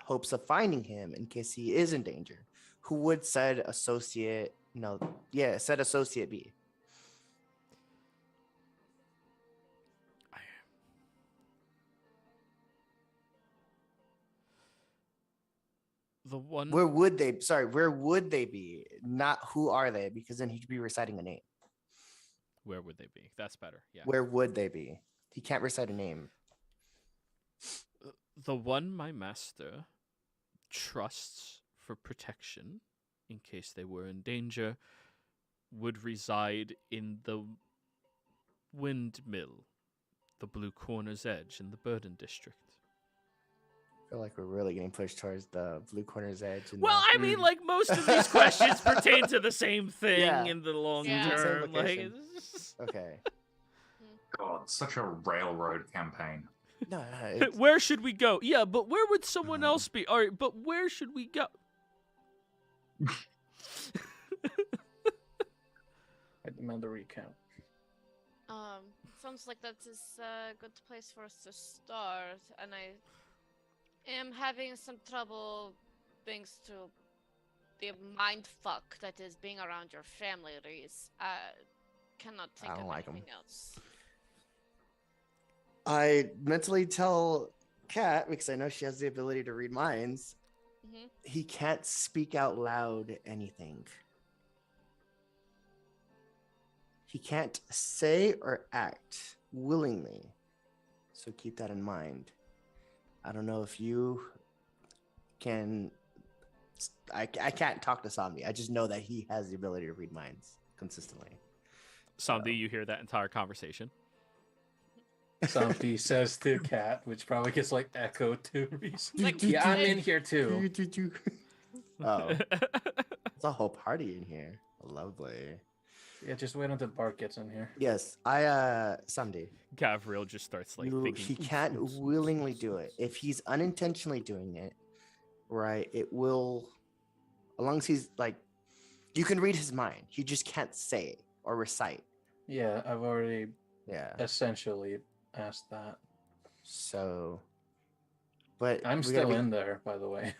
hopes of finding him in case he is in danger, who would said associate? No, yeah, said associate be. The one. Where would they? Sorry, where would they be? Not who are they? Because then he'd be reciting a name. Where would they be? That's better. Yeah. Where would they be? He can't recite a name. The one my master trusts for protection in case they were in danger would reside in the windmill, the Blue Corner's Edge in the Burden District. I feel like we're really getting pushed towards the blue corner's edge. And Well, I mean, like, most of these questions pertain to the same thing Yeah. in the long Yeah. Same term. Like, location. it's- Okay. God, such a railroad campaign. No, it's, where should we go? Yeah, but where would someone else be? All right, but where should we go? I demand a recount. Sounds like that is a good place for us to start, and I am having some trouble thanks to the mind fuck that is being around your family, Reese. Cannot think don't of like 'em. anything else. I mentally tell Kat, because I know she has the ability to read minds, Mhm. he can't speak out loud anything. He can't say or act willingly. So keep that in mind. I don't know if you can. I can't talk to Somni. I just know that he has the ability to read minds consistently. Somebody, you hear that entire conversation? Somebody says to Cat, which probably gets like echoed to Reese. Like, Yeah, I'm it- in here too. Oh, it's a whole party in here. Lovely. Yeah, just wait until Bart gets in here. Yes, Someday. Gavriel just starts like He thinking. can't willingly do it. If he's unintentionally doing it, right, it will, as long as he's like, you can read his mind. He just can't say or recite. Yeah, I've already Yeah. essentially asked that. So, but I'm we gotta still be- in there, by the way.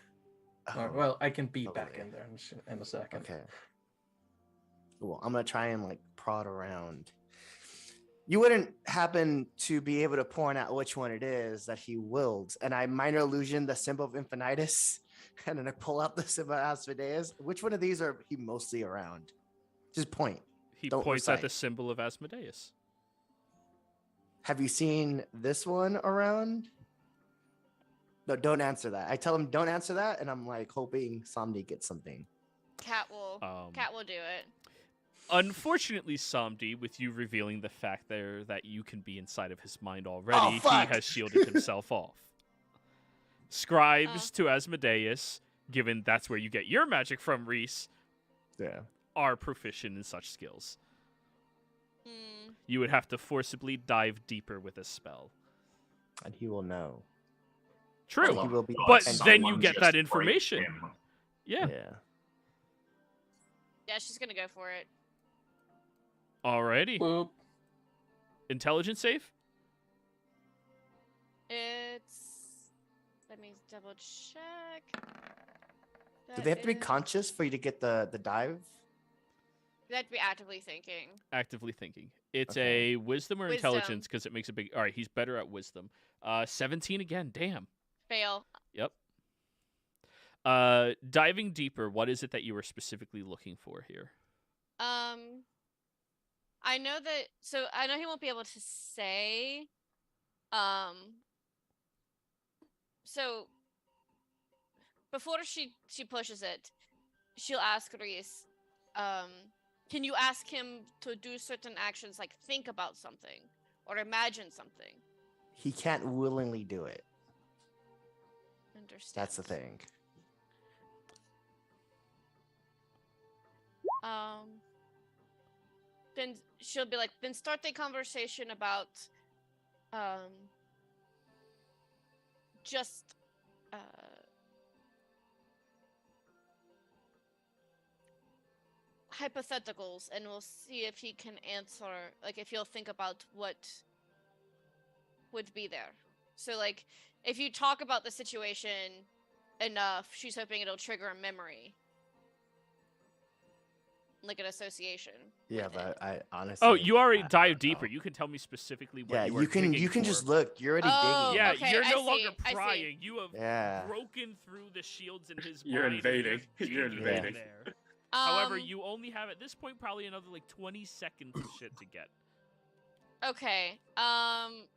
Or, Oh, well, I can be back lovely. in there in a second. Okay. Well, I'm gonna try and like prod around. You wouldn't happen to be able to point out which one it is that he willed, and I minor illusion the symbol of infinitus, and then I pull out the symbol of Asmodeus. Which one of these are he mostly around? Just point. He Don't points at the recite. symbol of Asmodeus. Have you seen this one around? No, don't answer that. I tell him don't answer that, and I'm like hoping Somni gets something. Cat will do it. Unfortunately, Samdi, with you revealing the fact there that you can be inside of his mind already, he fuck! has shielded himself off. Scribes to Asmodeus, given that's where you get your magic from, Reese, Yeah. are proficient in such skills. Hmm. You would have to forcibly dive deeper with a spell. And he will know. True, He will be but and then you someone get just that break information. him. Yeah. Yeah, she's gonna go for it. Alrighty. Boop. Intelligence save? It's. Let me double check. Do they have to be conscious for you to get the dive? They have to be actively thinking. Actively thinking. It's Okay. a wisdom or Wisdom. intelligence because it makes a big. All right, he's better at wisdom. 17 again. Damn. Fail. Yep. Diving deeper, what is it that you were specifically looking for here? I know that. So I know he won't be able to say. So before she pushes it, she'll ask Reese, can you ask him to do certain actions like think about something or imagine something? He can't willingly do it. Understand. That's the thing. Then she'll be like, then start the conversation about just hypotheticals, and we'll see if he can answer, like if he'll think about what would be there. So like if you talk about the situation enough, she's hoping it'll trigger a memory, like an association. Yeah, with but it. I honestly. Oh, you already I don't dived deeper. know. You can tell me specifically what Yeah, you are you can digging just for. look. You're already Oh, digging. Yeah, okay, you're I no see, longer I see. prying. You have Yeah. broken through the shields in his You're mind. and invading. You're digging invading. there. However, you only have at this point probably another like 20 seconds of shit to get. Okay.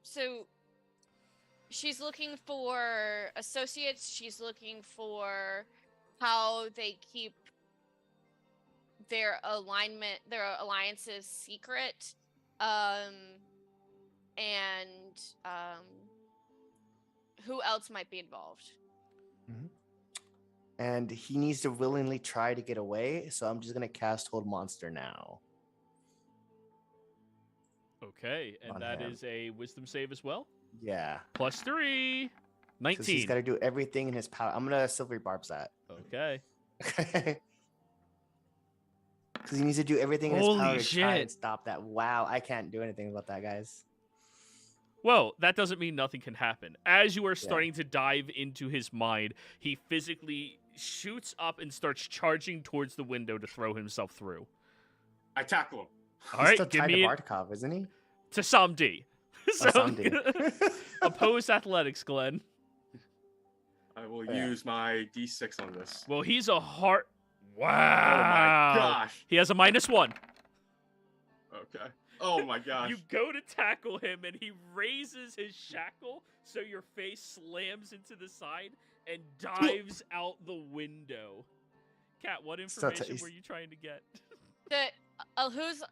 So she's looking for associates. She's looking for how they keep their alliances secret. Who else might be involved? And he needs to willingly try to get away. So I'm just gonna cast Hold Monster now. Okay, and On that him. is a wisdom save as well. Yeah. +3. Because he's 19. got to do everything in his power. I'm gonna Silvery Barbs that. Okay. Because he needs to do everything in his Holy power to try and shit. stop that. Wow, I can't do anything about that, guys. Well, that doesn't mean nothing can happen. As you are starting to dive into his mind, he physically shoots up and starts charging towards the window to throw himself through. I tackle him. All He's right, still give tied to me Bartikov, isn't he? to Samdi. So, Samdi. opposed athletics, Glenn. I will Yeah. use my D6 on this. Well, he's a heart. Wow. Oh my gosh. He has a -1. Okay. Oh my gosh. You go to tackle him, and he raises his shackle so your face slams into the side and dives out the window. Kat, what information were you trying to get? Who's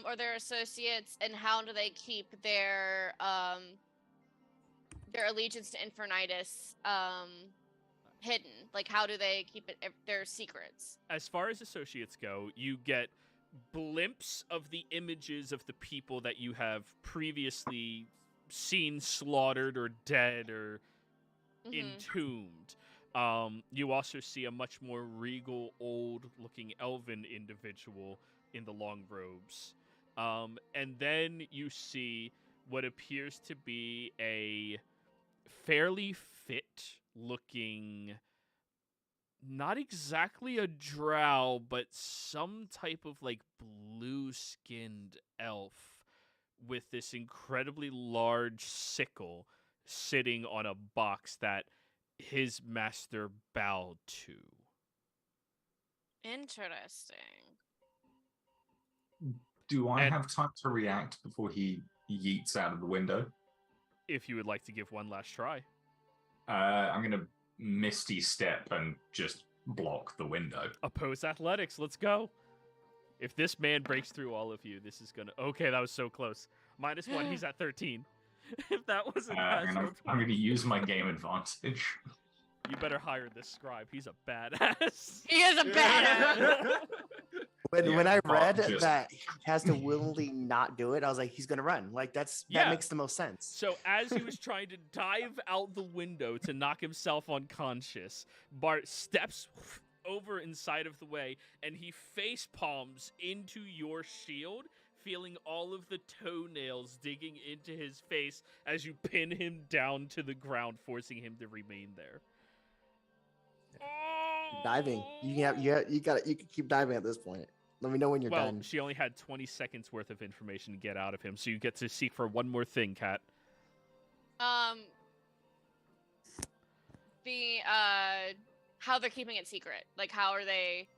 or their associates, and how do they keep their allegiance to Infernitus hidden? Like, how do they keep their secrets? As far as associates go, you get blimps of the images of the people that you have previously seen slaughtered or dead or entombed. You also see a much more regal, old-looking elven individual in the long robes. And then you see what appears to be a fairly fit-looking, not exactly a drow, but some type of like blue-skinned elf with this incredibly large sickle sitting on a box that his master bowed to. Interesting. Do I And- have time to react before he yeets out of the window? If you would like to give one last try. I'm gonna misty step and just block the window. Oppose athletics. Let's go. If this man breaks through all of you, this is gonna. Okay, that was so close. -1. He's at 13. If that wasn't I'm gonna use my game advantage. you better hire this scribe. He's a badass. He is a badass. When I read just- that he has to willingly not do it, I was like, he's gonna run. Like that Yeah. makes the most sense. So as he was trying to dive out the window to knock himself unconscious, Bart steps over inside of the way and he face palms into your shield, feeling all of the toenails digging into his face as you pin him down to the ground, forcing him to remain there. Diving. You can keep diving at this point. Let me know when you're Well, done. she only had 20 seconds worth of information to get out of him, so you get to seek for one more thing, Kat. The how they're keeping it secret. Like how are they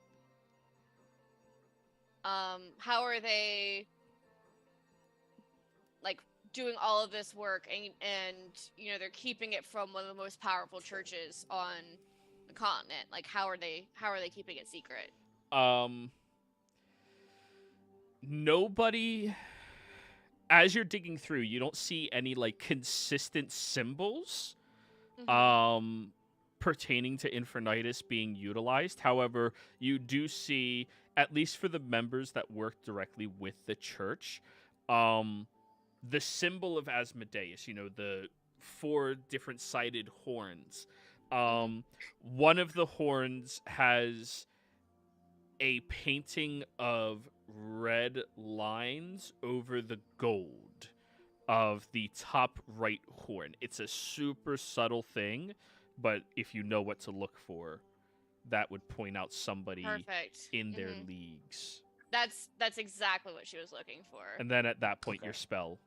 like doing all of this work and you know they're keeping it from one of the most powerful churches on the continent. Like how are they keeping it secret? Nobody, as you're digging through, you don't see any like consistent symbols pertaining to Infernitus being utilized. However, you do see, at least for the members that work directly with the church, the symbol of Asmodeus, you know, the 4 different sided horns. One of the horns has a painting of red lines over the gold of the top right horn. It's a super subtle thing, but if you know what to look for, that would point out somebody Perfect. in their leagues. That's exactly what she was looking for. And then at that point, Okay. your spell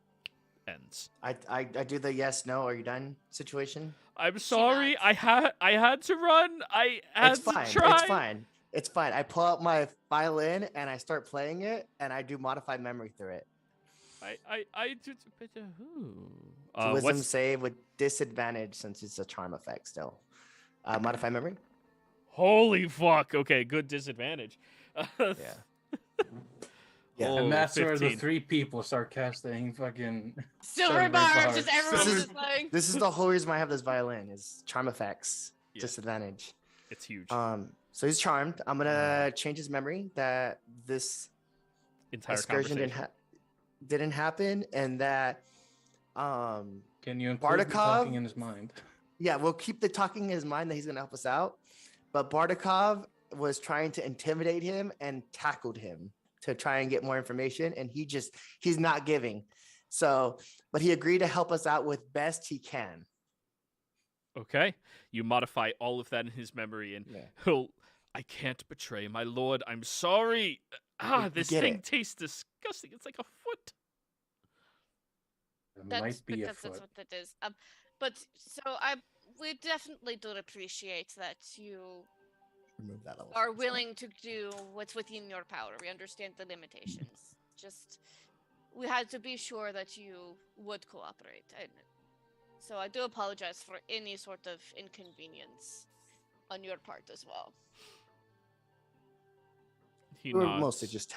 ends. I do the yes, no, are you done situation. I'm sorry, I had to run. I had It's fine. to try. It's fine. It's fine. I pull out my violin and I start playing it, and I do modified memory through it. I did. But, It's a wisdom save with disadvantage since it's a charm effect still. Modified memory. Holy fuck! Okay, good disadvantage. Yeah. Yeah. Oh, And that's where the 15. 3 people start casting fucking Silver Silver barbs, barbs. just everyone This just is- like This is the whole reason why I have this violin is charm effects Yeah. disadvantage. It's huge. So he's charmed. I'm gonna change his memory that this Entire excursion conversation. didn't happen, and that Can you include the Bardakov? talking in his mind? yeah, we'll keep the talking in his mind that he's gonna help us out. But Bardakov was trying to intimidate him and tackled him to try and get more information, and he's not giving. So, but he agreed to help us out with best he can. Okay, you modify all of that in his memory, and Yeah. I can't betray my lord. I'm sorry. We This get thing it. tastes disgusting. It's like a foot. It that's might be a because that's foot. what it is. But so we definitely do appreciate that you Remove that level. are willing to do what's within your power. We understand the limitations. Just we had to be sure that you would cooperate. So I do apologize for any sort of inconvenience on your part as well. He We're nods. mostly just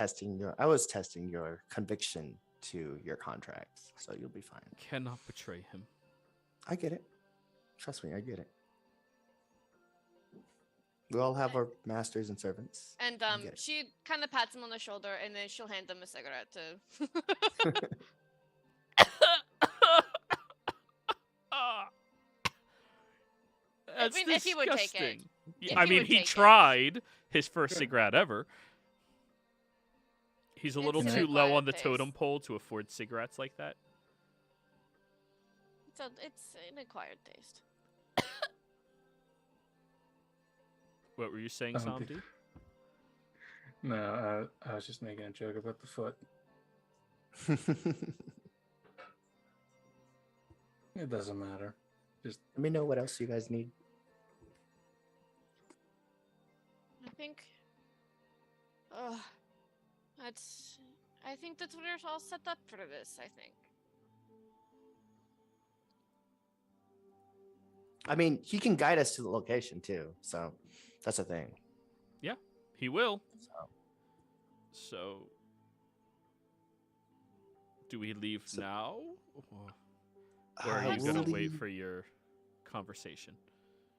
I was testing your conviction to your contracts, so you'll be fine. Cannot betray him. I get it. Trust me, I get it. We all have our masters and servants. And I get it. she kind of pats him on the shoulder, and then she'll hand him a cigarette to. That's mean, if he would take it. disgusting. If I he mean, would he take it. tried his first Sure. cigarette ever. He's a little It's too an low on acquired the taste. totem pole to afford cigarettes like that. It's an acquired taste. What were you saying, Oh, Samdi? No, I was just making a joke about the foot. It doesn't matter. Just Let me know what else you guys need. I think. I think that we're all set up for this, I think. I mean, he can guide us to the location too, so that's a thing. Yeah, he will. So, So, do we leave now? Or are you we'll going to wait leave- for your conversation?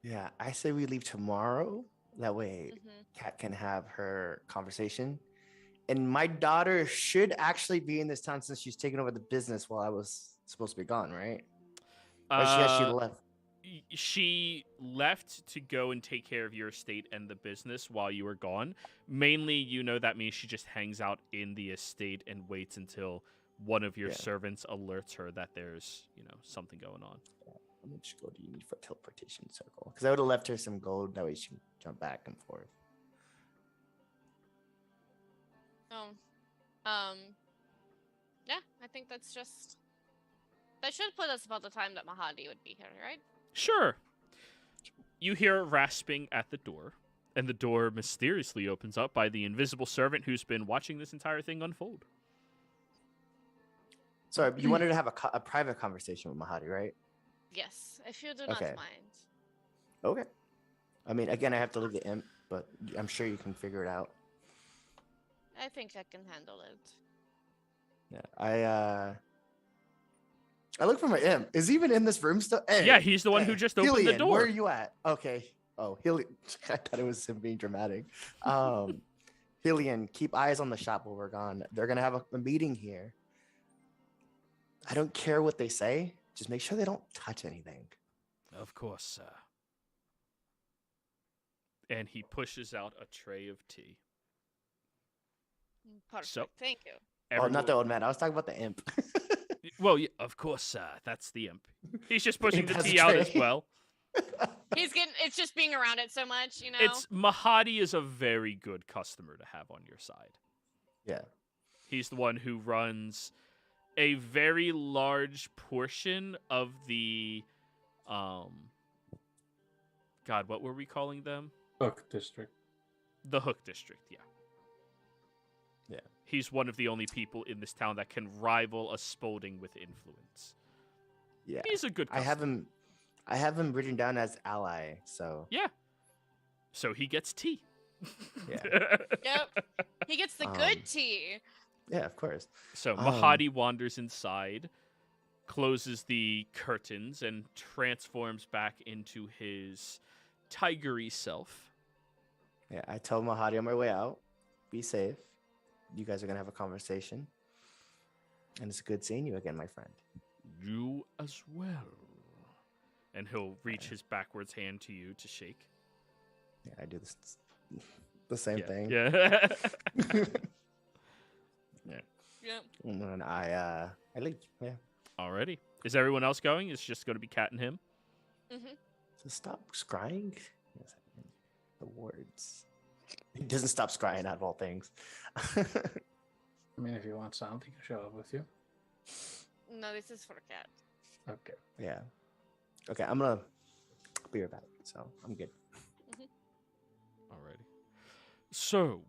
Yeah, I say we leave tomorrow. That way, Mhm. Kat can have her conversation. And my daughter should actually be in this town since she's taken over the business while I was supposed to be gone, right? Or she actually left. She left to go and take care of your estate and the business while you were gone. Mainly, you know, that means she just hangs out in the estate and waits until one of your Yeah. servants alerts her that there's, you know, something going on. How much gold do you need for a teleportation circle? Because I would have left her some gold. That way she can jump back and forth. Oh. Yeah, I think that's just... That should put us about the time that Mahadi would be here, right? Sure. You hear rasping at the door, and the door mysteriously opens up by the invisible servant who's been watching this entire thing unfold. Sorry, you wanted to have a private conversation with Mahadi, right? Yes, if you do Okay. not mind. Okay. I mean, again, I have to leave the imp, but I'm sure you can figure it out. I think I can handle it. Yeah, I look for my imp. Is he even in this room still? Hey, Yeah, he's the one who hey, just opened the Hillian, door. Where are you at? Okay. Oh, Hillian. I thought it was him being dramatic. Hillian, keep eyes on the shop while we're gone. They're gonna have a meeting here. I don't care what they say. Just make sure they don't touch anything. Of course, sir. And he pushes out a tray of tea. Perfect, So- thank you. Oh, not the old man. I was talking about the imp. Well, yeah, of course, sir. That's the imp. He's just pushing the Imp has a tea out as tray. well. It's just being around it so much, you know? It's Mahadi is a very good customer to have on your side. Yeah. He's the one who runs a very large portion of the God, what were we calling them? Book district. The Hook District, yeah. Yeah. He's one of the only people in this town that can rival a Spalding with influence. Yeah. He's a good customer. I have him written down as ally, so Yeah. So he gets tea. Yeah. Yep. He gets the good Um, tea. yeah, of course. So Um, Mahadi wanders inside, closes the curtains, and transforms back into his tigery self. Yeah, I tell Mahadi on my way out, be safe. You guys are gonna have a conversation. And it's good seeing you again, my friend. You as well. And he'll reach his backwards hand to you to shake. Yeah, I do this the same yeah. thing. Yeah. Yep. And then I leave. Yeah. Alrighty. Is everyone else going? It's just going to be Cat and him? Mm-hmm. So stop scrying. Yes, the words. He doesn't stop scrying out of all things. I mean, if you want something, he can show up with you. No, this is for Cat. Okay. Yeah. Okay, I'm gonna be right back. So I'm good. Alrighty. So,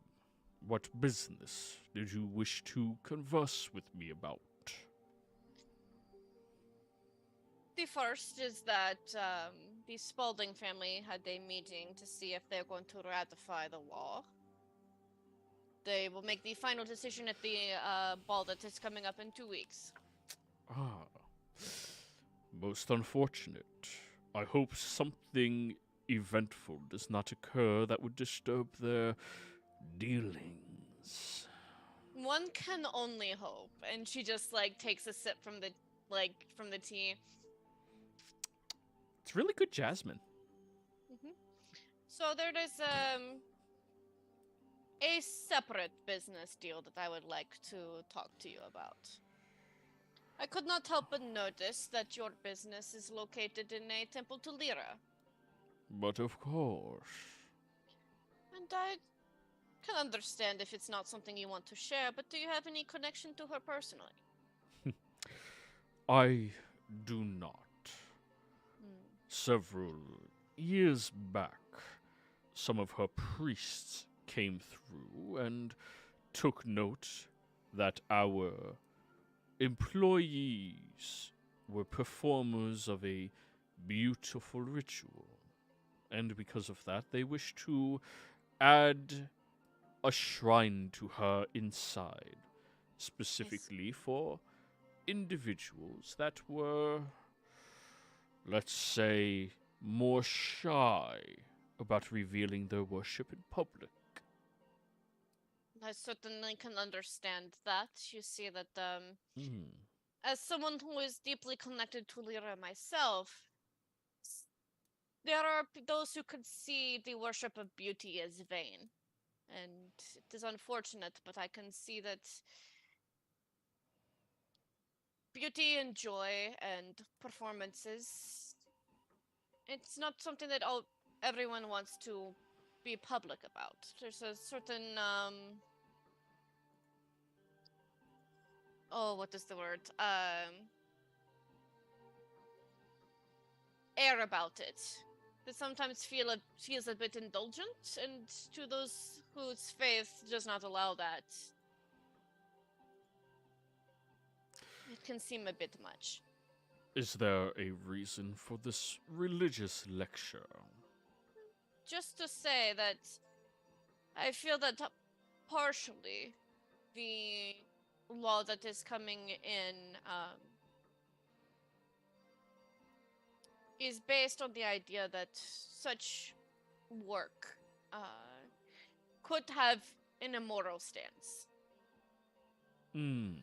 what business did you wish to converse with me about? The first is that the Spalding family had a meeting to see if they're going to ratify the law. They will make the final decision at the ball that is coming up in 2 weeks. Ah, most unfortunate. I hope something eventful does not occur that would disturb their dealings. One can only hope. And she just takes a sip from the tea. It's really good jasmine. So there is a separate business deal that I would like to talk to you about. I could not help but notice that your business is located in a temple to Lyra. But of course. And I can understand if it's not something you want to share, but do you have any connection to her personally? I do not. Hmm. Several years back, some of her priests came through and took note that our employees were performers of a beautiful ritual. And because of that, they wish to add a shrine to her inside, specifically for individuals that were, let's say, more shy about revealing their worship in public. I certainly can understand that. You see that, Hmm. as someone who is deeply connected to Lyra myself, there are those who could see the worship of beauty as vain. And it is unfortunate, but I can see that beauty and joy and performances, it's not something that everyone wants to be public about. There's a certain, oh, what is the word? Air about it. That sometimes feels a bit indulgent, and to those whose faith does not allow that, it can seem a bit much. Is there a reason for this religious lecture? Just to say that I feel that partially the law that is coming in is based on the idea that such work could have an immoral stance. Hmm.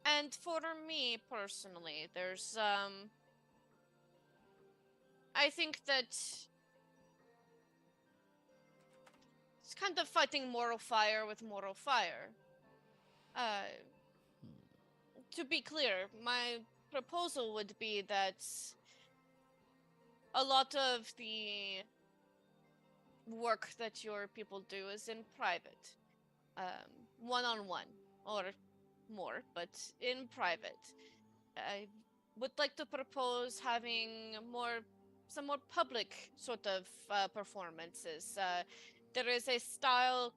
And for me personally, there's I think that it's kind of fighting moral fire with moral fire. To be clear, my proposal would be that a lot of the work that your people do is in private, one-on-one or more, but in private. I would like to propose having some more public sort of performances. There is a style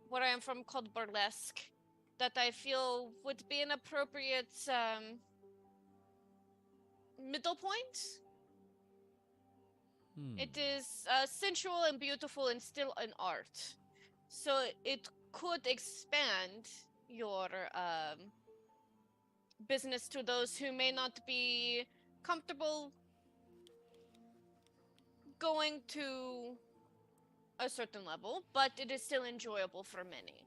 where I am from called burlesque that I feel would be an appropriate middle point. Hmm. It is sensual and beautiful and still an art. So it could expand your business to those who may not be comfortable going to a certain level, but it is still enjoyable for many.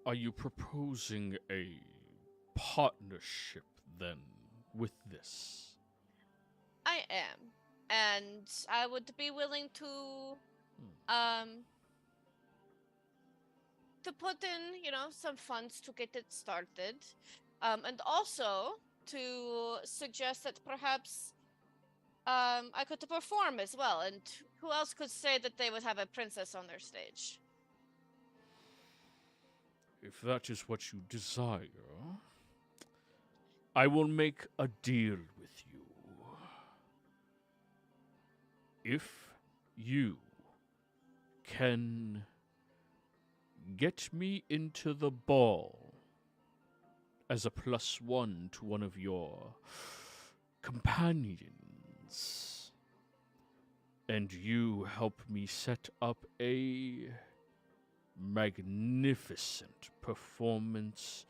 Are you proposing a partnership then with this? I am, and I would be willing to put in, some funds to get it started, and also to suggest that perhaps I could perform as well. And who else could say that they would have a princess on their stage? If that is what you desire, I will make a deal with you. If you can get me into the ball as a +1 to one of your companions, and you help me set up a magnificent performance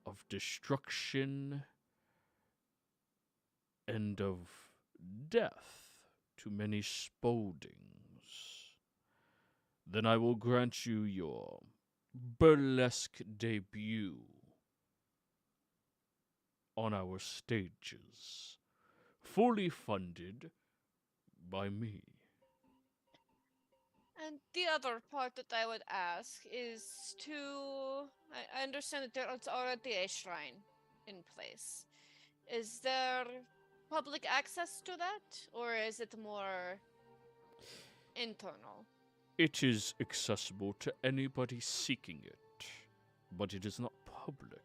of destruction and of death to many Spauldings, then I will grant you your burlesque debut on our stages, fully funded by me. And the other part that I would ask is I understand that there is already a shrine in place. Is there public access to that, or is it more internal? It is accessible to anybody seeking it, but it is not public.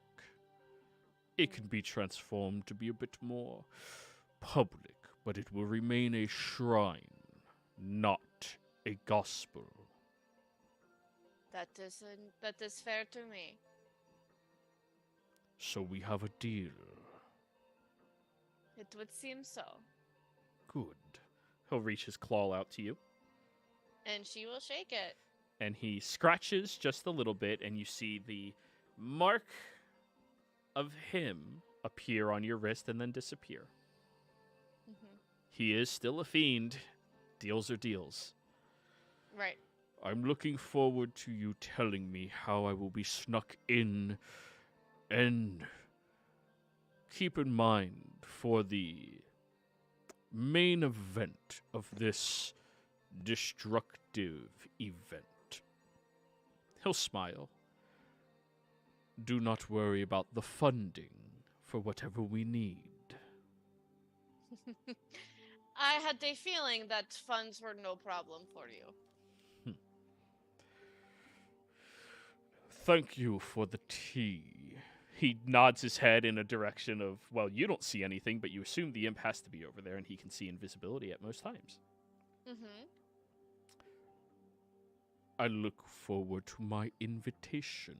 It can be transformed to be a bit more public, but it will remain a shrine, not a gospel. That is fair to me. So we have a deal. It would seem so. Good. He'll reach his claw out to you, And she will shake it. and he scratches just a little bit, and you see the mark of him appear on your wrist and then disappear. Hmm. He is still a fiend. Deals are deals. Right. I'm looking forward to you telling me how I will be snuck in. And keep in mind, for the main event of this destructive event, he'll smile. Do not worry about the funding for whatever we need. I had a feeling that funds were no problem for you. Thank you for the tea. He nods his head in a direction of, well, you don't see anything, but you assume the imp has to be over there, and he can see invisibility at most times. Mm-hmm. I look forward to my invitation.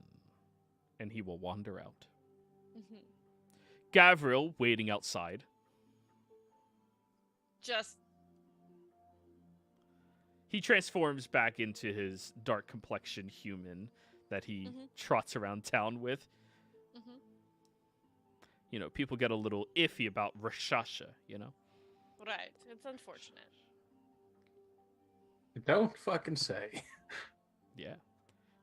And he will wander out. Mm-hmm. Gavril, waiting outside. Just He transforms back into his dark complexion human that he trots around town with. Mhm. You know, people get a little iffy about Rashasha, you know? right. It's unfortunate. Don't fucking say. Yeah.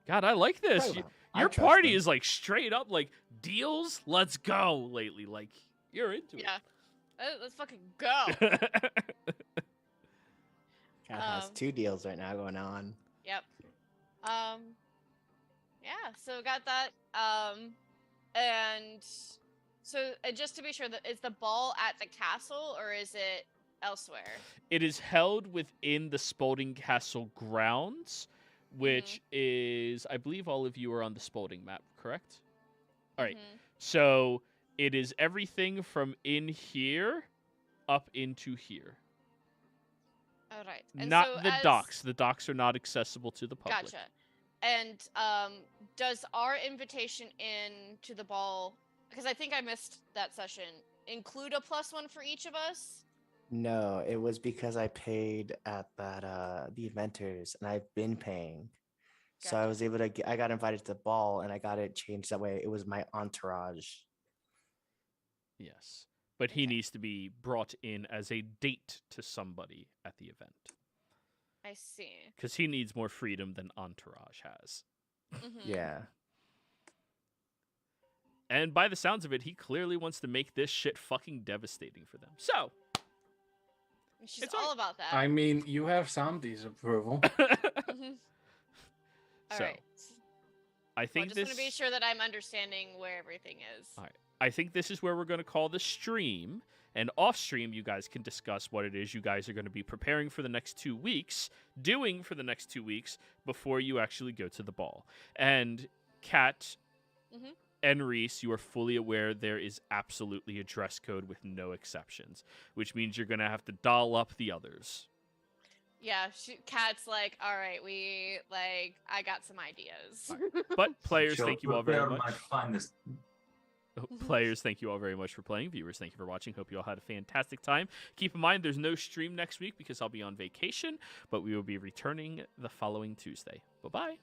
God, I like this. Talk about- I Your trust party him. is like straight up like deals, let's go lately. Like, you're into Yeah. Let's fucking go. it. Cat has Um, 2 deals right now going on. Yep. Yeah, so we got that. And so just to be sure, that is the ball at the castle or is it elsewhere? It is held within the Spalding Castle grounds, which is, I believe all of you are on the Spalding map, correct? All right. Mhm. So it is everything from in here up into here. All right. And Not so the as- docks. The docks are not accessible to the public. Gotcha. And does our invitation in to the ball, because I think I missed that session, include a +1 for each of us? No, it was because I paid at that the inventors, and I've been paying. So I Gotcha. was able to I got invited to the ball, and I got it changed that way. It was my entourage. Yes. But he Okay. needs to be brought in as a date to somebody at the event. I see. Because he needs more freedom than Entourage has. Mhm. Yeah. And by the sounds of it, he clearly wants to make this shit fucking devastating for them. So, She's It's all about that. I mean, you have Samdi's approval. Mhm. All so right. I Well, I think just this want to be sure that I'm understanding where everything is. All right. I think this is where we're going to call the stream. And off stream, you guys can discuss what it is you guys are going to be preparing for the next 2 weeks, doing for the next 2 weeks before you actually go to the ball. And Kat Mhm. and Reese, you are fully aware there is absolutely a dress code with no exceptions, which means you're going to have to doll up the others. Yeah, Kat's like, all right, I got some ideas. But players, Sure, thank you all very where much. might find this. Players, thank you all very much for playing. Viewers, thank you for watching. Hope you all had a fantastic time. Keep in mind, there's no stream next week because I'll be on vacation, but we will be returning the following Tuesday. Bye-bye.